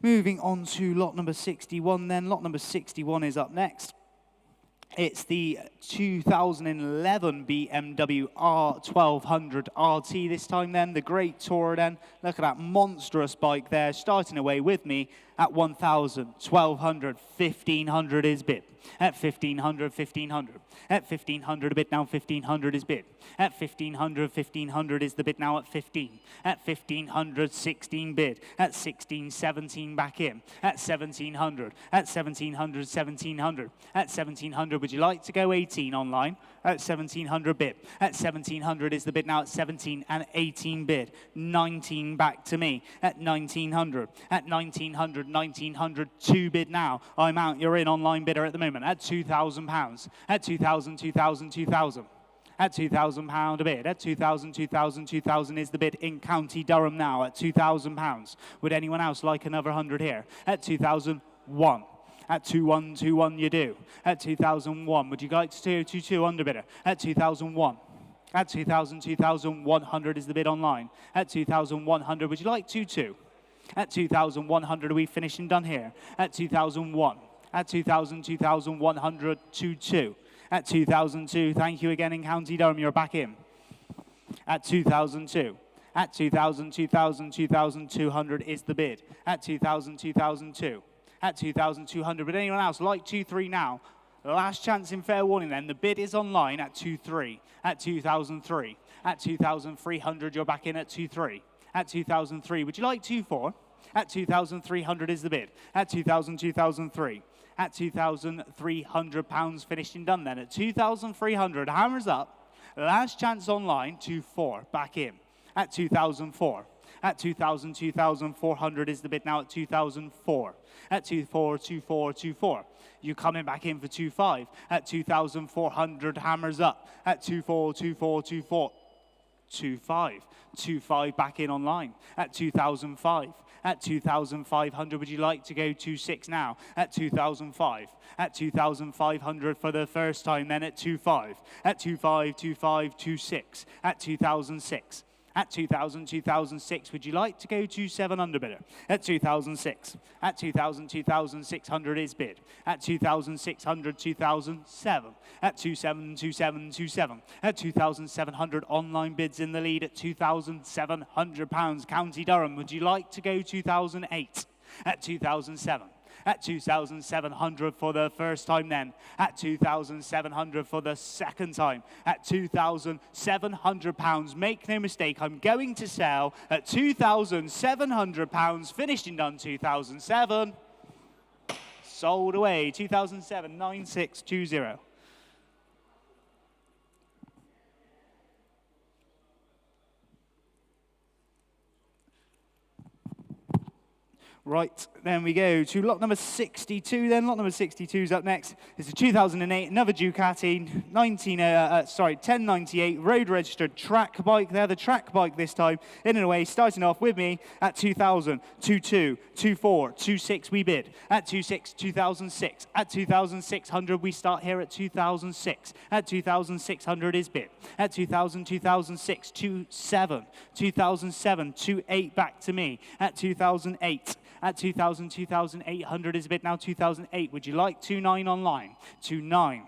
Moving on to lot number 61 then. Lot number 61 is up next. It's the 2011 BMW R1200 RT this time then, the Great Tourer then. Look at that monstrous bike there, starting away with me at 1,000, 1,200, 1,500 is bid. At 1,500, 1,500. At 1,500 a bid now, 1,500 is bid. At 1,500, 1,500 is the bid now at 15. At 1,500, 16 bid. At 16, 17 back in. At 1,700. At 1,700, 1,700. At 1,700, would you like to go 18 online? At 1,700 bid. At 1,700 is the bid now at 17 and 18 bid. 19 back to me. At 1,900. At 1,900, 1,900, 2 bid now. I'm out, you're in online bidder at the moment. At £2,000. At 2,000, 2,000, 2,000. At £2,000 a bid. At 2,000, 2,000, 2,000 is the bid in County Durham now at £2,000. Would anyone else like another 100 here? At 2,001. At 2,121 you do. At 2,001, would you like to do 2,2 underbidder? At 2,001. At 2,000, 2,100 is the bid online. At 2,100, would you like 2,2? At 2,100, are we finishing done here? At 2,001. At 2,000, 2,100, 2,2. At 2,002, thank you again in County Durham, you're back in. At 2,002. At 2,000, 2,000, 2,200 is the bid. At 2,000, 2,002. At 2,200, would anyone else like 2,3 now? Last chance in fair warning then. The bid is online at 2,3. At 2,003. At 2,300, you're back in at 2,3. At 2,003, would you like 2,4? At 2,300 is the bid. At 2,000, 2,003. At 2,300 pounds finished and done then. At 2,300, hammers up. Last chance online, 2,4, back in. At 2,004. At 2,000, 2,400 is the bid now at 2,004. At 2,4, 2,4, 2,4. You coming back in for 2,5. At 2,400, hammers up. At 2,4, 2,4, 2,4. 2,5. 2,5 back in online. At 2,005. At 2,500, would you like to go 2,6 now? At 2,005. At 2,500 for the first time, then at 2,5. At 2,5, 2,5, 2,6. At 2,006. At 2,000, 2,006, would you like to go to 7 under bidder? At 2,006. At 2,000, 2,600 is bid. At 2,600, 2,007. At 2,700, 2,727. At 2,700, online bids in the lead at £2,700. County Durham, would you like to go 2,008? At 2,007. At 2,700 for the first time then. At 2,700 for the second time. At £2,700. Make no mistake, I'm going to sell at £2,700. Finished and done 2,007. Sold away 2,007, 9620. Right, then we go to lot number 62 then. Lot number 62 is up next. It's a 2008, another Ducati, 1098, road registered track bike. They're the track bike this time, in and away, starting off with me at 2,000, 2,2, 2,4, 2,6 we bid. At 2,6, 2,006. At 2,600 we start here at 2,006. At 2,600 is bid. At 2,000, 2,006, 2,7. 2,007, 2,8 back to me. At 2,008. At 2,000, 2,800 is a bid now. 2,008. Would you like 2,9 online? 2,9.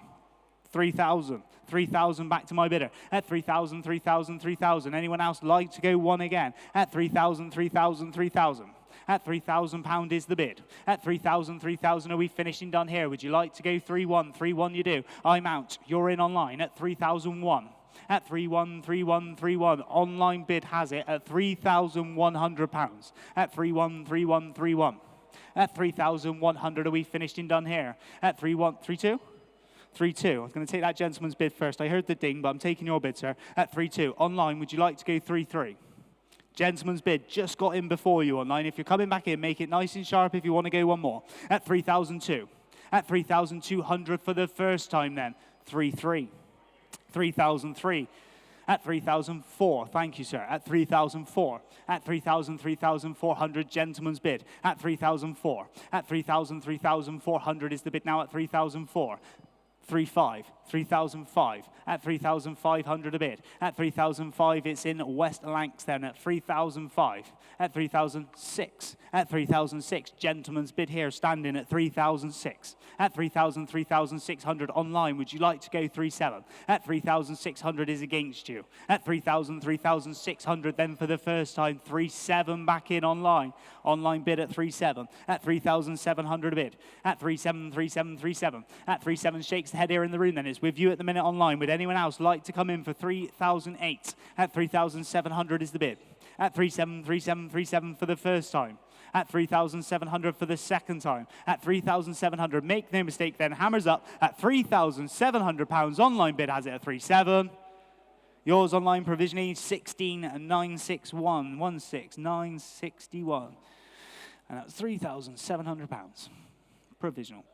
3,000. 3,000 back to my bidder. At 3,000, 3,000, 3,000. Anyone else like to go one again? At 3,000, 3,000, 3,000. At £3,000 is the bid. At 3,000, 3,000 are we finishing done here? Would you like to go 3,1? 3,1 you do. I'm out. You're in online. At 3,001. At 3,1, 3,1, 3,1. Online bid has it at £3,100. At 3,1, 3,1, 3,1. At 3,100 are we finished and done here? At 3,1, 3,2? 3,2. I was going to take that gentleman's bid first. I heard the ding, but I'm taking your bid, sir. At 3,2. Online, would you like to go 3,3? Gentleman's bid just got in before you online. If you're coming back in, make it nice and sharp if you want to go one more. At 3,002. At 3,200 for the first time then. 3,3. 3,003. At 3,004, thank you, sir. At 3,004. At 3,000, 3,400, gentleman's bid. At 3,004. At 3,000, 3,400 is the bid now at 3,004. 3,500. 3,005. At 3,500 a bid. At 3,005, it's in West Lancs then at 3,005. At 3,006. At 3,006, gentleman's bid here standing at 3,006. At 3,000, 3,600 online, would you like to go 3,7? At 3,600 is against you. At 3,000, 3,600 then for the first time, 3,7 back in online. Online bid at 3,7. At 3,700 a bid. At 3,7, 3,7, 3,7. At 3,7 shakes the head here in the room then. It's with you at the minute online. Would anyone else like to come in for 3,008? At 3,700 is the bid. At 3,7, 3,7, 3,7 for the first time. At 3,700 for the second time. At 3,700, make no mistake then, hammers up at £3,700. Online bid has it at 3,7. Yours online provisionally 16,961. 16,961. And that's £3,700. Provisional.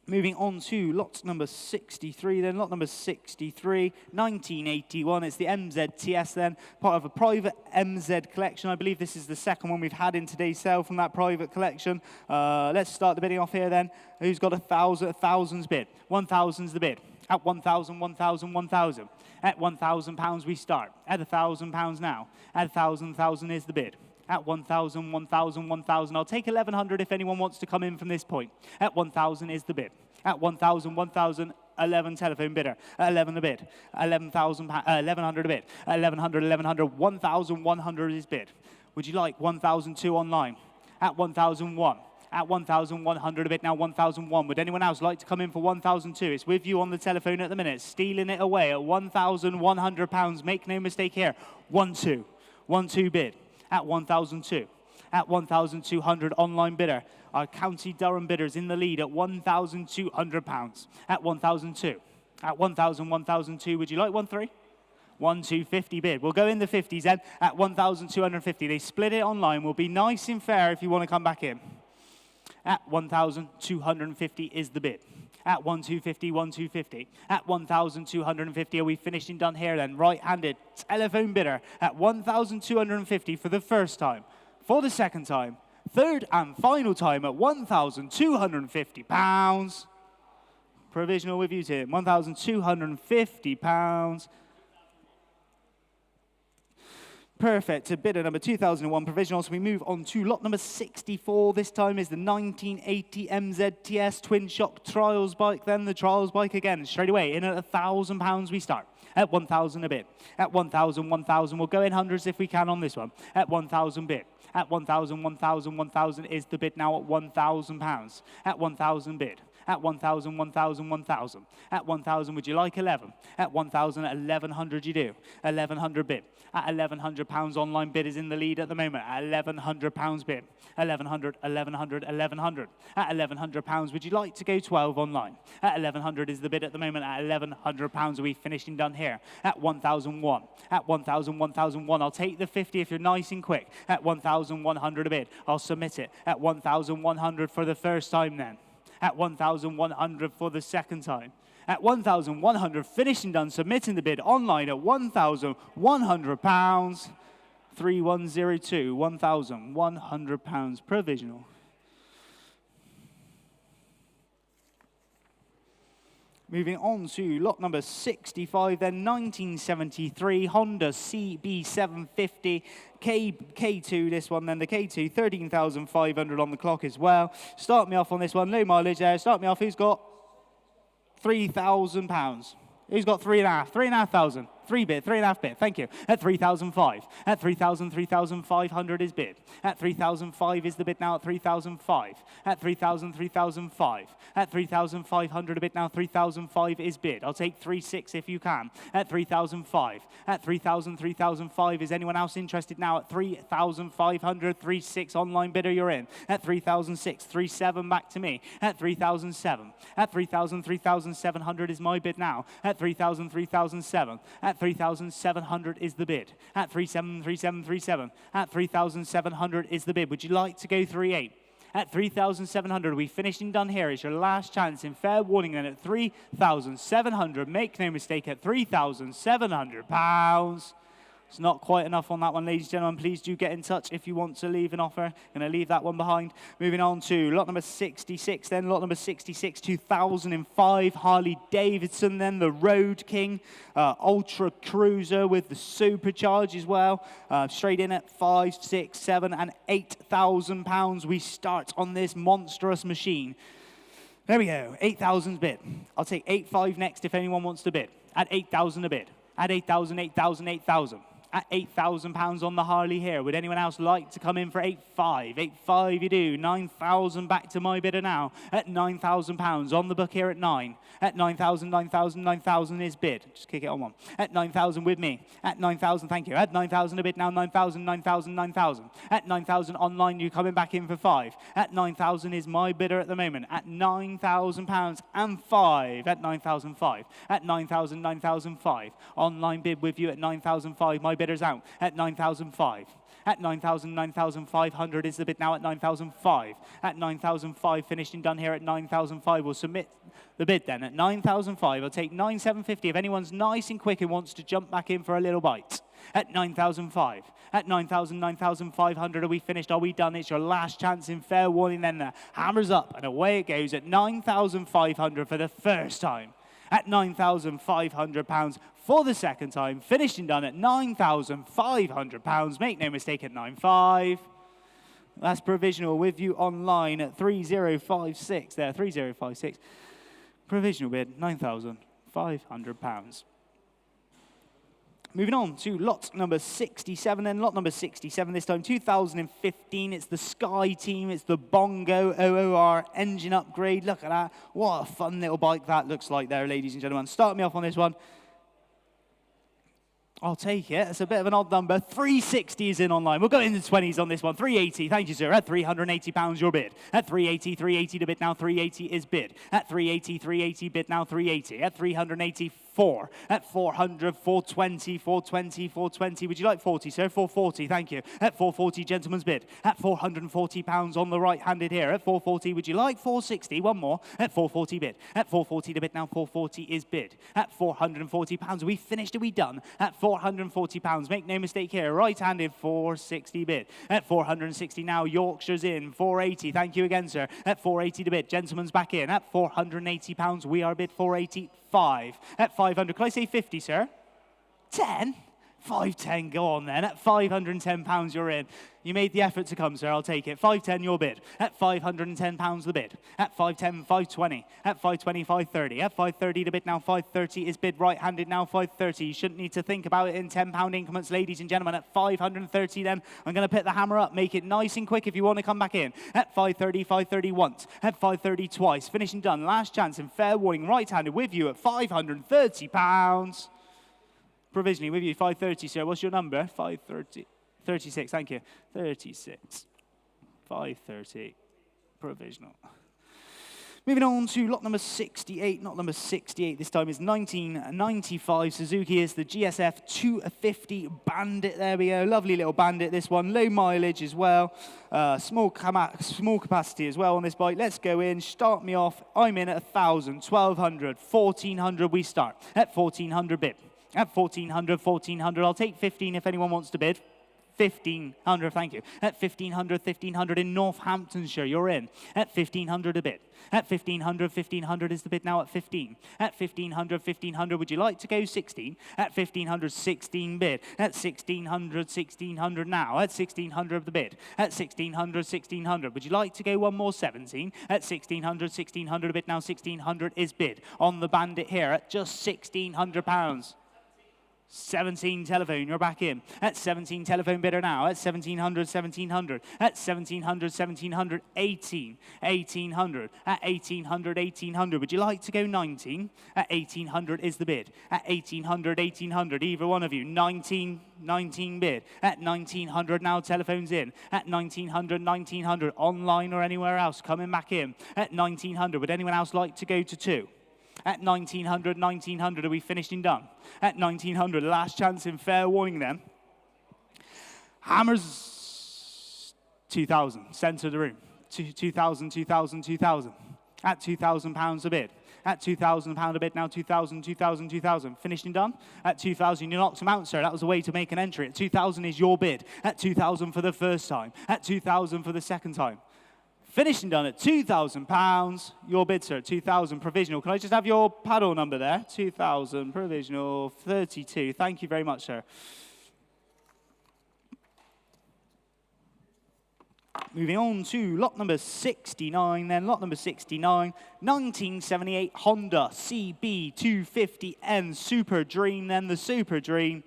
Moving on to lot number 63 then. Lot number 63, 1981. It's the MZTS then, part of a private MZ collection. I believe this is the second one we've had in today's sale from that private collection. Let's start the bidding off here then. Who's got 1,000's bid? 1,000's the bid. At 1,000, 1,000, 1,000. At £1,000 we start. At £1,000 now. At 1,000 is the bid. At 1,000, 1,000, 1,000. I'll take 1,100 if anyone wants to come in from this point. At 1,000 is the bid. At 1,000, 1,000, 11 telephone bidder. At 11 a bid. 11,000, 1,100 a bid. At 1,100, 1,100, 1,100 is bid. Would you like 1,002 online? At 1,001. At 1,100 a bid now, 1,001. Would anyone else like to come in for 1,002? It's with you on the telephone at the minute, stealing it away at £1,100. Make no mistake here. 1-2. 1-2 bid. At 1,002. At 1,200 online bidder. Our County Durham bidders in the lead at £1,200. At 1,002. At 1,000, 1,002. Would you like 1-3? 1,250 bid. We'll go in the 50s then at 1,250. They split it online. We'll be nice and fair if you want to come back in. At 1,250 is the bid. At 1,250, 1,250. At 1,250, are we finished and done here then? Right-handed telephone bidder at 1,250 for the first time. For the second time. Third and final time at £1,250. Provisional with you, Tim. £1,250. Perfect. To bidder number 2001 provisional. So we move on to lot number 64. This time is the 1980 MZTS twin shock trials bike. Then the trials bike again. Straight away in at £1,000 we start. At 1,000 a bid. At 1,000, 1,000. We'll go in hundreds if we can on this one. At 1,000 bid. At 1,000, 1,000, 1,000 is the bid now at £1,000. At 1,000 bid. At 1,000, 1,000, 1,000. At 1,000, would you like 11? At 1,000, at 1,100 you do. 1,100 bid. At £1,100 online bid is in the lead at the moment. At £1,100 bid. 1,100, 1,100, 1,100. At £1,100, would you like to go 12 online? At 1,100 is the bid at the moment. At £1,100, are we finished and done here? At 1,001. At 1,000, 1,001. I'll take the 50 if you're nice and quick. At 1,100 a bid. I'll submit it. At 1,100 for the first time then. At 1,100 for the second time. At 1,100, finishing done, submitting the bid online at £1,100. 3102, £1,100 provisional. Moving on to lot number 65, then 1973 Honda CB750 K2, this one then, the K2, 13,500 on the clock as well. Start me off on this one, low mileage there. Start me off, who's got £3,000? Who's got 3,500? 3 bid, 3.5 bid, thank you. At 3,005. At 3,000, 3,500 is bid. At 3,005 is the bid now at 3,005. At 3,000, 3,005. At 3,500 a bid now, 3,005 is bid. I'll take 3,600 if you can. At 3,005. At 3,000, 3,005. Is anyone else interested now at 3,500? 3,600 online bidder, you're in. At 3,006, 3,700 back to me. At 3,007. At 3,000, 3,700 is my bid now. At 3,000, 3,007. At 3,700 is the bid. At 3,700, 3,700. At 3,700 is the bid. Would you like to go 3,800? At 3,700, we finished and done here. It's your last chance in fair warning then at 3,700. Make no mistake, at £3,700. It's not quite enough on that one, ladies and gentlemen. Please do get in touch if you want to leave an offer. Going to leave that one behind. Moving on to lot number 66 then. Lot number 66, 2005 Harley Davidson then. The Road King Ultra Cruiser with the supercharge as well. Straight in at 5, 6, 7 and £8,000. We start on this monstrous machine. There we go. 8,000 bid. I'll take 8,500 next if anyone wants to bid. At 8,000 a bid. At 8,000, 8,000, 8,000. At £8,000 on the Harley here. Would anyone else like to come in for 8,500? 8,500 you do. 9,000 back to my bidder now. At £9,000 on the book here at 9. At 9,000, 9,000, 9,000 is bid. Just kick it on one. At 9,000 with me. At 9,000, thank you. At 9,000 a bid now. 9,000, 9,000, 9,000. At 9,000 online, you coming back in for 5. At 9,000 is my bidder at the moment. At £9,000 and 5. At 9,005. At 9,000, 9,005. Online bid with you at 9,005. My bidder's out at 9,005. At 9,000, 9,500 is the bid now at 9,005. At 9,005, finished and done here at 9,005. We'll submit the bid then at 9,005. I'll take 9,750 if anyone's nice and quick and wants to jump back in for a little bite. At 9,005. At 9,000, 9,500, are we finished? Are we done? It's your last chance in fair warning then. The hammer's up and away it goes at 9,500 for the first time. at £9,500 for the second time. Finished and done at £9,500. Make no mistake at 9.5. That's provisional with you online at 3056 there, 3056. Provisional bid, £9,500. Moving on to lot number 67 then. Lot number 67 this time, 2015. It's the Sky team. It's the Bongo OOR engine upgrade. Look at that. What a fun little bike that looks like there, ladies and gentlemen. Start me off on this one. I'll take it. It's a bit of an odd number. 360 is in online. We'll go into the 20s on this one. 380. Thank you, sir. At £380, your bid. At 380 to bid now. 380 is bid. At 380 bid now. 380. At 384. At 400, 420, 420, 420. Would you like 40, sir? 440. Thank you. At 440, gentleman's bid. At £440 on the right-handed here. At 440, would you like 460? One more. At 440 bid. At 440 to bid now. 440 is bid. At £440. Are we finished? Are we done? At £440. Make no mistake here. Right-handed 460 bid. At 460 now. Yorkshire's in. 480. Thank you again, sir. At 480 to bid. Gentleman's back in. At £480. We are bid 485. At 500. Can I say 50, sir? 10? 510, go on then. At £510, you're in. You made the effort to come, sir. I'll take it. 510, your bid. At £510, the bid. At 510, 520. At 520, 530. At 530, the bid now. 530 is bid right-handed now. 530. You shouldn't need to think about it in £10 increments, ladies and gentlemen. At 530, then I'm going to put the hammer up. Make it nice and quick if you want to come back in. At 530, 530 once. At 530 twice. Finishing done. Last chance and fair warning. Right-handed with you at £530. Provisionally with you, 530, sir. What's your number? 530. 36, thank you. 36. 530. Provisional. Moving on to lot number 68. Lot number 68 this time is 1995. Suzuki is the GSF 250 Bandit. There we go. Lovely little Bandit, this one. Low mileage as well. Small capacity as well on this bike. Let's go in. Start me off. I'm in at 1,000, 1,200, 1,400. We start at 1,400 bid. At 1,400, I'll take 15 if anyone wants to bid. 1,500, thank you. At 1,500 in Northamptonshire, you're in. At 1,500 a bid. At 1,500 is the bid now at 15. At 1,500, would you like to go 16? At 1,500, 16 bid. At 1,600 now. At 1,600 the bid. At 1,600, would you like to go one more 17? At 1,600 a bid now. 1,600 is bid on the Bandit here at just £1,600. 17 telephone, you're back in. At 17 telephone bidder now. At 1,700. At 1,700, 18. 1,800. At 1,800. Would you like to go 19? At 1,800 is the bid. At 1,800. Either one of you. 19 bid. At 1,900 now, telephone's in. At 1,900. Online or anywhere else, coming back in. At 1,900. Would anyone else like to go to 2? At 1,900, are we finished and done? At 1,900, last chance and fair warning then. Hammers, 2,000, centre of the room. 2,000. At £2,000 a bid. At £2,000 a bid now, 2,000. Finished and done? At 2,000, you knocked them out, sir. That was a way to make an entry. At 2,000 is your bid. At 2,000 for the first time. At 2,000 for the second time. Finished and done at £2,000. Your bid, sir, 2,000 provisional. Can I just have your paddle number there? 2,000 provisional 32. Thank you very much, sir. Moving on to lot number 69 then. Lot number 69, 1978 Honda CB250N Super Dream then. The Super Dream.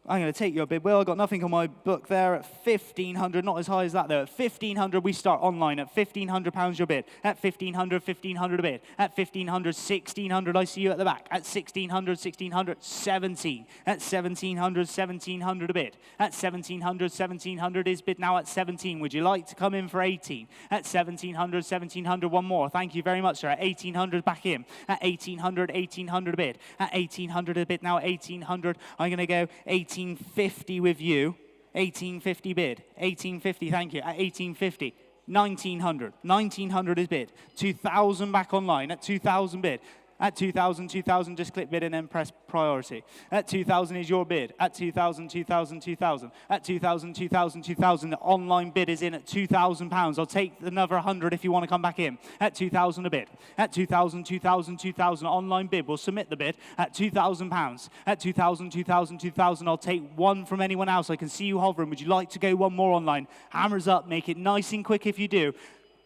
I'm going to take your bid, Will. I've got nothing on my book there at 1,500. Not as high as that, though. At 1,500, we start online. At £1,500 your bid. At 1,500 a bid. At 1,500, 1,600. I see you at the back. At 1,600, 17. At 1,700 a bid. At 1,700 is bid now at 17. Would you like to come in for 18? At 1,700, one more. Thank you very much, sir. At 1,800, back in. At 1,800 a bid. At 1,800 a bid now. At 1,800, I'm going to go 1,850 with you. 1,850 bid. 1,850, thank you. At 1,850. 1,900 is bid. 2,000 back online. At 2,000 bid. At 2,000, 2,000, just click bid and then press priority. At 2,000 is your bid. At 2,000, 2,000, 2,000. At 2,000, 2,000, 2,000, the online bid is in at £2,000. I'll take another 100 if you want to come back in. At 2,000 a bid. At 2,000, 2,000, 2,000, online bid. We'll submit the bid at £2,000. At 2,000, 2,000, 2,000, I'll take one from anyone else. I can see you hovering. Would you like to go one more online? Hammers up, make it nice and quick if you do.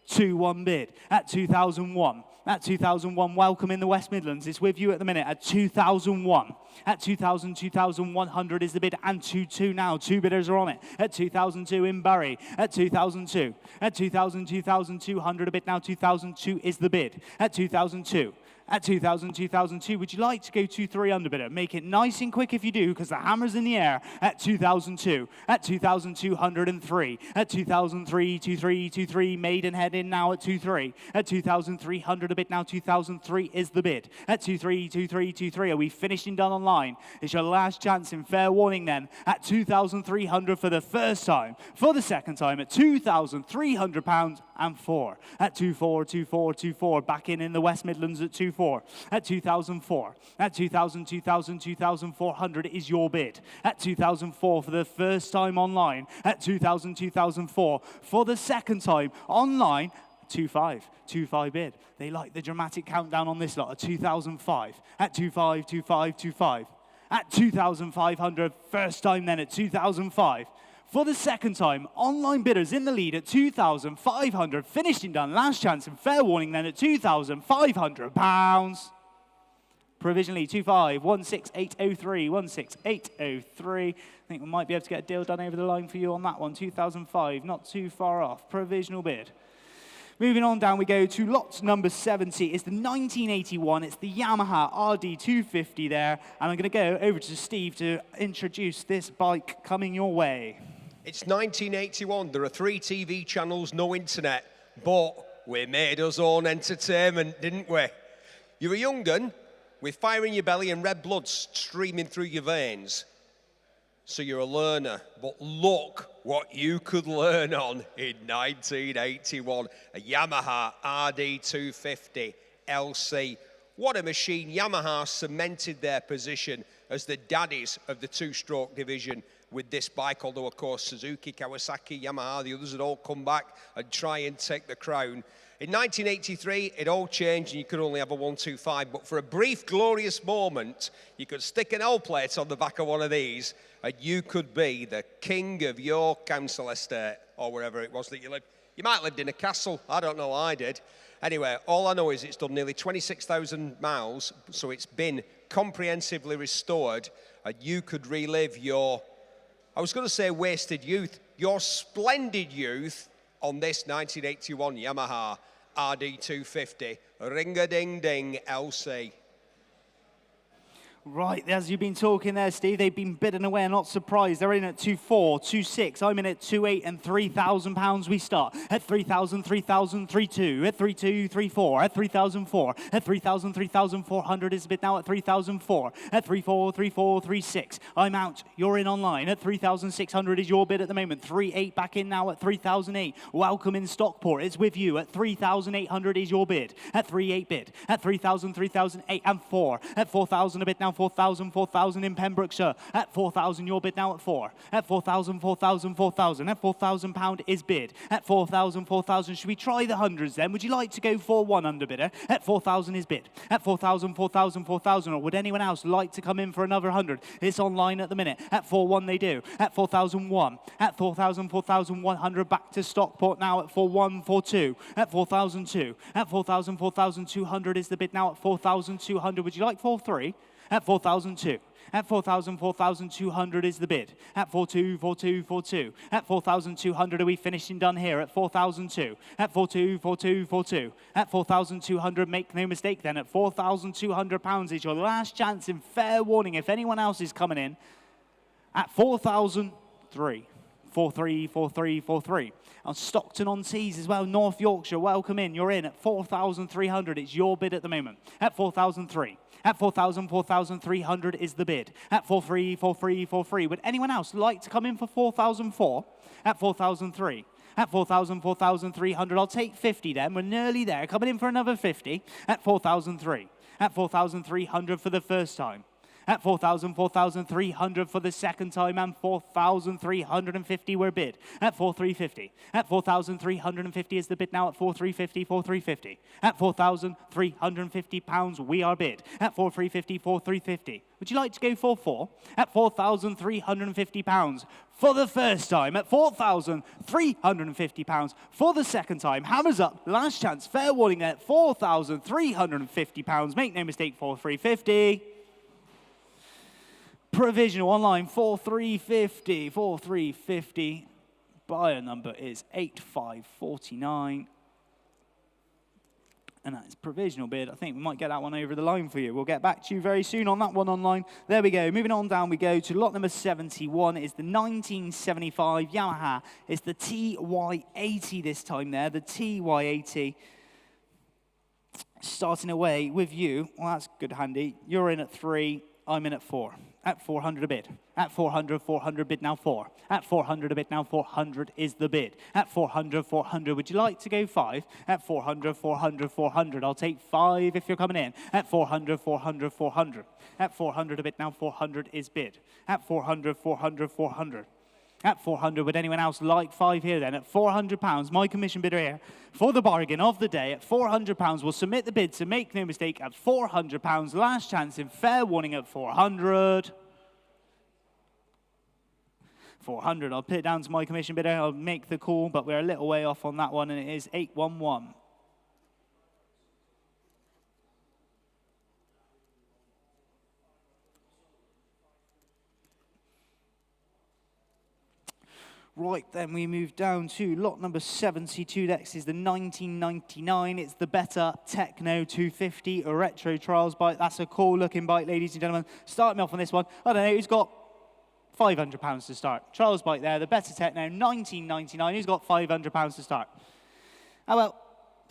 2-1 bid. At 2001. At 2001, welcome in the West Midlands. It's with you at the minute at 2001. At 2,000, 2,100 is the bid, and 2-2 now. 2 bidders are on it. At 2002 in Bury. At 2002. At 2,000, 2,200 a bid now. 2002 is the bid. At 2002. At 2,000, 2002, would you like to go 2-3 under bidder? Make it nice and quick if you do, because the hammer's in the air. At 2002, at 2,203, at 2003, 2-3, 2-3, Maidenhead in now at 2-3, at 2,300 a bid now. 2003 is the bid. At 2-3, 2-3, 2-3, are we finished and done online? It's your last chance, in fair warning then. At 2,300 for the first time. For the second time at £2,300 and 4. At 2-4, 2-4, 2-4, back in the West Midlands at 2-4. At 2004, at 2,000, 2,000, 2,400 is your bid. At 2004 for the first time online. At 2,000, 2004 for the second time online. 2-5, 2-5 bid. They like the dramatic countdown on this lot. At 2005, at 2-5, 2-5, 2-5. At 2,500, first time then at 2005. For the second time, online bidders in the lead at 2,500, finished and done. Last chance and fair warning then at £2,500. Provisionally 25, 16803, 16803. I think we might be able to get a deal done over the line for you on that one. 2005, not too far off. Provisional bid. Moving on down, we go to lot number 70. It's the 1981. It's the Yamaha RD250 there. And I'm going to go over to Steve to introduce this bike coming your way. It's 1981. There are 3 TV channels, no internet. But we made us own entertainment, didn't we? You're a young gun with fire in your belly and red blood streaming through your veins. So you're a learner, but look what you could learn on in 1981. A Yamaha RD250 LC. What a machine. Yamaha cemented their position as the daddies of the two-stroke division with this bike, although, of course, Suzuki, Kawasaki, Yamaha, the others had all come back and try and take the crown. In 1983, it all changed and you could only have a 125, but for a brief, glorious moment, you could stick an L plate on the back of one of these and you could be the king of your council estate or wherever it was that you lived. You might have lived in a castle. I don't know, I did. Anyway, all I know is it's done nearly 26,000 miles, so it's been comprehensively restored and you could relive your, I was going to say wasted youth, your splendid youth on this 1981 Yamaha RD250 Ring-a-ding-ding LC. Right, as you've been talking there, Steve, they've been bidding away. I'm not surprised. They're in at 2.4, 2.6. I'm in at 2.8 and £3,000 we start. At 3,000, 3,000, 3.2. At 3.2, 3.4. At 3,004. At 3,000, 3,400 is a bid now at 3,004. At 3.4, 3.4, 3.6. I'm out. You're in online. At 3,600 is your bid at the moment. 3.8 back in now at 3,008. Welcome in Stockport. It's with you. At 3,800 is your bid. At 3.8 bid. At 3,000, 3,008 and 4. At 4,000 a bid now. 4,000, 4,000 in Pembrokeshire. At 4,000, your bid now at 4. At 4,000, 4,000, 4,000. At £4,000 is bid. At 4,000, 4,000. Should we try the hundreds then? Would you like to go for one under bidder? At 4,000 is bid. At 4,000, 4,000, 4,000. Or would anyone else like to come in for another 100? It's online at the minute. At 4,1 they do. At 4,001. At 4,000, 4,100 back to Stockport now at 4,1, 4,2. At 4,002. At 4,000, 4,200 is the bid now at 4,200. Would you like 4,3? At 4,002. At 4,000, 4,200 is the bid. At 4,2, 4,2, 4,2. At 4,200 are we finishing done here? At 4,002. At 4,2, 4,2, 4,2. At 4,200, make no mistake then, at £4,200 is your last chance in fair warning if anyone else is coming in. At 4,003. 4-3, 4-3, 4-3. On Stockton-on-Tees as well, North Yorkshire, welcome in. You're in at 4,300. It's your bid at the moment. At 4,003. At 4,000, 4,300 is the bid. At 4-3, 4-3, 4-3. Would anyone else like to come in for 4,004? At 4,003. At 4,000, 4,300. I'll take 50 then. We're nearly there. Coming in for another 50. At 4,003. At 4,300 for the first time. At 4,300 for the second time, and 4,350 were bid. At 4,350. At 4,350 is the bid now. At 4,350, 4,350. At 4,350 pounds, we are bid. At 4,350, 4,350. Would you like to go for 4? At 4,350 pounds for the first time. At 4,350 pounds for the second time. Hammers up, last chance, fair warning at 4,350 pounds. Make no mistake, 4,350. Provisional online, 4,350, 4,350. Buyer number is 8549. And that's provisional bid. I think we might get that one over the line for you. We'll get back to you very soon on that one online. There we go. Moving on down we go to lot number 71. It's the 1975 Yamaha. It's the TY80 this time there, the TY80. Starting away with you. Well, that's good handy. You're in at 3. I'm in at 4. At 400 a bid. At 400, 400 bid now 4. At 400 a bid now 400 is the bid. At 400, 400, would you like to go 5? At 400, 400, 400, I'll take 5 if you're coming in. At 400, 400, 400. At 400 a bid now 400 is bid. At 400, 400, 400. At 400, would anyone else like 5 here then? At £400, my commission bidder here for the bargain of the day. At £400, we'll submit the bid, so make no mistake, at £400, last chance in fair warning at 400. 400, I'll put it down to my commission bidder. I'll make the call, but we're a little way off on that one, and it is 811. Right, then we move down to lot number 72. Next is the 1999. It's the better Techno 250 Retro Trials bike. That's a cool looking bike, ladies and gentlemen. Start me off on this one. I don't know, who's got £500 to start? Trials bike there, the better Techno 1999. Who's got £500 to start? How about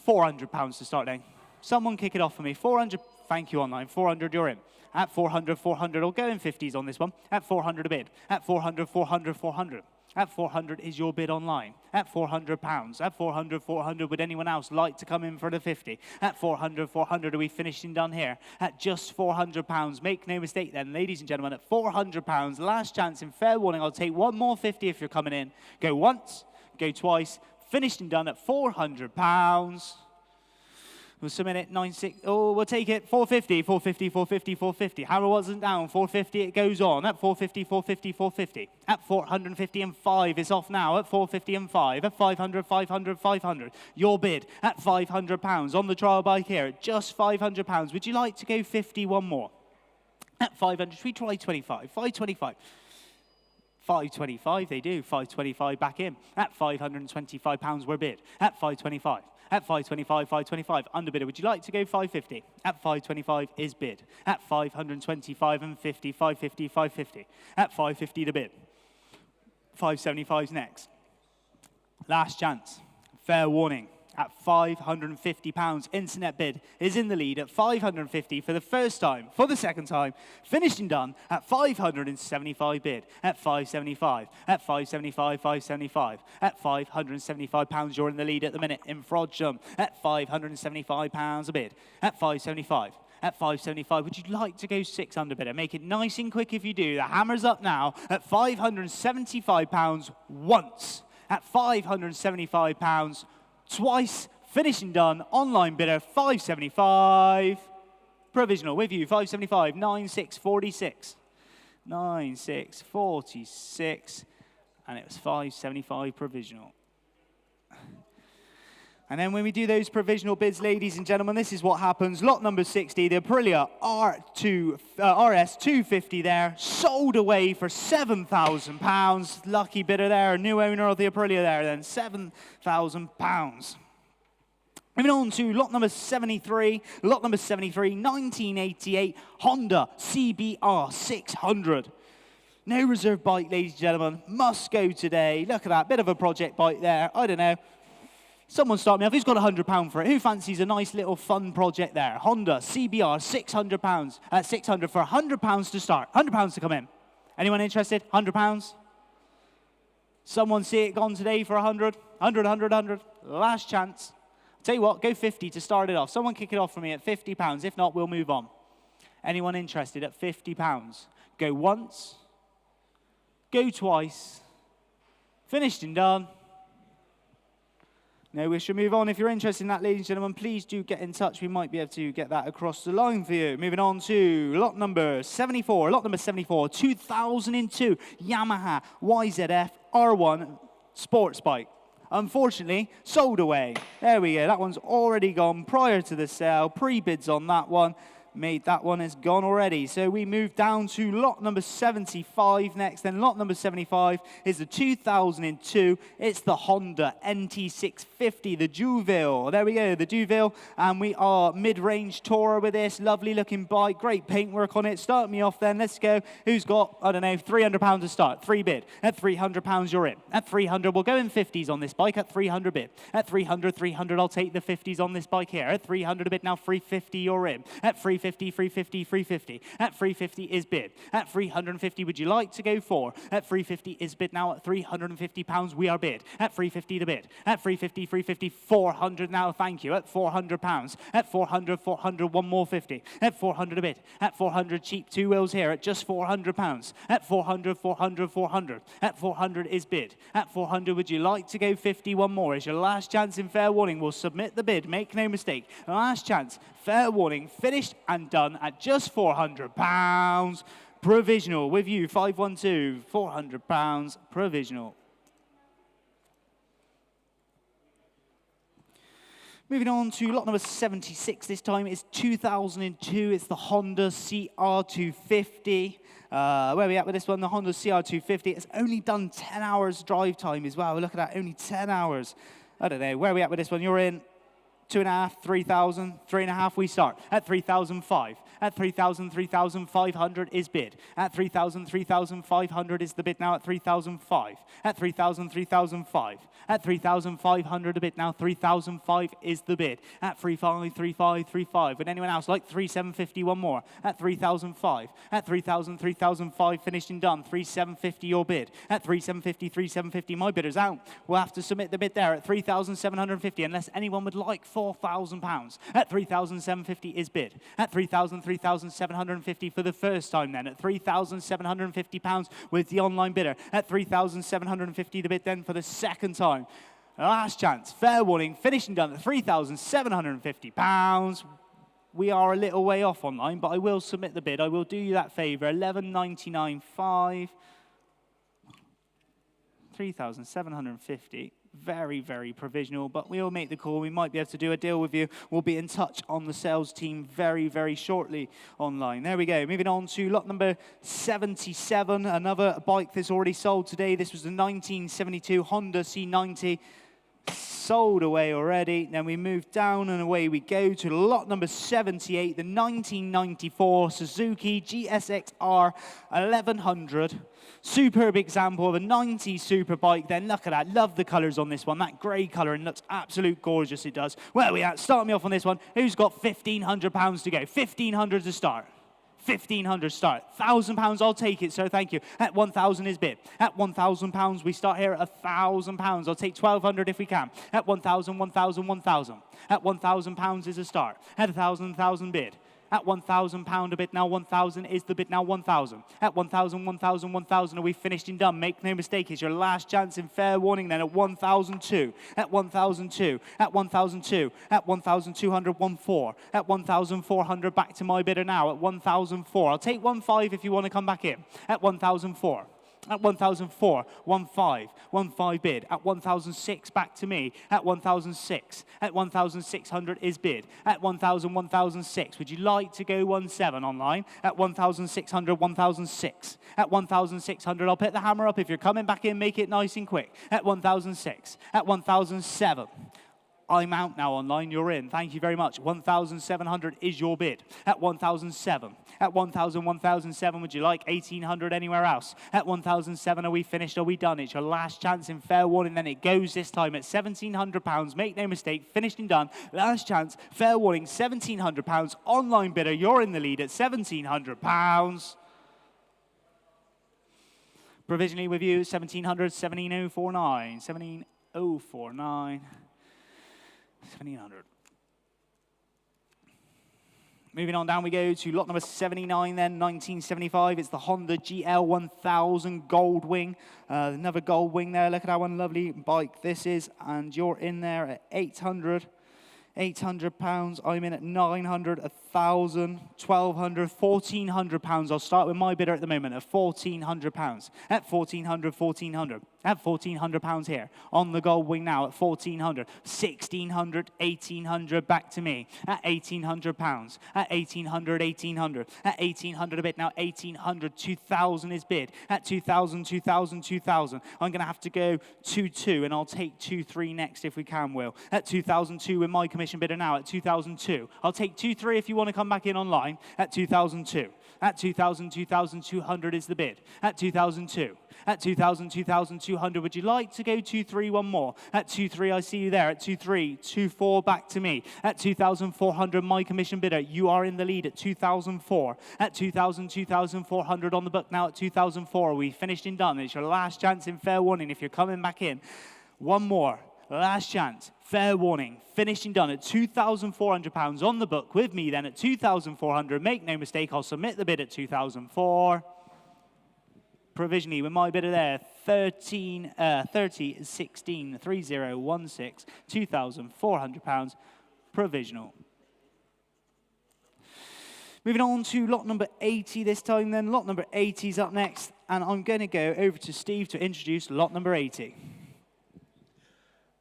£400 to start then? Someone kick it off for me. 400, thank you online. 400, you're in. At 400, 400, I'll go in 50s on this one. At 400 a bid. At 400, 400, 400. At 400 is your bid online. At £400. At 400, 400, would anyone else like to come in for the 50? At 400, 400, are we finished and done here? At just £400. Make no mistake then, ladies and gentlemen, at £400, last chance in fair warning, I'll take one more 50 if you're coming in. Go once, go twice, finished and done at £400. We'll submit it, 96, oh, we'll take it, 450, 450, 450, 450. Hammer wasn't down, 450, it goes on. At 450, 450, 450. At 450 and 5, it's off now. At 450 and 5. At 500, 500, 500. Your bid at £500 on the trial bike here at just £500. Would you like to go 50 one more? At 500, should we try 25? 525. 525, they do. 525 back in. At £525, we're bid. At 525. At 525, 525, underbidder. Would you like to go 550? At 525 is bid. At 525 and 50, 550, 550. At 550 to bid. 575's next. Last chance. Fair warning. At £550, internet bid is in the lead at 550 for the first time, for the second time, finished and done at 575 bid, at 575, at 575, 575, at £575, you're in the lead at the minute in Frodsham, at £575 a bid, at 575. At 575, would you like to go 6 underbidder? Make it nice and quick if you do. The hammer's up now at £575 once, at £575 twice, finished and done, online bidder, 575. Provisional with you, 575, 9646. 9646, and it was 575 provisional. And then when we do those provisional bids, ladies and gentlemen, this is what happens. Lot number 60, the Aprilia RS 250 there, sold away for £7,000. Lucky bidder there, new owner of the Aprilia there then, £7,000. Moving on to lot number 73. Lot number 73, 1988 Honda CBR 600. No reserve bike, ladies and gentlemen. Must go today. Look at that, bit of a project bike there. I don't know. Someone start me off. Who's got £100 for it? Who fancies a nice little fun project there? Honda CBR, £600. 600 for £100 to start. £100 to come in. Anyone interested? £100? Someone see it gone today for 100? 100, 100, 100. Last chance. Tell you what, go 50 to start it off. Someone kick it off for me at £50. If not, we'll move on. Anyone interested at £50? Go once, go twice, finished and done. No, we should move on. If you're interested in that, ladies and gentlemen, please do get in touch. We might be able to get that across the line for you. Moving on to lot number 74. Lot number 74, 2002 Yamaha YZF R1 sports bike. Unfortunately, sold away. There we go. That one's already gone prior to the sale. Pre-bids on that one. Made that one is gone already. So we move down to lot number 75 next. Then lot number 75 is the 2002. It's the Honda NT650, the Duville. There we go, the Duville. And we are mid-range tourer with this. Lovely looking bike. Great paintwork on it. Start me off then. Let's go. Who's got, I don't know, £300 to start? 3 bid. At £300 you're in. At 300 we'll go in 50s on this bike. At 300 bid. At 300, I'll take the 50s on this bike here. At 300 a bid. Now 350 you're in. At 350, 350, 350. At 350 is bid. At 350, would you like to go for? At 350 is bid now. At £350, we are bid. At 350 to bid. At 350, 350, 400 now, thank you. At £400. At 400, 400, one more 50. At 400 a bid. At 400, cheap 2 wheels here at just £400. At 400, 400, 400. At 400 is bid. At 400, would you like to go 50? One more. It's your last chance in fair warning. We'll submit the bid. Make no mistake. Last chance. Fair warning. Finished and done at just £400. Provisional with you, 512, £400, provisional. Moving on to lot number 76 this time. It's 2002. It's the Honda CR250. Where are we at with this one? The Honda CR250. It's only done 10 hours drive time as well. Look at that, only 10 hours. I don't know. Where are we at with this one? You're in 2.5, 3,000, 3.5, we start. At 3,005. At 3,000, 3,500 is bid. At 3,000, 3,500 is the bid now at 3,005. At 3,000, 3,005. At 3,500 a bid now, 3,005 is the bid. At 3,5, 3,5, 3,5. Would anyone else like 3,750, one more? At 3,005. At 3,000, 3,005, finished and done. 3,750 your bid. At 3,750, 3,750, my bidder's out. We'll have to submit the bid there at 3,750 unless anyone would like £4,000. At 3,750 is bid. At 3,000, 3,750 for the first time then. At £3,750 with the online bidder. At 3,750 the bid then for the second time. Last chance, fair warning, finished and done at £3,750. We are a little way off online, but I will submit the bid. I will do you that favour. 11,99.5. 3,750. Very, very provisional, but we'll make the call. We might be able to do a deal with you. We'll be in touch on the sales team very, very shortly online. There we go. Moving on to lot number 77, another bike that's already sold today. This was the 1972 Honda C90. Sold away already. Then we move down and away we go to lot number 78, the 1994 Suzuki GSX-R 1100. Superb example of a 90s superbike. Then look at that. Love the colours on this one. That grey colour and looks absolute gorgeous. It does. Where are we at? Start me off on this one. Who's got £1,500 to go? 1,500 to start. 1,500 start. £1,000, I'll take it, sir, thank you. At 1,000 is bid. At £1,000, we start here at £1,000. I'll take 1,200 if we can. At 1,000, 1,000, 1,000. At £1,000 is a start. At 1,000, 1,000 bid. At £1,000 a bid now, 1,000 is the bid now, 1,000. At 1,000, 1,000, 1,000, are we finished and done? Make no mistake, it's your last chance in fair warning then at 1,002. At 1,002. At 1,002. At 1,200, 1,4. At 1,400, back to my bidder now at 1,004. I'll take 1,500 if you want to come back in. At 1,004. At 1,004, 1,500, 1,500 bid. At 1,006, back to me. At 1,006. At 1,600 is bid. At 1,000, 1,006. Would you like to go 1,700 online? At 1,600, 1,006. At 1,600, I'll put the hammer up. If you're coming back in, make it nice and quick. At 1,006. At 1,007. I'm out now online, you're in. Thank you very much. 1,700 is your bid. At 1,007. At 1,000, 1,007, would you like 1,800 anywhere else? At 1,007, are we finished? Are we done? It's your last chance in fair warning. Then it goes this time at £1,700. Make no mistake, finished and done. Last chance, fair warning, £1,700. Online bidder, you're in the lead at £1,700. Provisionally with you, 1,700, 17,049. 17,049. 1,700. Moving on down we go to lot number 79 then, 1975. It's the Honda GL1000 Gold Wing. Another Gold Wing there. Look at how one lovely bike this is. And you're in there at 800 pounds. I'm in at 900, 1,000, 1,200, 1,400 pounds. I'll start with my bidder at the moment at 1,400 pounds. At 1,400, 1,400. At 1,400 pounds here. On the Gold Wing now at 1,400, 1,600, 1,800 back to me. At 1,800 pounds. At 1,800, 1,800. At 1,800 a bit now. 1,800, 2,000 is bid. At 2,000, 2,000, 2,000. I'm going to have to go 2,2 and I'll take 2,3 next if we can, Will. At 2,002 with my commission bidder now at 2,002. I'll take 2,3 if you want to come back in online at 2,002. At 2,000, 2,200 is the bid. At 2,002. At 2,000, 2,200. Would you like to go 2,3 one more? At 2,3, I see you there. At 2,3, 2,4 back to me. At 2,400, my commission bidder. You are in the lead at 2,004. At 2,000, 2,400 on the book now at 2,004. We finished and done. It's your last chance in fair warning if you're coming back in. One more. Last chance. Fair warning. Finishing done at £2,400 on the book with me then at 2,400. Make no mistake, I'll submit the bid at 2,004. Provisionally with my bidder there, 30, 16, 3016, £2,400 provisional. Moving on to lot number 80 this time then. Lot number 80 is up next, and I'm going to go over to Steve to introduce lot number 80.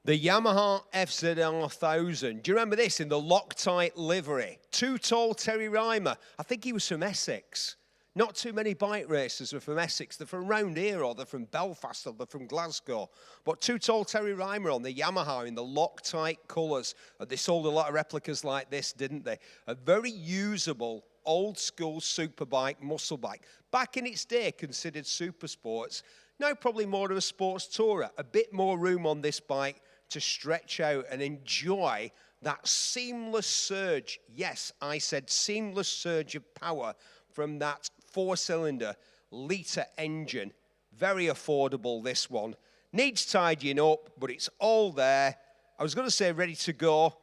The Yamaha FZR 1000. Do you remember this in the Loctite livery? Too Tall Terry Reimer. I think he was from Essex. Not too many bike racers are from Essex. They're from round here, or they're from Belfast, or they're from Glasgow. But Too Tall Terry Reimer on the Yamaha in the Loctite colours. They sold a lot of replicas like this, didn't they? A very usable, old-school superbike, muscle bike. Back in its day, considered super sports. Now probably more of a sports tourer. A bit more room on this bike to stretch out and enjoy that seamless surge. Yes, I said seamless surge of power from that 4-cylinder litre engine. Very affordable, this one. Needs tidying up, but it's all there. I was going to say ready to go.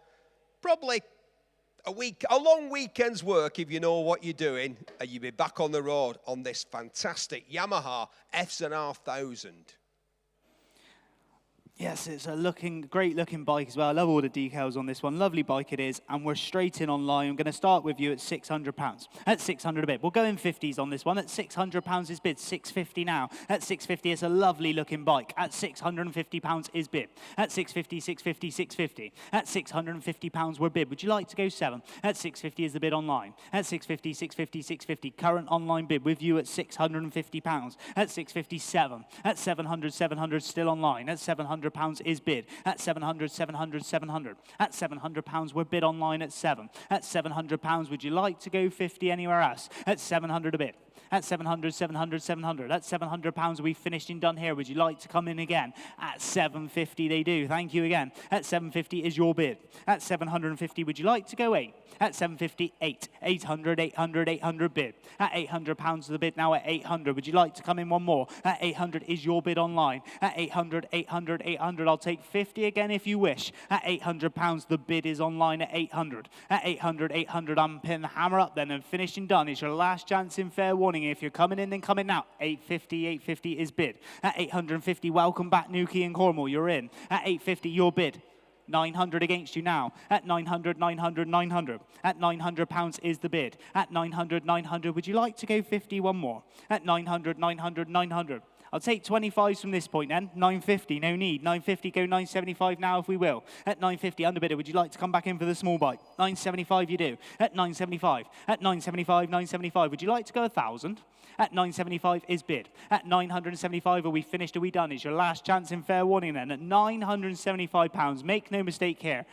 Probably a long weekend's work if you know what you're doing, and you'll be back on the road on this fantastic Yamaha FZR 1000. Yes, it's a great looking bike as well. I love all the decals on this one. Lovely bike it is, and we're straight in online. I'm going to start with you at £600. At 600 a bit. We'll go in 50s on this one. At £600 is bid. 650 now. At 650, it's a lovely looking bike. At £650 is bid. At 650, 650, 650. At £650 we're bid. Would you like to go 7? At 650 is the bid online. At 650, 650, 650. Current online bid with you at £650. At 657. At 700, 700 still online. At £700 is bid. At 700, 700, 700. At £700 we're bid online at 7. At £700, would you like to go 50 anywhere else? At 700 a bid. At 700, 700, 700. At £700 we finished and done here. Would you like to come in again? At 750 they do. Thank you again. At 750 is your bid. At 750, would you like to go 8? At 750, 8. 800, 800, 800 bid. At £800 the bid now at 800. Would you like to come in one more? At 800 is your bid online. At 800, 800, 800. I'll take 50 again if you wish. At £800 the bid is online at 800. At 800, 800 I'm pinning the hammer up then and finished and done. It's your last chance in fair warning. If you're coming in, then come in now. 850, 850 is bid. At 850, welcome back, Newquay and Cornwall. You're in. At 850, your bid. 900 against you now. At 900, 900, 900. At £900 is the bid. At 900, 900, would you like to go 50 one more? At 900, 900, 900. I'll take 25s from this point then. 950, no need. 950, go 975 now if we will. At 950, underbidder, would you like to come back in for the small bike? 975 you do. At 975. At 975, 975, would you like to go 1,000? At 975 is bid. At 975, are we finished? Are we done? It's your last chance in fair warning then. At £975, make no mistake here.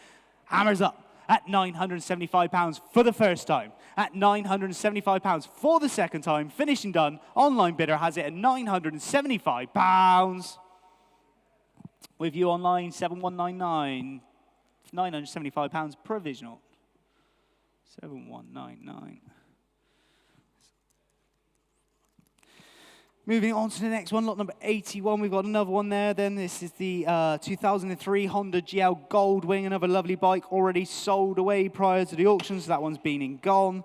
Hammers up. At £975 for the first time. At £975 for the second time. Finishing done. Online bidder has it at £975. With you online, 7199. £975 provisional. 7199. Moving on to the next one, lot number 81. We've got another one there. Then this is the 2003 Honda GL Goldwing, another lovely bike, already sold away prior to the auction, so that one's been and gone.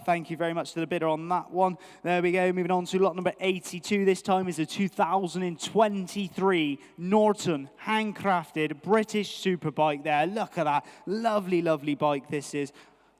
Thank you very much to the bidder on that one. There we go. Moving on to lot number 82. This time is a 2023 Norton handcrafted British superbike there. Look at that. Lovely, lovely bike this is.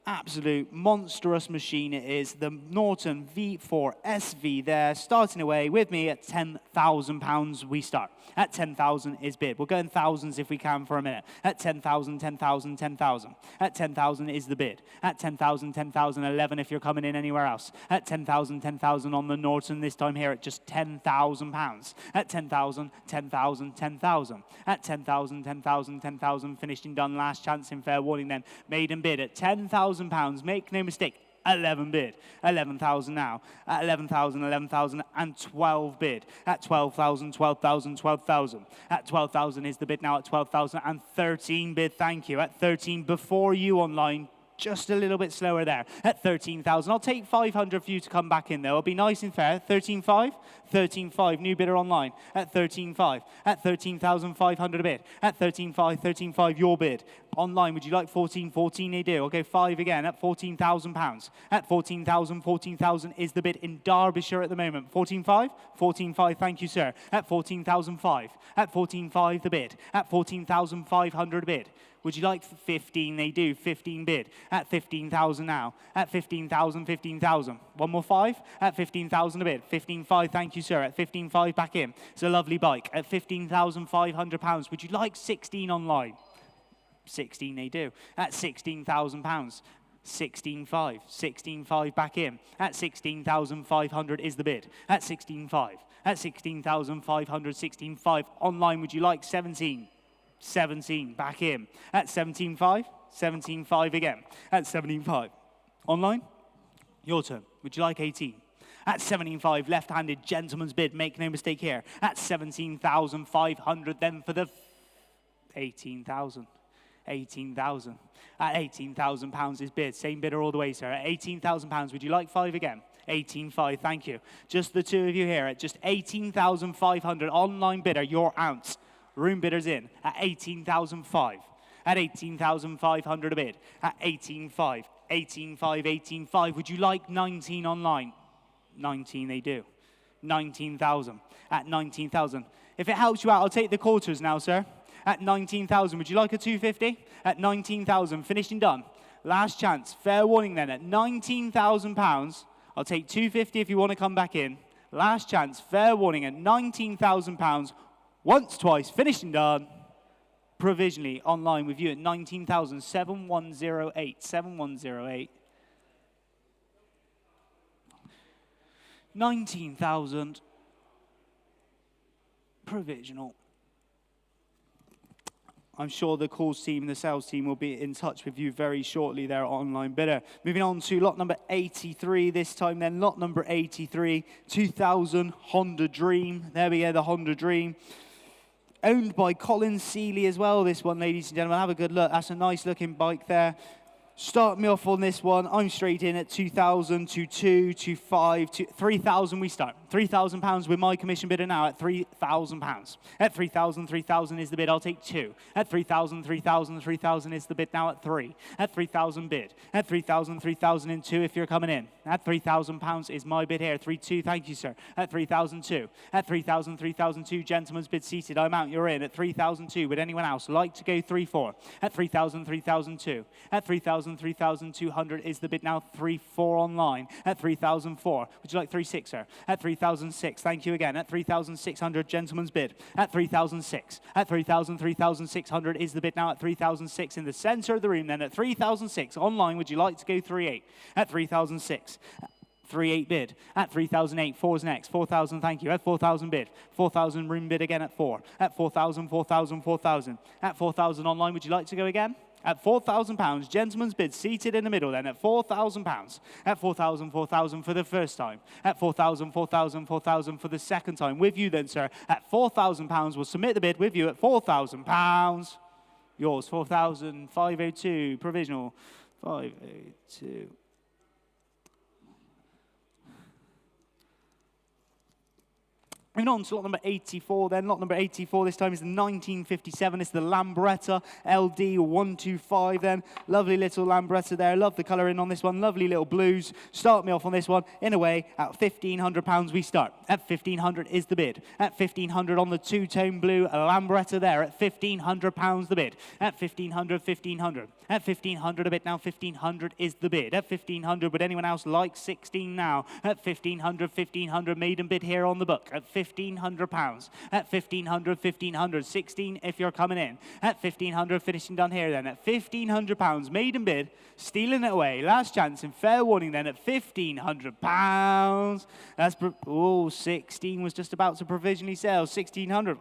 Absolute monstrous machine it is. The Norton V4 SV there, starting away with me at £10,000 we start. At 10,000 is bid. We'll go in thousands if we can for a minute. At 10,000, 10,000, 10,000. At 10,000 is the bid. At 10,000, 10,000, 11 if you're coming in anywhere else. At 10,000, 10,000 on the Norton, this time here at just £10,000. At 10,000, 10,000, 10,000. At 10,000, 10,000, 10,000, finished and done. Last chance in fair warning then. Maiden bid at £10,000. Make no mistake. 11 bid. 11,000 now. At 11,000, 11,000 and 12 bid. At 12,000, 12,000, 12,000. At 12,000 is the bid now at 12,000 and 13 bid. Thank you. At 13 before you online. Just a little bit slower there. At 13,000. I'll take 500 for you to come back in there. It'll be nice and fair. 13,500. 13,500. New bidder online. At 13,500. At 13,500 a bid. At 13,500. 13,500 your bid. Online, would you like 14? 14 they do. I'll go 5 again at £14,000. At 14,000. 14,000 is the bid in Derbyshire at the moment. 14,500. 14,500. Thank you, sir. At 14,500. At 14,500 the bid. At 14,500 a bid. Would you like 15? They do. 15 bid. At 15,000 now. At 15,000, 15,000. One more 5. At 15,000 a bid. 15,500. Thank you, sir. At 15,500 back in. It's a lovely bike. At £15,500. Would you like 16 online? 16 they do. At £16,000. 16,500. 16,500 back in. At 16,500 is the bid. At 16,500. At 16,500. 16,500 online. Would you like 17? 17 back in. At 17,500. 17,500 again. At 17,500 online. Your turn. Would you like 18? At 17,500 left-handed gentleman's bid. Make no mistake here. At 17,500 then for the 18,000. 18,000. At £18,000 is bid. Same bidder all the way, sir. At £18,000, would you like 5 again? 18,500, thank you. Just the two of you here at just 18,500. Online bidder, your ounce. Room bidders in at 18,500. At 18,500 a bid. At 18,500. 18,500, 18,500. Would you like 19 online? 19 they do. 19,000. At 19,000. If it helps you out, I'll take the quarters now, sir. At 19,000. Would you like a 250? At 19,000. Finished and done. Last chance. Fair warning then. At £19,000. I'll take 250 if you want to come back in. Last chance. Fair warning at £19,000. Once, twice. Finished and done. Provisionally online with you at 19,000. 7108. 7108. 19,000. Provisional. I'm sure the calls team, the sales team will be in touch with you very shortly there, online bidder. Moving on to lot number 83 this time then. Lot number 83, 2000 Honda Dream. There we go, the Honda Dream. Owned by Colin Seeley as well, this one, ladies and gentlemen. Have a good look. That's a nice looking bike there. Start me off on this one. I'm straight in at 2,000, 2,200, 2,500, 3,000 we start. £3,000 with my commission bidder now at £3,000. At 3,000, 3,000 is the bid. I'll take 2. At 3,000, 3,000, 3,000 is the bid now at 3. At 3,000 bid. At 3,000, 3,000 and 2 if you're coming in. At £3,000 is my bid here. 3,200, thank you, sir. At 3,002. At 3,000, 3,002, gentleman's bid seated. I'm out, you're in. At 3,002, would anyone else like to go 3,400? At 3,000, 3,002. At 3,000, 3,200 is the bid now. 3,400 online. At 3,004. Would you like 3,600, sir? At 3,006. Thank you again. At 3,600, gentleman's bid. At 3,006. At 3,000, 3,600 is the bid now. At 3,006 in the center of the room. Then at 3,006 online. Would you like to go 3,800? At 3,006. 3,800 bid. At 3,008, 4's next. 4,000, thank you. At 4,000 bid. 4,000 room bid again at 4. At 4,000, 4,000, 4,000. At 4,000 online, would you like to go again? At £4,000, gentleman's bid seated in the middle then at £4,000. At 4,000, 4,000 for the first time. At 4,000, 4,000, 4,000 for the second time. With you then, sir. At £4,000, we'll submit the bid with you at £4,000. Yours, 4,502, provisional, 502. Moving on to lot number 84 then. Lot number 84 this time is the 1957. It's the Lambretta LD 125 then. Lovely little Lambretta there. Love the colouring on this one. Lovely little blues. Start me off on this one. In a way, at £1,500 we start. At 1,500 is the bid. At 1,500 on the two-tone blue Lambretta there. At £1,500 the bid. At 1,500, 1,500. At 1,500 a bit now. 1,500 is the bid. At 1,500, would anyone else like 16 now? At 1,500, 1,500 maiden bid here on the book. At £1,500. At 1,500, 1,500. 16 if you're coming in. At 1,500, finishing done here then. At £1,500, maiden bid, stealing it away. Last chance and fair warning then at £1,500. That's, 16 was just about to provisionally sell. 1,600.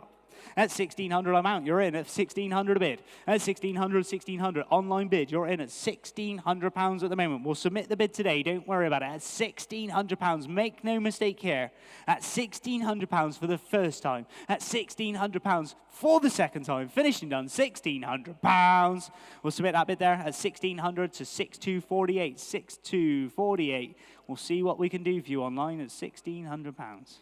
At 1,600 amount, you're in at 1,600 a bid. At 1,600, 1,600 online bid, you're in at £1,600 at the moment. We'll submit the bid today, don't worry about it. At £1,600, make no mistake here. At £1,600 for the first time. At £1,600 for the second time. Finishing done, £1,600. We'll submit that bid there at 1,600 to 6,248. 6,248. We'll see what we can do for you online at £1,600.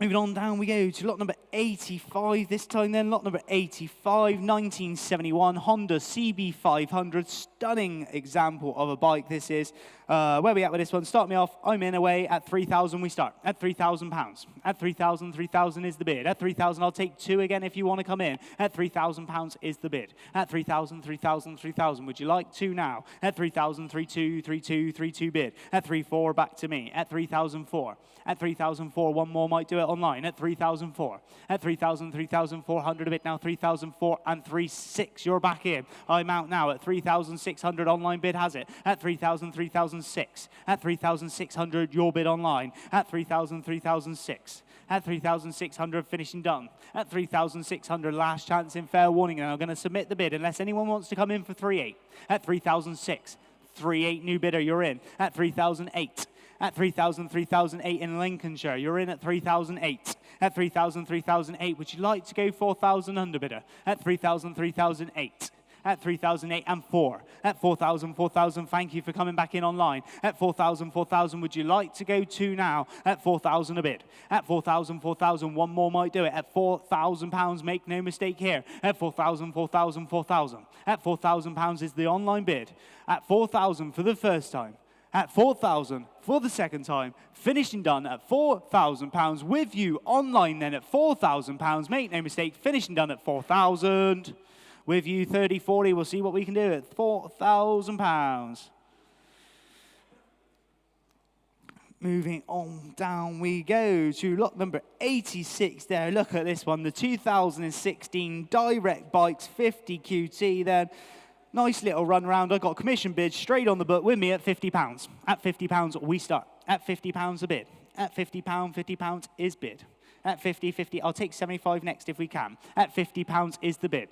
Moving on down we go to lot number 85 this time then. Lot number 85, 1971 Honda CB500. Stunning example of a bike this is. Where are we at with this one? Start me off. I'm in away at 3,000 we start. At £3,000. At 3,000, 3,000 is the bid. At 3,000 I'll take two again if you want to come in. At £3,000 is the bid. At 3,000, 3,000, 3,000. Would you like two now? At 3,000, 3,2, 3,2, 3,2 bid. At 3,400 back to me. At 3,004. At 3,004 one more might do it online. At 3,004. At 3,000, 3,400 a bit now. 3,004 and 3,600. You're back in. I'm out now at 3,600 online bid has it. At 3,000, 3,006. At 3,600 your bid online. At 3,000, 3,006. At 3,600 finishing done. At 3,600 last chance in fair warning, and I'm going to submit the bid unless anyone wants to come in for 3,800. At 3,006. 3,800 new bidder, you're in. At 3,008. At 3,000, 3,008 in Lincolnshire, you're in at 3,008. At 3,000, 3,008, would you like to go 4,000 under bidder? At 3,000, 3,008. At 3,008 and 4. At 4,000, 4,000, thank you for coming back in online. At 4,000, 4,000, would you like to go two now? At 4,000 a bid. At 4,000, 4,000, one more might do it. At £4,000, make no mistake here. At 4,000, 4,000, 4,000. At £4,000 is the online bid. At 4,000 for the first time. At 4,000 for the second time, finishing done at £4,000 with you online then at £4,000. Make no mistake, finishing done at 4,000 with you 30, 40. We'll see what we can do at £4,000. Moving on down we go to lot number 86 there. Look at this one, the 2016 Direct Bikes 50 QT then. Nice little run round. I got commission bid straight on the book with me at £50. At £50 we start. At £50 a bid. At £50, £50 is bid. At 50, 50, I'll take 75 next if we can. At £50 is the bid.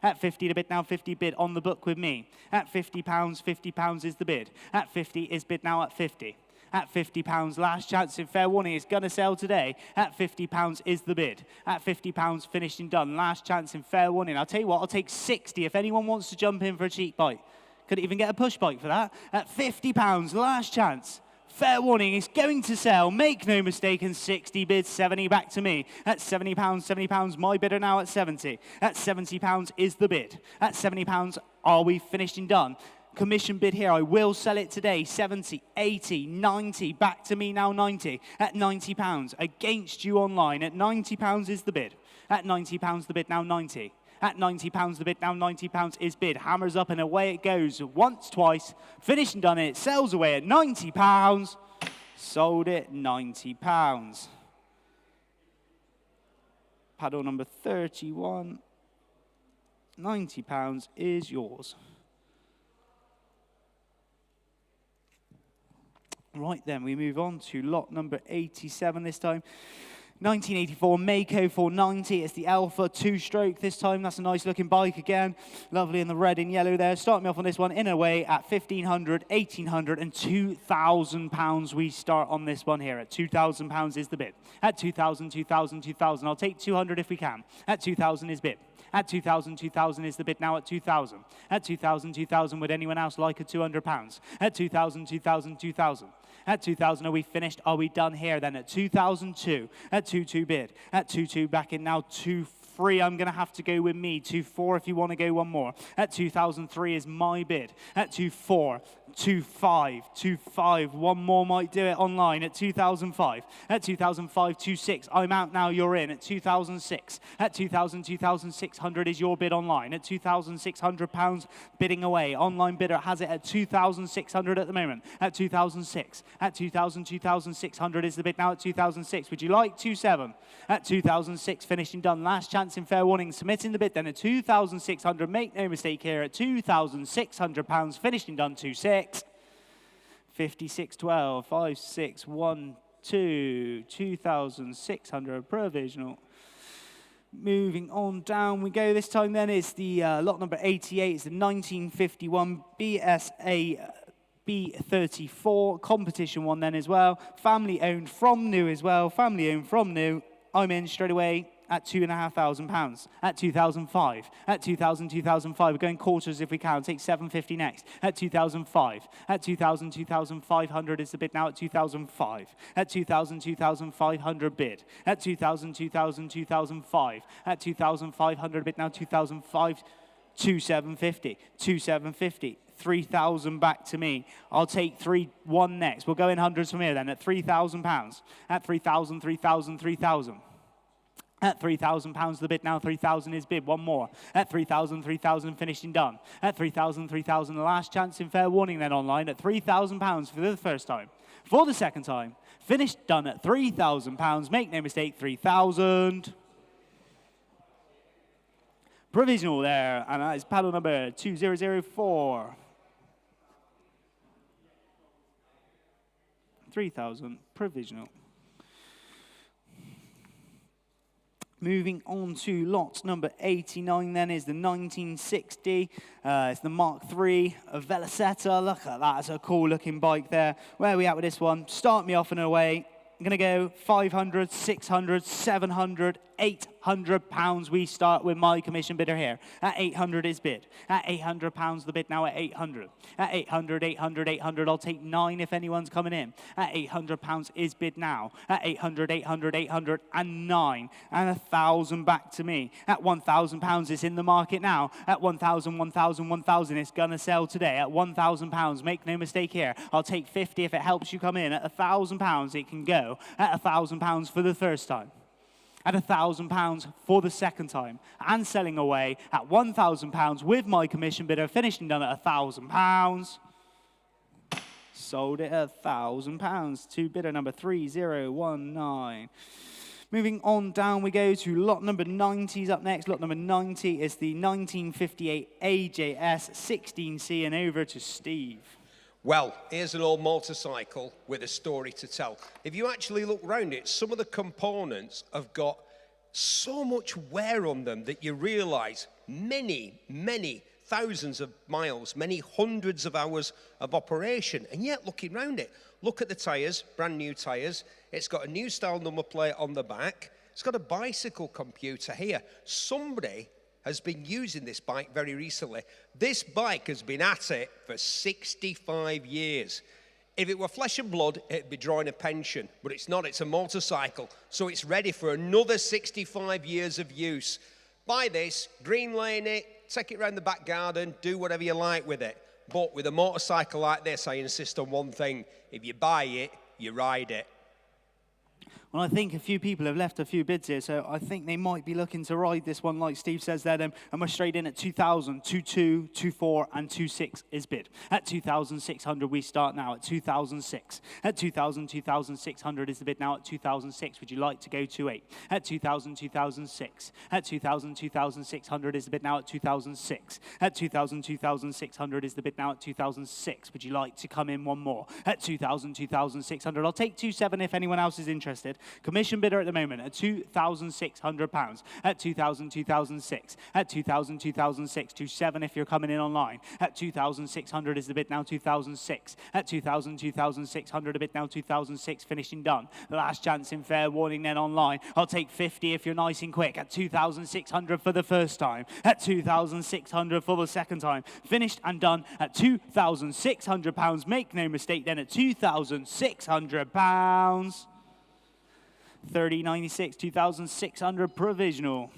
At 50 the bid now, 50 bid on the book with me. At £50, £50 is the bid. At 50 is bid now at 50. At £50, last chance in fair warning, it's going to sell today. At £50 is the bid. At £50, finishing done. Last chance in fair warning. I'll tell you what, I'll take 60 if anyone wants to jump in for a cheap bike. Could even get a push bike for that. At £50, last chance. Fair warning, it's going to sell. Make no mistake, and 60 bids, 70 back to me. At £70, £70, my bidder now at 70. At £70 is the bid. At £70, are we finished and done? Commission bid here, I will sell it today. 70, 80, 90, back to me now 90. At £90, against you online. At £90 is the bid. At £90 the bid now 90. At £90 the bid now £90 is bid. Hammers up and away it goes. Once, twice, finished and done it. Sells away at £90. Sold it £90. Paddle number 31. £90 is yours. Right then, we move on to lot number 87 this time. 1984 Mako 490. It's the Alpha 2-stroke this time. That's a nice looking bike again. Lovely in the red and yellow there. Start me off on this one in a way at £1,500, £1,800 and £2,000 we start on this one here. At £2,000 is the bid. At 2,000, 2,000, 2,000. I'll take 200 if we can. At 2,000 is bid. At 2,000, 2,000 is the bid now at 2,000. At 2,000, 2,000, would anyone else like a £200? At 2,000, 2,000, 2,000. At 2,000, are we finished? Are we done here then? At 2,002, at 2,2 bid. At 2,2 back in now, 2,3, I'm going to have to go with me. 2,4 if you want to go one more. At 2,003 is my bid. At 2,4, 2,5, 2,5, one more might do it online. At 2,005, at 2,005, 2,6, I'm out now, you're in. At 2,006, at 2,000, 2,600 is your bid online. At £2,600 bidding away. Online bidder has it at 2,600 at the moment. At 2,006, at 2,000, 2,600 is the bid now at 2,006. Would you like 2,7? At 2,006, finishing done. Last chance in fair warning, submitting the bid then at 2,600. Make no mistake here at £2,600, finishing done 2,6. 56, 12, 5, 6, 1, 2, 2,600 provisional. Moving on down we go. This time then is the lot number 88. It's the 1951 BSA B34 competition one then as well. Family owned from new as well. Family owned from new. I'm in straight away at £2,500. At 2,005. At 2,000, 2,005. We're going quarters if we can. Take 750 next. At 2,005. At 2,000, 2,500 is the bid now at 2,005. At 2,000, 2,500 bid. At 2,000, 2,000, 2,005. At 2,500 bid now 2,005. 2,750. 2,750. 3,000 back to me. I'll take 3,1 next. We'll go in hundreds from here then at £3,000. At 3,000, 3,000, 3,000. At £3,000 the bid now, 3,000 is bid, one more. At 3,000, 3,000 finished and done. At 3,000, 3,000, the last chance in fair warning then online at £3,000 for the first time. For the second time, finished done at £3,000, make no mistake, 3,000. Provisional there, and that is paddle number 2004. 3,000, provisional. Moving on to lot number 89 then is the 1960. It's the Mark III Velocetta. Look at that, it's a cool looking bike there. Where are we at with this one? Start me off and away. I'm going to go 500, 600, 700, £800 we start with my commission bidder here. At 800 is bid. At £800 the bid now at 800. At 800, 800, 800, I'll take 9 if anyone's coming in. At £800 is bid now. At 800, 800, 800 and 9. And 1,000 back to me. At £1,000 it's in the market now. At 1,000, 1,000, 1,000 it's going to sell today. At £1,000, make no mistake here. I'll take 50 if it helps you come in. At £1,000 it can go. At £1,000 for the first time. At £1,000 for the second time, and selling away at £1,000 with my commission bidder, finishing done at £1,000. Sold it at £1,000 to bidder number 3019. Moving on down we go to lot number 90's up next. Lot number 90 is the 1958 AJS 16C, and over to Steve. Well, here's an old motorcycle with a story to tell. If you actually look around it, some of the components have got so much wear on them that you realise many, many thousands of miles, many hundreds of hours of operation. And yet, looking around it, look at the tyres, brand new tyres. It's got a new style number plate on the back. It's got a bicycle computer here. Somebody has been using this bike very recently. This bike has been at it for 65 years. If it were flesh and blood, it'd be drawing a pension, but it's not, it's a motorcycle. So it's ready for another 65 years of use. Buy this, green lane it, take it around the back garden, do whatever you like with it. But with a motorcycle like this, I insist on one thing. If you buy it, you ride it. Well, I think a few people have left a few bids here, so I think they might be looking to ride this one, like Steve says there, and we're straight in at 2,000, 2,2, 2,4, and 2,6 is bid. At 2,600 we start now at 2,006. At 2,000, 2,600 is the bid now at 2,006. Would you like to go 2,8? At 2,000, 2,006. At 2,000, 2,600 is the bid now at 2,006. At 2,000, 2,600 is the bid now at 2,006. Would you like to come in one more? At 2,000, 2,600. I'll take 2,7 if anyone else is interested. Commission bidder at the moment at £2,600. At 2,000, 2006. At 2,000, 2006. 27 if you're coming in online. At 2,600 is the bid now, 2006. At 2,000, 2,600 a bid now, 2006. Finishing done. The last chance in fair warning then online. I'll take 50 if you're nice and quick. At 2,600 for the first time. At 2,600 for the second time. Finished and done at £2,600. Make no mistake then at £2,600. 30.96, 2,600 provisional.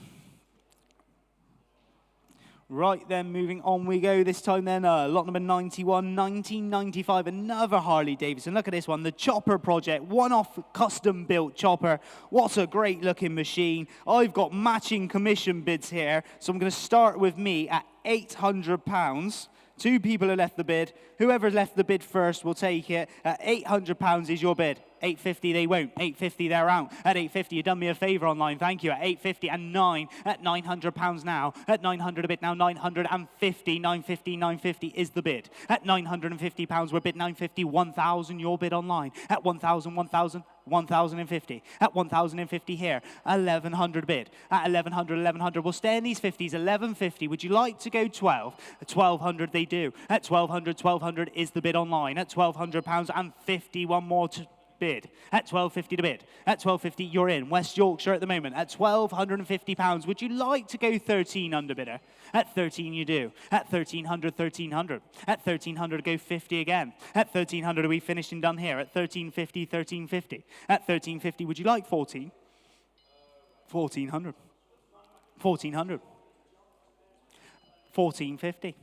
Right then, moving on we go. This time then, lot number 91, 1995, another Harley Davidson. Look at this one, the Chopper Project, one-off custom-built chopper. What a great-looking machine. I've got matching commission bids here, so I'm going to start with me at £800. 2 people have left the bid. Whoever left the bid first will take it. At £800 is your bid. 850 they won't. 850 they're out. At 850 you've done me a favour online. Thank you. At 850 and 9. At £900 now. At 900 a bid now. 950. 950 is the bid. At £950 we're bid 950. 1,000 your bid online. At 1,000. 1,050. At 1,050 here. 1,100 bid. At 1,100. We'll stay in these 50s. 1,150. Would you like to go 12? At 1,200 they do. At 1,200 is the bid online. At £1,200 and 51 more to bid. At 1,250 to bid. At 1,250 you're in. West Yorkshire at the moment. At £1,250. Would you like to go 13 under bidder? At 13 you do. At 1,300. At 1,300 go 50 again. At 1,300 are we finished and done here? At 1,350. At 1,350 would you like 14? 1,400. 1,400. 1,450.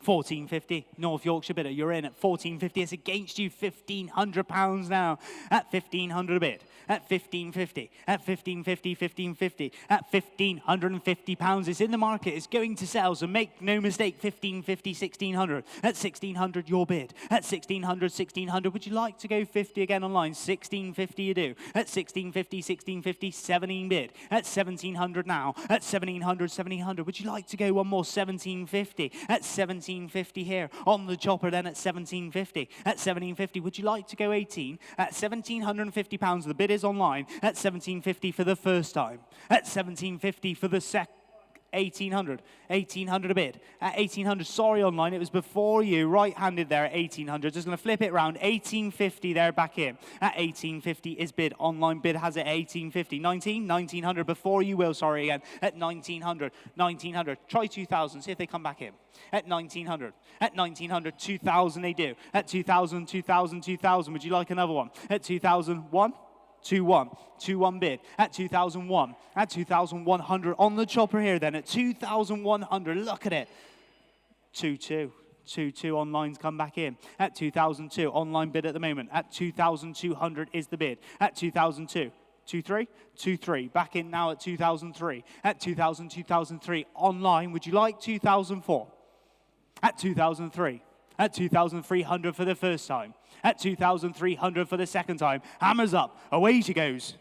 1,450, North Yorkshire bidder, you're in at 1,450. It's against you, £1,500 now. At 1,500 a bid. At 1,550. At 1,550, 1,550. At £1,550, it's in the market. It's going to sell, so make no mistake. 1,550, 1,600. At 1,600, your bid. At 1,600, would you like to go 50 again online? 1,650 you do. At 1,650, 17 bid. At 1,700 now. At 1,700, would you like to go one more? 1,750. At 1,750 here on the chopper then at 1,750. At 1,750, would you like to go 18? At £1,750, the bid is online. At 1,750 for the first time. At 1,750 for the second. 1,800 a bid. At 1,800, sorry online, it was before you, right-handed there at 1,800. Just going to flip it around, 1,850 there back in. At 1,850 is bid, online bid has it at 1,850. 1,900 before you will, sorry again. At 1,900, try 2,000, see if they come back in. At 1,900, 2,000 they do. At 2,000, would you like another one? At 2,001? 2-1 bid. At 2,001. At 2,100 on the chopper here then. At 2,100, look at it. 2-2. 2-2 online's come back in. At 2,002, online bid at the moment. At 2,200 is the bid. At 2,002. 2-3? 2-3. Back in now at 2,003. At 2003 online, would you like 2,004? At 2,003. At 2,300 for the first time. At 2,300 for the second time. Hammers up. Away she goes.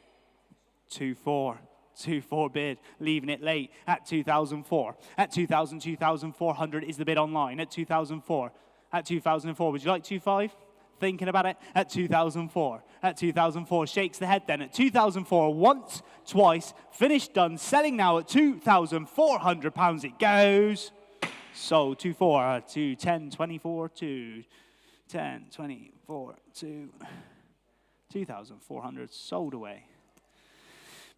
2-4. 2-4 bid. Leaving it late. At 2,004. At 2,400 is the bid online. At 2,004. At 2,004. Would you like 2-5? Thinking about it. At 2,004. At 2,004. Shakes the head then. At 2,004. Once, twice. Finished, done. Selling now at £2,400 it goes. Sold 2-4 to 10-24 to 10-24 to 2,400 sold away.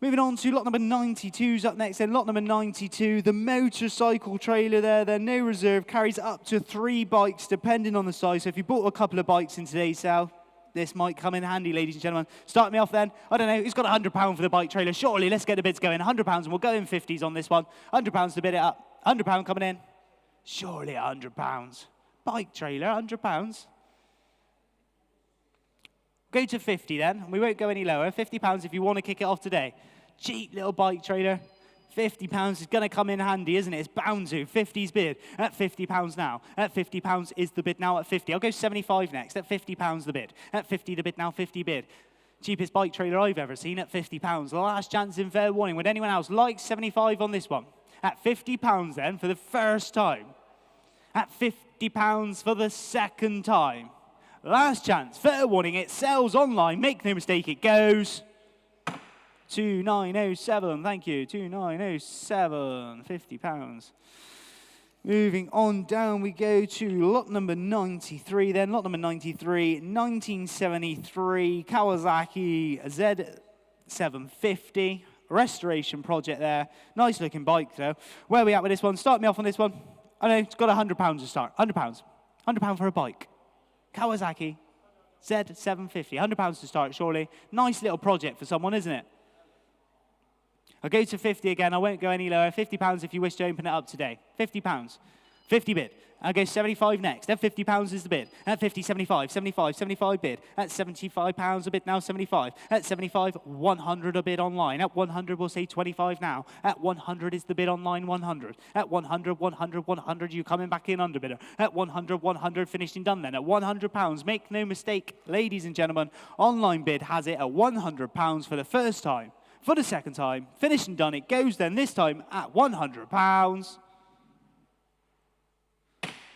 Moving on to lot number 92's up next. Then lot number 92, the motorcycle trailer there, no reserve, carries up to 3 bikes depending on the size. So if you bought a couple of bikes in today's sale, this might come in handy, ladies and gentlemen. Start me off then. I don't know, who's got £100 for the bike trailer? Surely, let's get the bids going. £100 and we'll go in 50s on this one. £100 to bid it up. £100 coming in. Surely £100. Bike trailer, £100. Go to 50 then. We won't go any lower. £50 if you want to kick it off today. Cheap little bike trailer. £50 is going to come in handy, isn't it? It's bound to. 50's bid. At £50 now. At £50 is the bid now at 50. I'll go 75 next. At £50 the bid. At 50 the bid now, 50 bid. Cheapest bike trailer I've ever seen at £50. The last chance in fair warning. Would anyone else like 75 on this one? At £50 then for the first time. At £50 for the second time. Last chance, fair warning, it sells online. Make no mistake, it goes. 2907, thank you. 2907, £50. Moving on down, we go to lot number 93 then. Lot number 93, 1973 Kawasaki Z750. Restoration project there. Nice looking bike though. Where are we at with this one? Start me off on this one. I know, it's got £100 to start. £100. £100 for a bike. Kawasaki Z750. £100 to start, surely. Nice little project for someone, isn't it? I'll go to 50 again. I won't go any lower. £50 if you wish to open it up today. £50. 50 bid. I'll go 75 next. At £50 is the bid. At 50, 75, 75, 75 bid. At £75 a bid now, 75. At 75, 100 a bid online. At 100, we'll say 25 now. At 100 is the bid online, 100. At 100, 100, 100, you coming back in underbidder. At 100, 100, finishing done then. At £100, make no mistake, ladies and gentlemen, online bid has it at £100 for the first time. For the second time, finished and done, it goes then this time at £100.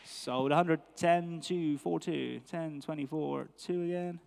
Sold 100, 10, 2, 4, 2, 10, 24, 2 again.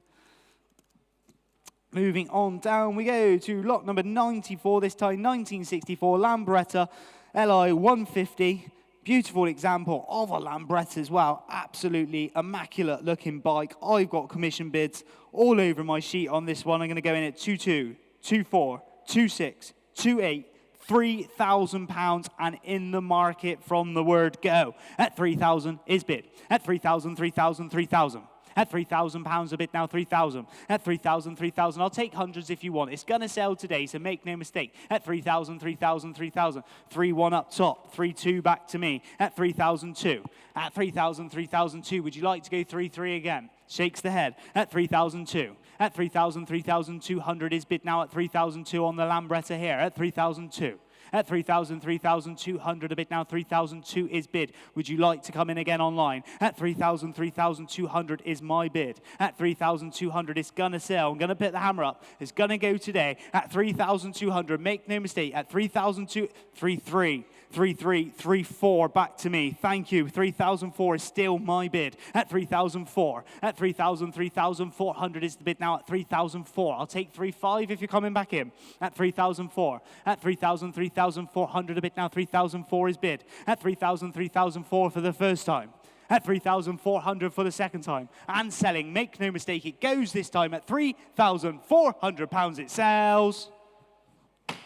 Moving on down, we go to lot number 94, this time 1964 Lambretta Li 150. Beautiful example of a Lambretta as well. Absolutely immaculate looking bike. I've got commission bids all over my sheet on this one. I'm going to go in at 22, 24, 26, 28, £3,000 and in the market from the word go. At 3,000 is bid. At 3,000, 3,000, 3,000. At £3,000 a bid now, 3,000. At 3,000, 3,000. I'll take hundreds if you want. It's going to sell today, so make no mistake. At 3,000, 3,000, 3,000. 3-1 up top. 3-2 back to me. At 3,002. At 3,000, 3,002. Would you like to go 3-3 again? Shakes the head. At 3,002. At 3,000, 3,200 is bid now at 3,002 on the Lambretta here. At 3,002. At 3,000, 3,200 a bid now, 3,002 is bid. Would you like to come in again online? At 3,000, 3,200 is my bid. At 3,200, it's going to sell. I'm going to put the hammer up. It's going to go today. At 3,200, make no mistake. At 3,002, 3,300. 3,300, 3,400, back to me. Thank you. 3,004 is still my bid. At 3,004. At 3,000, 3,400 is the bid now at 3,004. I'll take 3,500 if you're coming back in. At 3,004. At 3,000, 3,400 a bid now. 3,004 is bid. At 3,000, 3,004 for the first time. At 3,400 for the second time. And selling. Make no mistake, it goes this time at £3,400. It sells.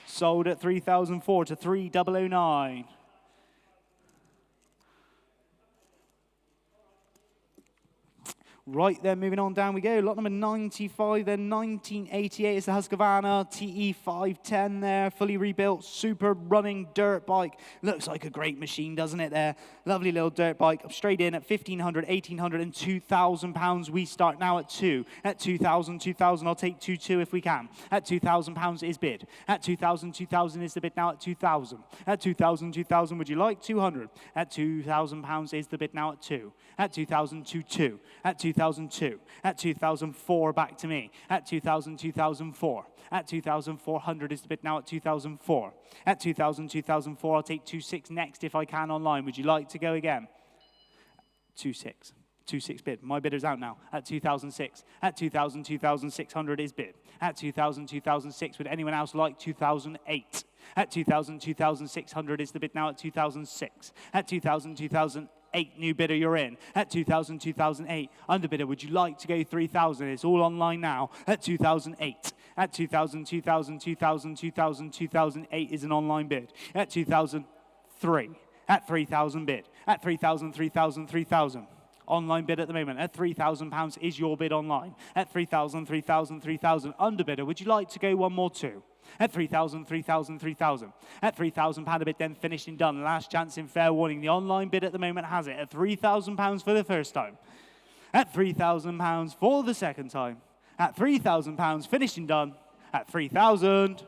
Sold at 3,004 to 3,009. Right then, moving on down we go. Lot number 95, then 1988 is the Husqvarna TE510 there. Fully rebuilt, super running dirt bike. Looks like a great machine, doesn't it there? Lovely little dirt bike. Straight in at 1,500, 1,800 and £2,000. We start now at 2. At 2,000, 2,000, I'll take 2,200 if we can. At £2,000 is bid. At 2,000, 2,000 is the bid now at 2,000. At 2,000, 2,000, would you like 200? At £2,000 is the bid now at 2. At 2,000, 2,200. At 2,002. At 2,004, back to me. At 2,000, 2,004. At 2,400 is the bid now at 2,004. At 2,000, 2,004, I'll take 2,600 next if I can online. Would you like to go again? 2,600. 2,600 bid. My bid is out now. At 2,006. At 2,000, 2,600 is bid. At 2,000, 2,006. Would anyone else like 2,008? At 2,000, 2,600 is the bid now at 2,006. At 2,000, 2,008, new bidder, you're in. At 2,000, 2,008, underbidder, would you like to go 3,000? It's all online now. At 2,008. At 2,000, 2,000, 2,000, 2,000, 2,008 is an online bid. At 2,003. At 3,000 bid. At 3,000, 3,000, 3,000. Online bid at the moment. At £3,000 is your bid online. At 3,000, 3,000, 3,000. Underbidder, would you like to go one more two? At 3,000, 3,000, 3,000. At £3,000 a bid, then finished and done. Last chance in fair warning. The online bid at the moment has it at £3,000 for the first time. At £3,000 for the second time. At £3,000 finished and done. At 3,000.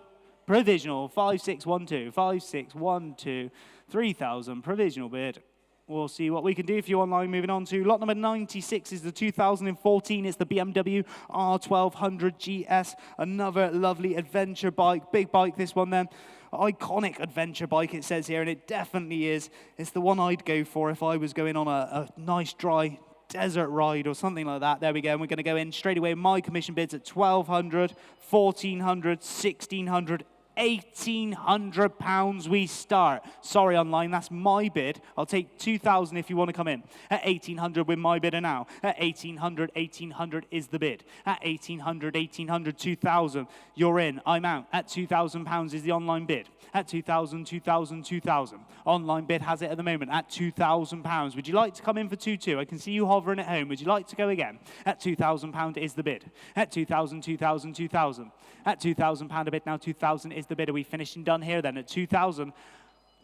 Provisional 5612. 5612. 3,000 provisional bid. We'll see what we can do for you online. Moving on to lot number 96 is the 2014. It's the BMW R1200 GS. Another lovely adventure bike. Big bike, this one then. Iconic adventure bike, it says here, and it definitely is. It's the one I'd go for if I was going on a nice, dry desert ride or something like that. There we go. And we're going to go in straight away. My commission bids at 1,200, 1,400, 1,600, £1,800 we start. Sorry, online, that's my bid. I'll take 2,000 if you want to come in. At 1,800 with my bidder now. At 1,800, 1,800 is the bid. At 1,800, 1,800, 2,000, you're in. I'm out. At £2,000 is the online bid. At 2,000, 2,000, 2,000. Online bid has it at the moment at £2,000. Would you like to come in for 2,2? I can see you hovering at home. Would you like to go again? At £2,000 is the bid. At 2,000, 2,000, 2,000. At £2,000 a bid now. 2,000 is the bid. Are we finished and done here then? At 2,000,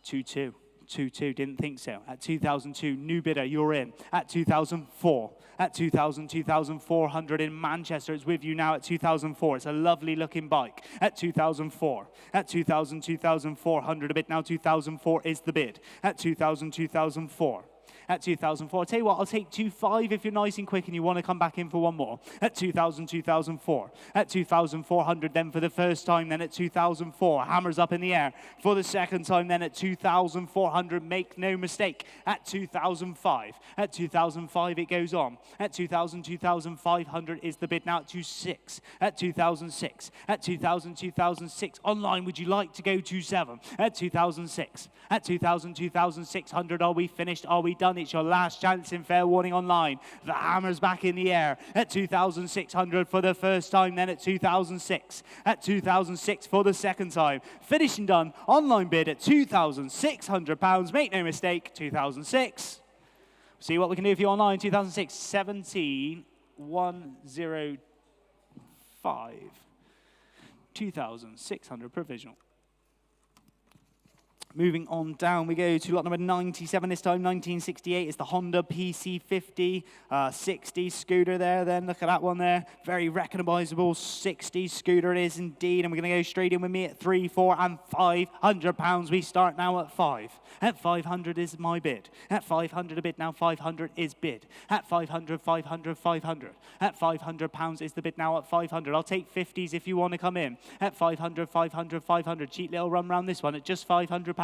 2,2. 2,2, didn't think so. At 2,002, new bidder, you're in. At 2,004, at 2,000, 2,400 in Manchester, it's with you now at 2,004. It's a lovely looking bike. At 2,004, at 2,000, 2,400 a bid now. 2,004 is the bid. At 2,000, 2,004. At 2,004, I'll tell you what, I'll take 2,500 if you're nice and quick and you want to come back in for one more. At 2,000, 2,004. At 2,400 then for the first time, then at 2,004. Hammers up in the air for the second time, then at 2,400. Make no mistake. At 2,005. At 2,005 it goes on. At 2,000, 2,500 is the bid now at 2,600. At 2,006. At 2,000, 2,006. Online, would you like to go 2,700? At 2,006. At 2,000, 2,600. Are we finished? Are we done? It's your last chance in fair warning online. The hammer's back in the air at 2,600 for the first time, then at 2,006. At 2,006 for the second time. Finished and done. Online bid at £2,600. Make no mistake, 2,006. See what we can do for you online. 2006, 17,105. 2,600 provisional. Moving on down, we go to lot number 97 this time, 1968. It's the Honda PC50 60 scooter there then. Look at that one there. Very recognizable 60 scooter it is indeed. And we're going to go straight in with me at 3, 4, and £500. We start now at 5. At 500 is my bid. At 500 a bid now. 500 is bid. At 500, 500, 500. At £500 is the bid now at 500. I'll take 50s if you want to come in. At 500, 500, 500. Cheap little run round this one at just £500.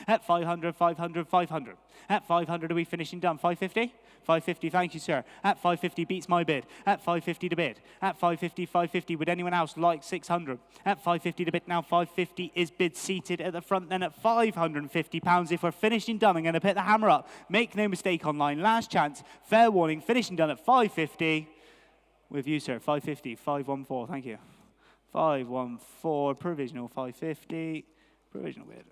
At 500, 500, 500. At 500, are we finishing done? 550? 550, thank you, sir. At 550 beats my bid. At 550 to bid. At 550, 550. Would anyone else like 600? At 550 to bid now. 550 is bid seated at the front. Then at £550, if we're finishing done, I'm going to put the hammer up. Make no mistake online. Last chance. Fair warning. Finishing done at 550. With you, sir. 550. 514. Thank you. 514. Provisional 550. Provisional bid.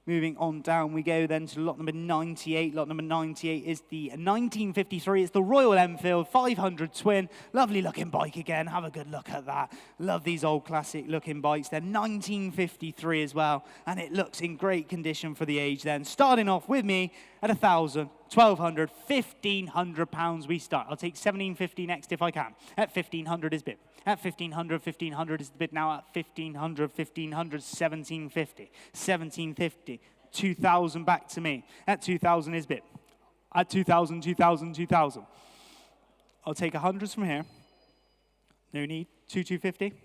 Moving on down, we go then to lot number 98. Lot number 98 is the 1953. It's the Royal Enfield 500 Twin. Lovely looking bike again. Have a good look at that. Love these old classic looking bikes. They're 1953 as well, and it looks in great condition for the age then. Starting off with me at 1,000, 1,200, £1,500 we start. I'll take 1,750 next if I can. At 1,500 is bid. At 1,500, 1,500 is the bid now. At 1,500, 1,500, 1,750. 1,750, 2,000 back to me. At 2,000 is bid. At 2,000, 2,000, 2,000. I'll take 100s from here. No need. 2,250.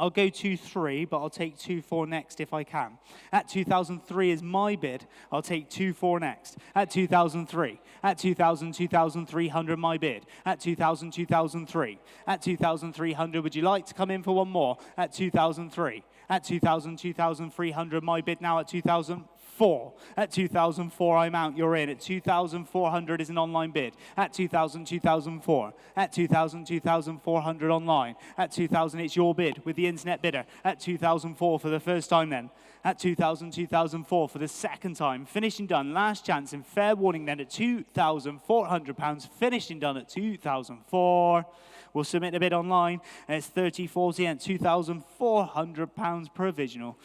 I'll go 2,300, but I'll take 2,400 next if I can. At 2,003 is my bid. I'll take 2,400 next. At 2,003. At 2,000, 2,300 my bid. At 2,000, 2,003. At 2,300, would you like to come in for one more? At 2,003. At 2,000, 2,300 my bid now at 2,004. At 2,004, I'm out, you're in. At 2,400 is an online bid. At 2,000, 2,004. At 2,000, 2,400 online. At 2,000, it's your bid with the internet bidder. At 2,004 for the first time then. At 2,000, 2,004 for the second time. Finishing done, last chance and fair warning then at £2,400. Finishing done at 2,004. We'll submit a bid online. And it's 3040 and £2,400 provisional.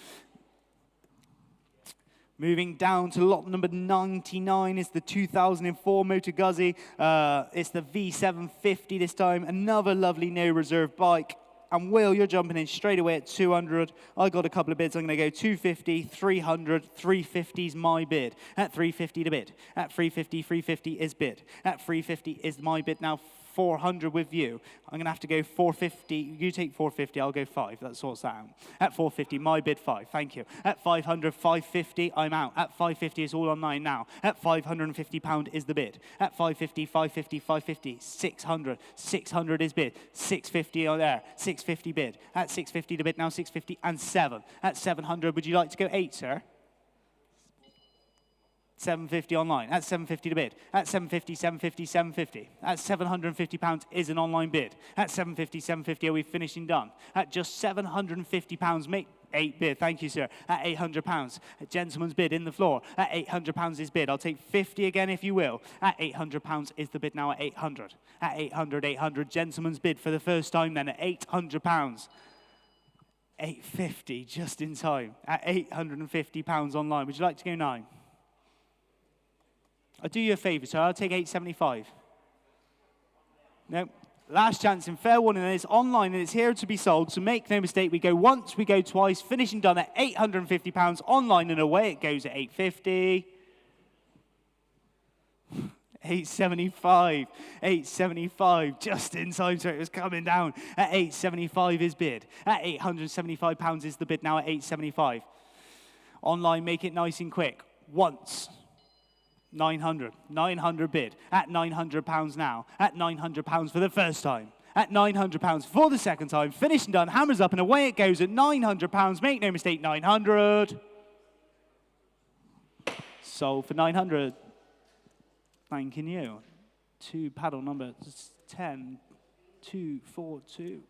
Moving down to lot number 99 is the 2004 Motor Guzzi. It's the V750 this time. Another lovely no reserve bike. And Will, you're jumping in straight away at 200. I got a couple of bids. I'm going to go 250, 300, 350 is my bid. At 350 to bid. At 350, 350 is bid. At 350 is my bid now. 400 with you. I'm going to have to go 450. You take 450, I'll go 5. That sorts that out. At 450, my bid 5. Thank you. At 500, 550, I'm out. At 550, it's all online now. At £550 is the bid. At 550, 550, 550, 600. 600 is bid. 650 on there. 650 bid. At 650 to bid now, 650 and 7. At 700, would you like to go 8, sir? 750 online. At 750 to bid. At 750, 750, 750. At £750 is an online bid. At 750, 750, are we finishing done? At just £750, make 8 bid. Thank you, sir. At £800, a gentleman's bid in the floor. At £800 is bid. I'll take 50 again if you will. At £800 is the bid now at 800. At 800, 800, gentleman's bid for the first time then at £800. 850 just in time. At £850 online. Would you like to go 9? I'll do you a favour, sir. I'll take 875. No. Last chance in fair warning, and it's online and it's here to be sold, so make no mistake, we go once, we go twice, finishing done at £850, online and away it goes at 850. 875, 875, just in time, so it was coming down. At 875 is bid. At £875 is the bid now at 875. Online, make it nice and quick. Once. 900. 900 bid. At £900 now. At £900 for the first time. At £900 for the second time. Finished and done. Hammers up and away it goes at £900. Make no mistake, 900. Sold for 900. Thanking you. To paddle number 10, 242.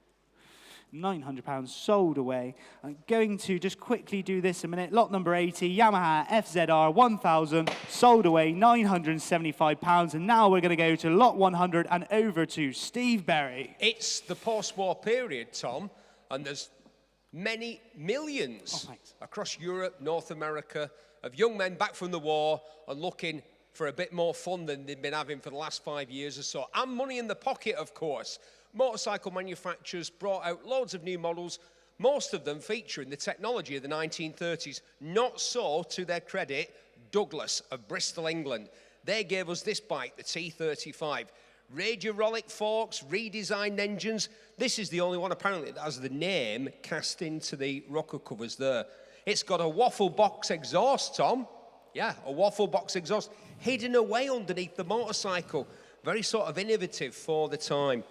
£900 sold away. I'm going to just quickly do this a minute. Lot number 80, Yamaha FZR 1000, sold away, £975. And now we're going to go to lot 100 and over to Steve Berry. It's the post-war period, Tom, and there's many millions across Europe, North America, of young men back from the war and looking for a bit more fun than they've been having for the last 5 years or so. And money in the pocket, of course. Motorcycle manufacturers brought out loads of new models, most of them featuring the technology of the 1930s. Not so, to their credit, Douglas of Bristol, England. They gave us this bike, the T35. Radiorolic forks, redesigned engines. This is the only one, apparently, that has the name cast into the rocker covers there. It's got a waffle box exhaust, Tom. Yeah, a waffle box exhaust hidden away underneath the motorcycle. Very sort of innovative for the time.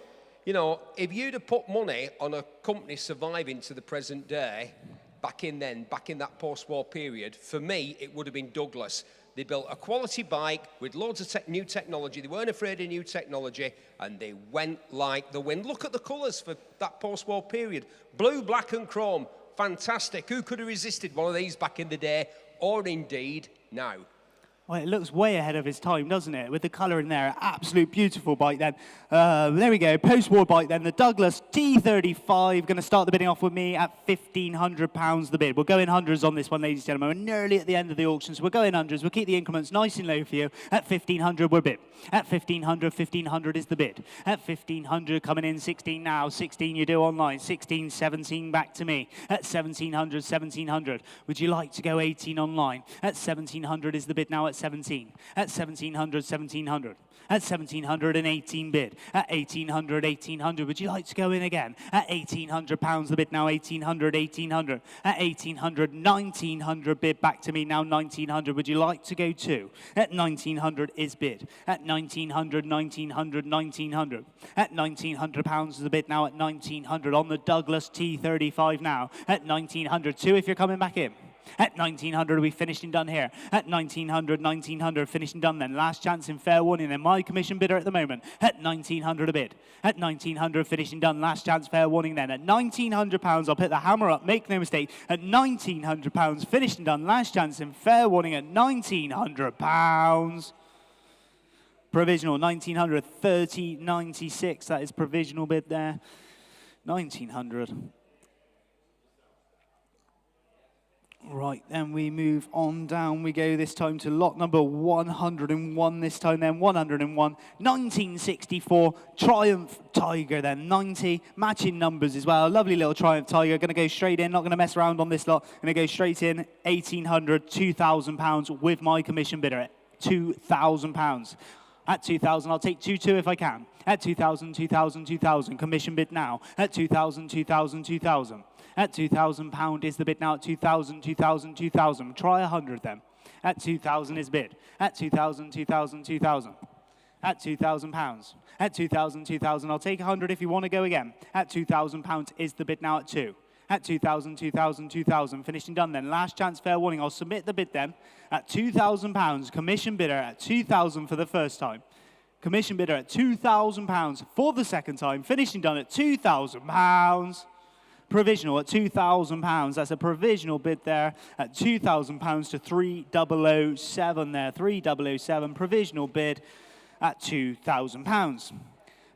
You know, if you'd have put money on a company surviving to the present day, back in that post-war period, for me, it would have been Douglas. They built a quality bike with loads of new technology. They weren't afraid of new technology, and they went like the wind. Look at the colours for that post-war period. Blue, black and chrome. Fantastic. Who could have resisted one of these back in the day, or indeed now? Well, it looks way ahead of its time, doesn't it? With the colour in there. Absolute beautiful bike then. There we go. Post-war bike then. The Douglas T35. Going to start the bidding off with me at £1,500 the bid. We'll go in hundreds on this one, ladies and gentlemen. We're nearly at the end of the auction, so we'll go in hundreds. We'll keep the increments nice and low for you. At £1,500, we're bid. At £1,500 is the bid. At £1,500, coming in 16 now. 16 you do online. 16, 17 back to me. At £1,700. Would you like to go 18 online? At £1,700 is the bid now at 17. At 1700, 1700. At 1718 bid. At 1800, would you like to go in again? At £1,800 the bid now, 1800. At 1800, 1900 bid back to me now, 1900. Would you like to go two? At 1900 is bid. At 1900. At £1,900 the bid now, at 1900 on the Douglas T35 now. At 1900, two if you're coming back in. At 1900, we finished and done here. At 1900, finished and done then. Last chance in fair warning then. My commission bidder at the moment. At 1900 a bid. At 1900, finished and done. Last chance, fair warning then. At £1,900, I'll put the hammer up. Make no mistake. At £1,900, finished and done. Last chance in fair warning at £1,900. Provisional, 1900, 3096. That is provisional bid there. 1900. Right, then we move on down. We go this time to lot number 101 this time then. 101, 1964, Triumph Tiger then. 90, matching numbers as well. Lovely little Triumph Tiger. Going to go straight in, not going to mess around on this lot. Going to go straight in, £1,800, £2,000 with my commission bidder at £2,000. At 2,000, I'll take 2,2 if I can. At 2,000, 2,000, 2,000. Commission bid now. At 2,000, 2,000, 2,000. At £2,000 is the bid now. At 2,000, 2,000, 2,000. Try 100 then. At 2,000 is bid. At 2,000, 2,000, 2,000. At £2,000. At 2,000, 2,000. I'll take 100 if you want to go again. At £2,000 is the bid now at 2. At 2,000, 2,000, 2,000. Finishing done then. Last chance, fair warning. I'll submit the bid then. At £2,000. Commission bidder at 2,000 for the first time. Commission bidder at £2,000 for the second time. Finishing done at £2,000. Provisional at £2,000. That's a provisional bid there at £2,000 to 3007 there. 3007. Provisional bid at £2,000.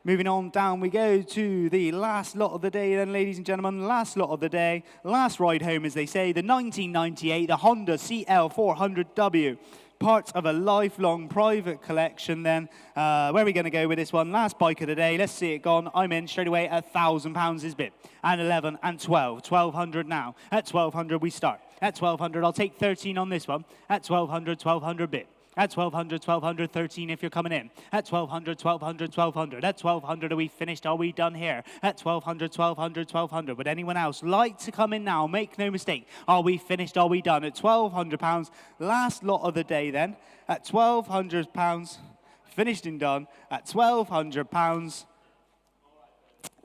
Moving on down we go to the last lot of the day then, ladies and gentlemen. Last lot of the day. Last ride home, as they say. The 1998, the Honda CL400W. Part of a lifelong private collection then. Where are we going to go with this one? Last bike of the day. Let's see it gone. I'm in straight away at £1,000 is bid. And 11 and 12. 1,200 now. At 1,200 we start. At 1,200 I'll take 13 on this one. At 1,200, 1,200 bid. At 1,200, 1,200, 13 if you're coming in. At 1,200, 1,200, 1,200. At 1,200, are we finished? Are we done here? At 1,200, 1,200, 1,200. Would anyone else like to come in now? Make no mistake. Are we finished? Are we done? At £1,200, last lot of the day then. At £1,200, finished and done. At £1,200.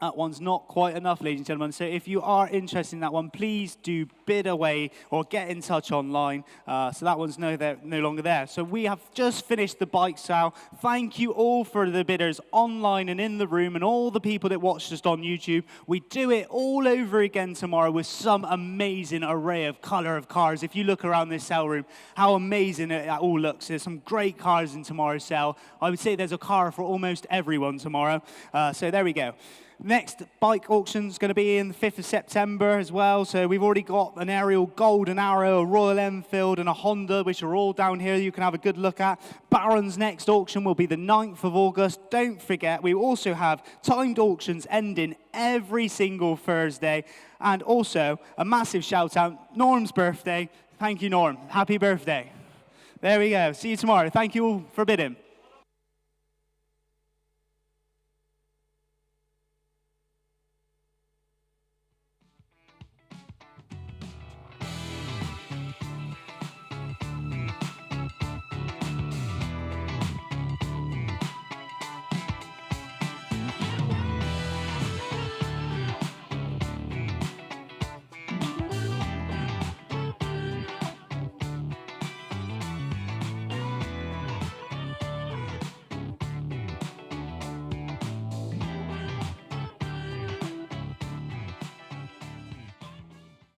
That one's not quite enough, ladies and gentlemen. So if you are interested in that one, please do bid away or get in touch online. So that one's no longer there. So we have just finished the bike sale. Thank you all for the bidders online and in the room and all the people that watched us on YouTube. We do it all over again tomorrow with some amazing array of color of cars. If you look around this sale room, how amazing it all looks. There's some great cars in tomorrow's sale. I would say there's a car for almost everyone tomorrow. So there we go. Next bike auction is going to be in the 5th of September as well. So we've already got an Ariel Golden Arrow, a Royal Enfield, and a Honda, which are all down here you can have a good look at. Baron's next auction will be the 9th of August. Don't forget, we also have timed auctions ending every single Thursday. And also, a massive shout out, Norm's birthday. Thank you, Norm. Happy birthday. There we go. See you tomorrow. Thank you all for bidding.